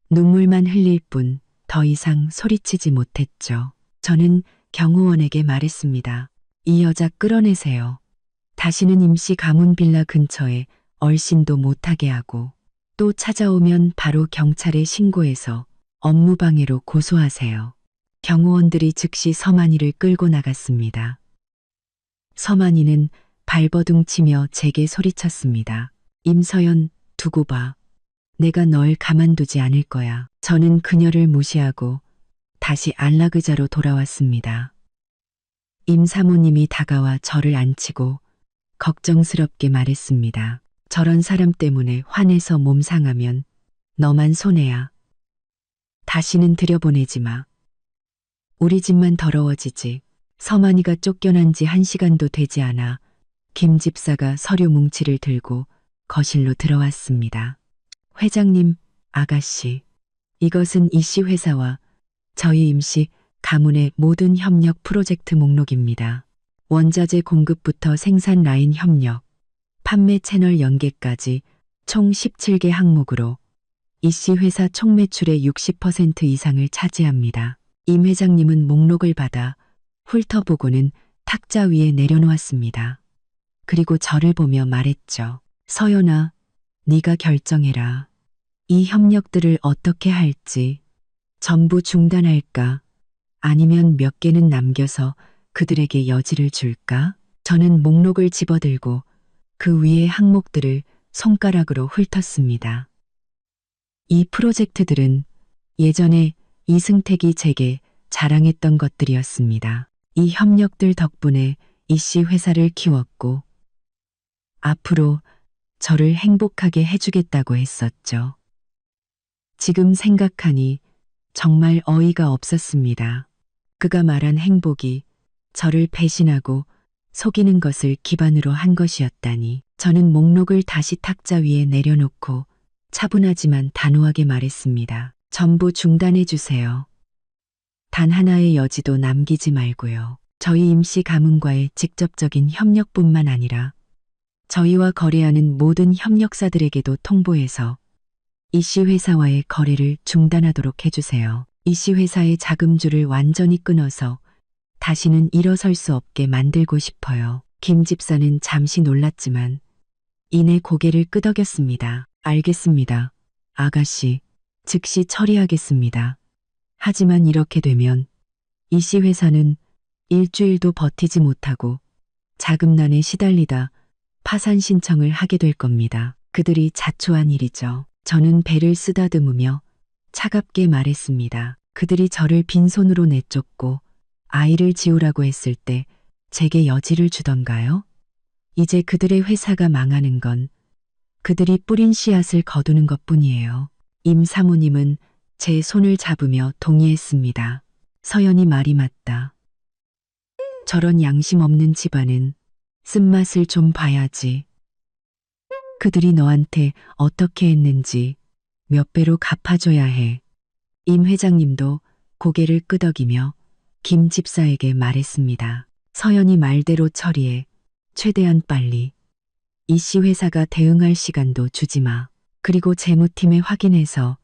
눈물만 흘릴 뿐 더 이상 소리치지 못했죠. 저는 경호원에게 말했습니다. 이 여자 끌어내세요. 다시는 임시 가문 빌라 근처에 얼씬도 못하게 하고 또 찾아오면 바로 경찰에 신고해서 업무방해로 고소하세요. 경호원들이 즉시 서만이를 끌고 나갔습니다. 서만이는 발버둥 치며 제게 소리쳤습니다. 임서연, 두고 봐. 내가 널 가만두지 않을 거야. 저는 그녀를 무시하고 다시 안락의자로 돌아왔습니다. 임 사모님이 다가와 저를 안치고 걱정스럽게 말했습니다. 저런 사람 때문에 화내서 몸 상하면 너만 손해야. 다시는 들여보내지 마. 우리 집만 더러워지지. 서만이가 쫓겨난 지 1시간도 되지 않아 김 집사가 서류 뭉치를 들고 거실로 들어왔습니다. 회장님, 아가씨, 이것은 이씨 회사와 저희 임시 가문의 모든 협력 프로젝트 목록입니다. 원자재 공급부터 생산 라인 협력, 판매 채널 연계까지 총 17개 항목으로 이씨 회사 총 매출의 60% 이상을 차지합니다. 임 회장님은 목록을 받아 훑어보고는 탁자 위에 내려놓았습니다. 그리고 저를 보며 말했죠. 서연아, 네가 결정해라. 이 협력들을 어떻게 할지. 전부 중단할까? 아니면 몇 개는 남겨서 그들에게 여지를 줄까? 저는 목록을 집어들고 그 위의 항목들을 손가락으로 훑었습니다. 이 프로젝트들은 예전에 이승택이 제게 자랑했던 것들이었습니다. 이 협력들 덕분에 이씨 회사를 키웠고 앞으로 저를 행복하게 해주겠다고 했었죠. 지금 생각하니 정말 어이가 없었습니다. 그가 말한 행복이 저를 배신하고 속이는 것을 기반으로 한 것이었다니. 저는 목록을 다시 탁자 위에 내려놓고 차분하지만 단호하게 말했습니다. 전부 중단해 주세요. 단 하나의 여지도 남기지 말고요. 저희 임시 가문과의 직접적인 협력뿐만 아니라 저희와 거래하는 모든 협력사들에게도 통보해서 이씨 회사와의 거래를 중단하도록 해주세요. 이씨 회사의 자금줄을 완전히 끊어서 다시는 일어설 수 없게 만들고 싶어요. 김 집사는 잠시 놀랐지만 이내 고개를 끄덕였습니다. 알겠습니다. 아가씨, 즉시 처리하겠습니다. 하지만 이렇게 되면 이씨 회사는 일주일도 버티지 못하고 자금난에 시달리다 파산 신청을 하게 될 겁니다. 그들이 자초한 일이죠. 저는 배를 쓰다듬으며 차갑게 말했습니다. 그들이 저를 빈손으로 내쫓고 아이를 지우라고 했을 때 제게 여지를 주던가요? 이제 그들의 회사가 망하는 건 그들이 뿌린 씨앗을 거두는 것뿐이에요. 임 사모님은 제 손을 잡으며 동의했습니다. 서연이 말이 맞다. 저런 양심 없는 집안은 쓴맛을 좀 봐야지. 그들이 너한테 어떻게 했는지 몇 배로 갚아줘야 해. 임 회장님도 고개를 끄덕이며 김 집사에게 말했습니다. 서연이 말대로 처리해. 최대한 빨리. 이씨 회사가 대응할 시간도 주지 마. 그리고 재무팀에 확인해서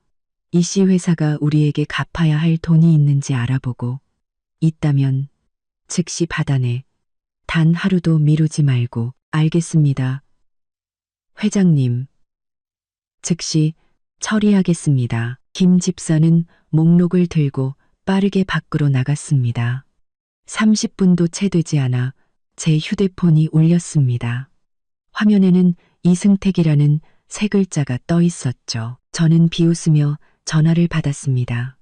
이씨 회사가 우리에게 갚아야 할 돈이 있는지 알아보고 있다면 즉시 받아내. 단 하루도 미루지 말고. 알겠습니다. 회장님. 즉시 처리하겠습니다. 김 집사는 목록을 들고 빠르게 밖으로 나갔습니다. 30분도 채 되지 않아 제 휴대폰이 울렸습니다. 화면에는 이승택이라는 세 글자가 떠 있었죠. 저는 비웃으며 전화를 받았습니다.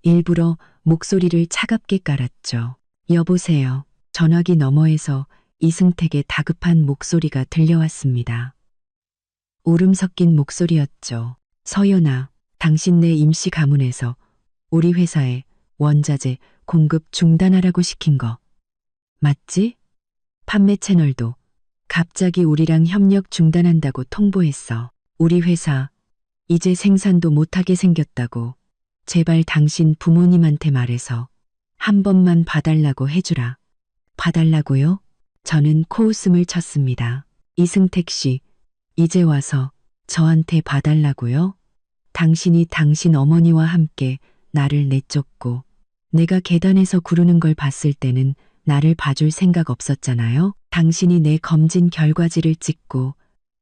일부러 목소리를 차갑게 깔았죠. 여보세요. 전화기 너머에서 이승택의 다급한 목소리가 들려왔습니다. 울음 섞인 목소리였죠. 서연아, 당신네 임시 가문에서 우리 회사에 원자재 공급 중단하라고 시킨 거 맞지? 판매 채널도 갑자기 우리랑 협력 중단한다고 통보했어. 우리 회사 이제 생산도 못하게 생겼다고 제발 당신 부모님한테 말해서 한 번만 봐달라고 해주라. 봐달라고요? 저는 코웃음을 쳤습니다. 이승택 씨, 이제 와서 저한테 봐달라고요? 당신이 당신 어머니와 함께 나를 내쫓고 내가 계단에서 구르는 걸 봤을 때는 나를 봐줄 생각 없었잖아요. 당신이 내 검진 결과지를 찍고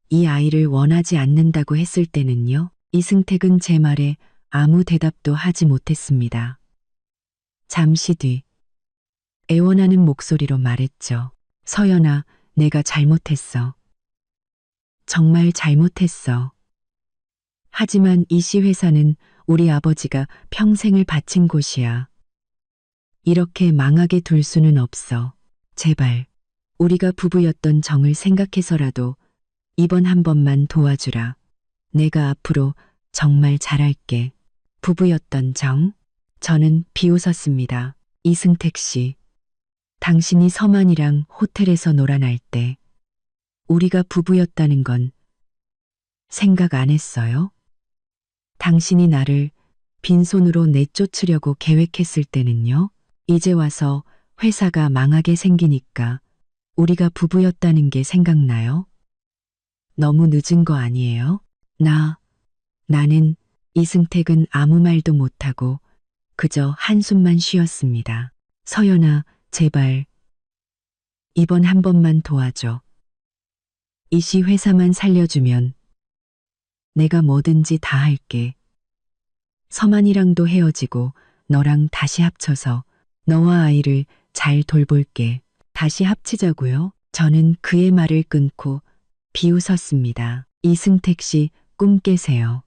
이 아이를 원하지 않는다고 했을 때는요. 이승택은 제 말에 아무 대답도 하지 못했습니다. 잠시 뒤 애원하는 목소리로 말했죠. 서연아, 내가 잘못했어. 정말 잘못했어. 하지만 이 씨 회사는 우리 아버지가 평생을 바친 곳이야. 이렇게 망하게 둘 수는 없어. 제발, 우리가 부부였던 정을 생각해서라도 이번 한 번만 도와주라. 내가 앞으로 정말 잘할게. 부부였던 정? 저는 비웃었습니다. 이승택 씨, 당신이 서만이랑 호텔에서 놀아날 때 우리가 부부였다는 건 생각 안 했어요? 당신이 나를 빈손으로 내쫓으려고 계획했을 때는요? 이제 와서 회사가 망하게 생기니까 우리가 부부였다는 게 생각나요? 너무 늦은 거 아니에요? 나는 이승택은 아무 말도 못하고 그저 한숨만 쉬었습니다. 서연아, 제발 이번 한 번만 도와줘. 이 씨 회사만 살려주면 내가 뭐든지 다 할게. 서만이랑도 헤어지고 너랑 다시 합쳐서 너와 아이를 잘 돌볼게. 다시 합치자고요. 저는 그의 말을 끊고 비웃었습니다. 이승택 씨, 꿈 깨세요.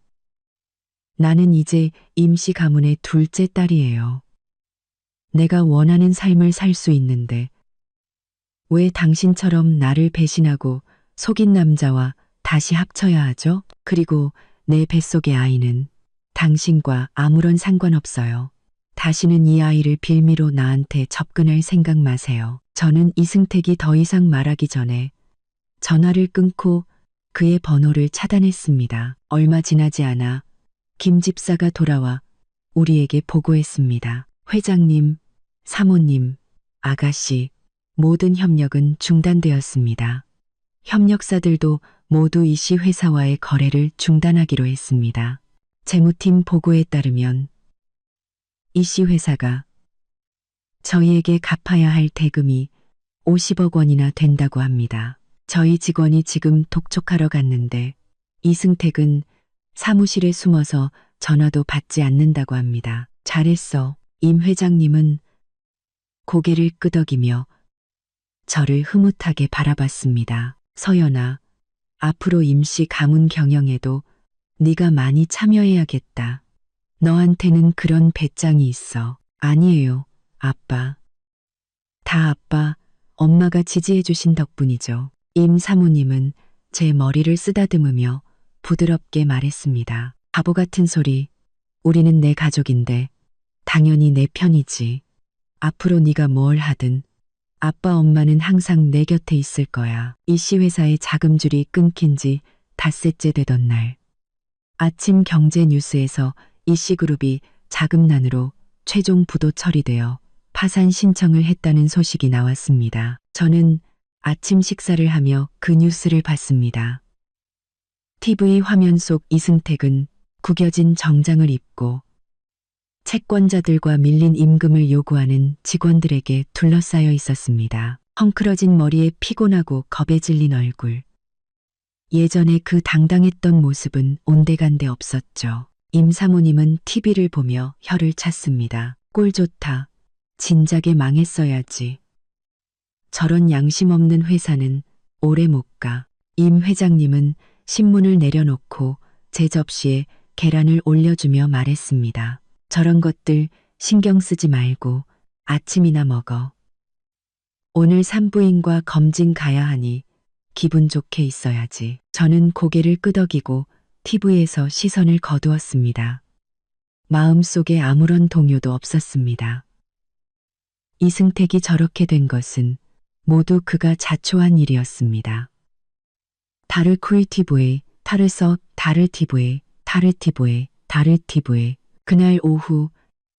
나는 이제 임시 가문의 둘째 딸이에요. 내가 원하는 삶을 살 수 있는데 왜 당신처럼 나를 배신하고 속인 남자와 다시 합쳐야 하죠? 그리고 내 뱃속의 아이는 당신과 아무런 상관없어요. 다시는 이 아이를 빌미로 나한테 접근할 생각 마세요. 저는 이승택이 더 이상 말하기 전에 전화를 끊고 그의 번호를 차단했습니다. 얼마 지나지 않아 김 집사가 돌아와 우리에게 보고했습니다. 회장님, 사모님, 아가씨, 모든 협력은 중단되었습니다. 협력사들도 모두 이 씨 회사와의 거래를 중단하기로 했습니다. 재무팀 보고에 따르면 이 씨 회사가 저희에게 갚아야 할 대금이 50억 원이나 된다고 합니다. 저희 직원이 지금 독촉하러 갔는데 이승택은 사무실에 숨어서 전화도 받지 않는다고 합니다. 잘했어. 임 회장님은 고개를 끄덕이며 저를 흐뭇하게 바라봤습니다. 서연아, 앞으로 임시 가문 경영에도 네가 많이 참여해야겠다. 너한테는 그런 배짱이 있어. 아니에요, 아빠. 다 아빠, 엄마가 지지해 주신 덕분이죠. 임 사모님은 제 머리를 쓰다듬으며 부드럽게 말했습니다. 바보 같은 소리. 우리는 내 가족인데 당연히 내 편이지. 앞으로 네가 뭘 하든 아빠 엄마는 항상 내 곁에 있을 거야. 이 씨 회사의 자금줄이 끊긴 지 닷새째 되던 날. 아침 경제 뉴스에서 이 씨 그룹이 자금난으로 최종 부도 처리되어 파산 신청을 했다는 소식이 나왔습니다. 저는 아침 식사를 하며 그 뉴스를 봤습니다. TV 화면 속 이승택은 구겨진 정장을 입고 채권자들과 밀린 임금을 요구하는 직원들에게 둘러싸여 있었습니다. 헝클어진 머리에 피곤하고 겁에 질린 얼굴. 예전에 그 당당했던 모습은 온데간데 없었죠. 임 사모님은 TV를 보며 혀를 찼습니다. 꼴 좋다. 진작에 망했어야지. 저런 양심 없는 회사는 오래 못 가. 임 회장님은 신문을 내려놓고 제 접시에 계란을 올려주며 말했습니다. 저런 것들 신경 쓰지 말고 아침이나 먹어. 오늘 산부인과 검진 가야 하니 기분 좋게 있어야지. 저는 고개를 끄덕이고 TV에서 시선을 거두었습니다. 마음속에 아무런 동요도 없었습니다. 이승택이 저렇게 된 것은 모두 그가 자초한 일이었습니다. 다르쿨티브에, 타르서, 다르티브에, 다르티브에, 다르티브에. 그날 오후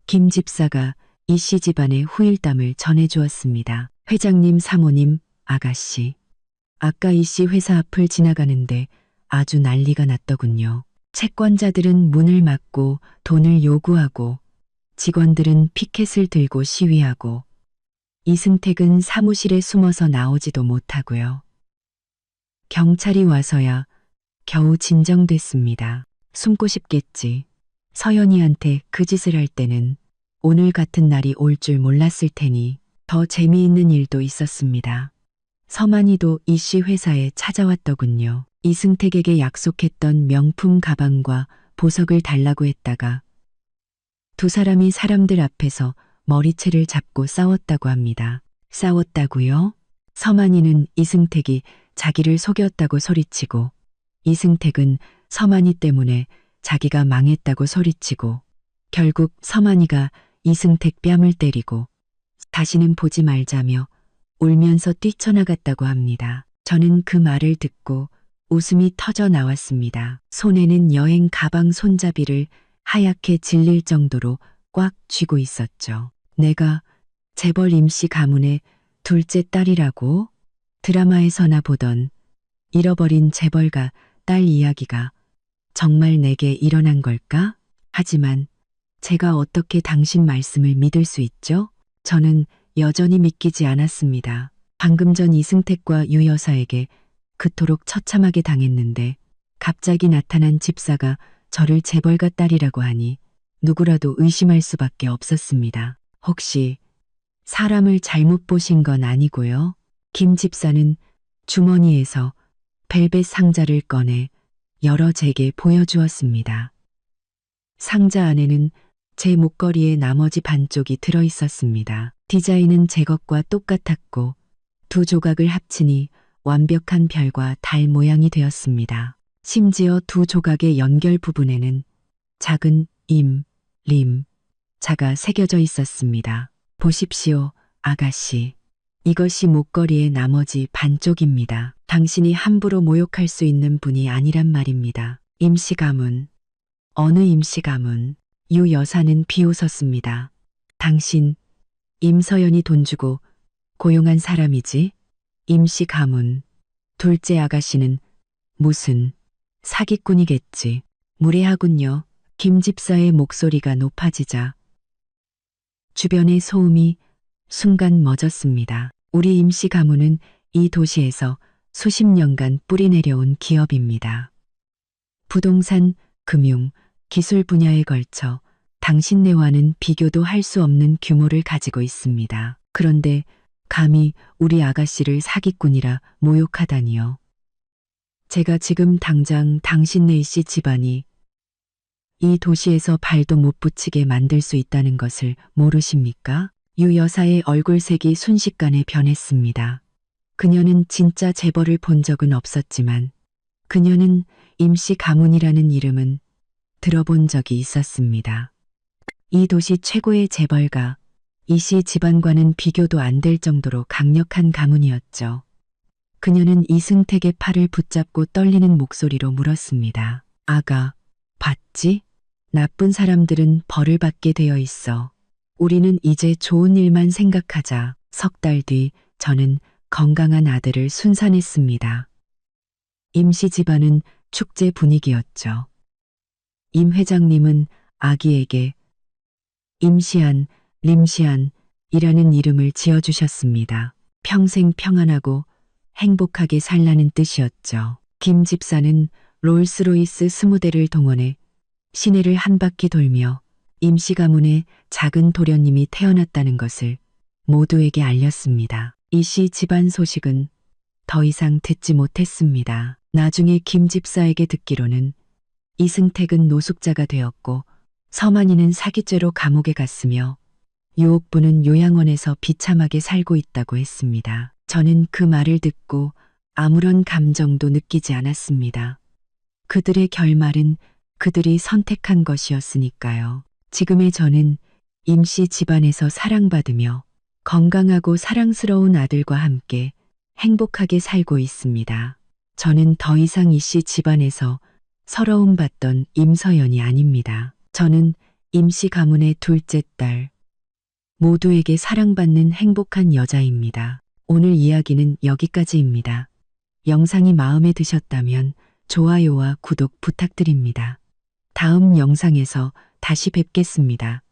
김 집사가 이 씨 집안의 후일담을 전해주었습니다. 회장님, 사모님, 아가씨. 아까 이 씨 회사 앞을 지나가는데 아주 난리가 났더군요. 채권자들은 문을 막고 돈을 요구하고 직원들은 피켓을 들고 시위하고 이승택은 사무실에 숨어서 나오지도 못하고요. 경찰이 와서야 겨우 진정됐습니다. 숨고 싶겠지. 서연이한테 그 짓을 할 때는 오늘 같은 날이 올 줄 몰랐을 테니 더 재미있는 일도 있었습니다. 서만이도 이씨 회사에 찾아왔더군요. 이승택에게 약속했던 명품 가방과 보석을 달라고 했다가 두 사람이 사람들 앞에서 머리채를 잡고 싸웠다고 합니다. 싸웠다고요? 서만이는 이승택이 자기를 속였다고 소리치고 이승택은 서만이 때문에 자기가 망했다고 소리치고 결국 서만이가 이승택 뺨을 때리고 다시는 보지 말자며 울면서 뛰쳐나갔다고 합니다. 저는 그 말을 듣고 웃음이 터져 나왔습니다. 손에는 여행 가방 손잡이를 하얗게 질릴 정도로 꽉 쥐고 있었죠. 내가 재벌 임씨 가문의 둘째 딸이라고? 드라마에서나 보던 잃어버린 재벌가 딸 이야기가 정말 내게 일어난 걸까? 하지만 제가 어떻게 당신 말씀을 믿을 수 있죠? 저는 여전히 믿기지 않았습니다. 방금 전 이승택과 유 여사에게 그토록 처참하게 당했는데 갑자기 나타난 집사가 저를 재벌가 딸이라고 하니 누구라도 의심할 수밖에 없었습니다. 혹시 사람을 잘못 보신 건 아니고요. 김 집사는 주머니에서 벨벳 상자를 꺼내 열어 제게 보여주었습니다. 상자 안에는 제 목걸이의 나머지 반쪽이 들어 있었습니다. 디자인은 제 것과 똑같았고 두 조각을 합치니 완벽한 별과 달 모양이 되었습니다. 심지어 두 조각의 연결 부분에는 작은 임, 림, 자가 새겨져 있었습니다. 보십시오, 아가씨. 이것이 목걸이의 나머지 반쪽입니다. 당신이 함부로 모욕할 수 있는 분이 아니란 말입니다. 임씨 가문. 어느 임씨 가문. 유 여사는 비웃었습니다. 당신, 임서연이 돈 주고 고용한 사람이지? 임씨 가문. 둘째 아가씨는 무슨 사기꾼이겠지. 무례하군요. 김 집사의 목소리가 높아지자 주변의 소음이 순간 멎었습니다. 우리 임씨 가문은 이 도시에서 수십 년간 뿌리내려온 기업입니다. 부동산, 금융, 기술 분야에 걸쳐 당신네와는 비교도 할 수 없는 규모를 가지고 있습니다. 그런데 감히 우리 아가씨를 사기꾼이라 모욕하다니요. 제가 지금 당장 당신네 씨 집안이 이 도시에서 발도 못 붙이게 만들 수 있다는 것을 모르십니까? 유 여사의 얼굴색이 순식간에 변했습니다. 그녀는 진짜 재벌을 본 적은 없었지만 그녀는 임씨 가문이라는 이름은 들어본 적이 있었습니다. 이 도시 최고의 재벌가, 이씨 집안과는 비교도 안 될 정도로 강력한 가문이었죠. 그녀는 이승택의 팔을 붙잡고 떨리는 목소리로 물었습니다. 아가, 봤지? 나쁜 사람들은 벌을 받게 되어 있어. 우리는 이제 좋은 일만 생각하자. 석 달 뒤 저는 건강한 아들을 순산했습니다. 임씨 집안은 축제 분위기였죠. 임 회장님은 아기에게 임시안, 림시안이라는 이름을 지어주셨습니다. 평생 평안하고 행복하게 살라는 뜻이었죠. 김 집사는 롤스로이스 20대를 동원해 시내를 한 바퀴 돌며 임씨 가문에 작은 도련님이 태어났다는 것을 모두에게 알렸습니다. 이씨 집안 소식은 더 이상 듣지 못했습니다. 나중에 김 집사에게 듣기로는 이승택은 노숙자가 되었고 서만이는 사기죄로 감옥에 갔으며 유옥부는 요양원에서 비참하게 살고 있다고 했습니다. 저는 그 말을 듣고 아무런 감정도 느끼지 않았습니다. 그들의 결말은 그들이 선택한 것이었으니까요. 지금의 저는 임씨 집안에서 사랑받으며 건강하고 사랑스러운 아들과 함께 행복하게 살고 있습니다. 저는 더 이상 이씨 집안에서 서러움 받던 임서연이 아닙니다. 저는 임씨 가문의 둘째 딸, 모두에게 사랑받는 행복한 여자입니다. 오늘 이야기는 여기까지입니다. 영상이 마음에 드셨다면 좋아요와 구독 부탁드립니다. 다음 영상에서 다시 뵙겠습니다.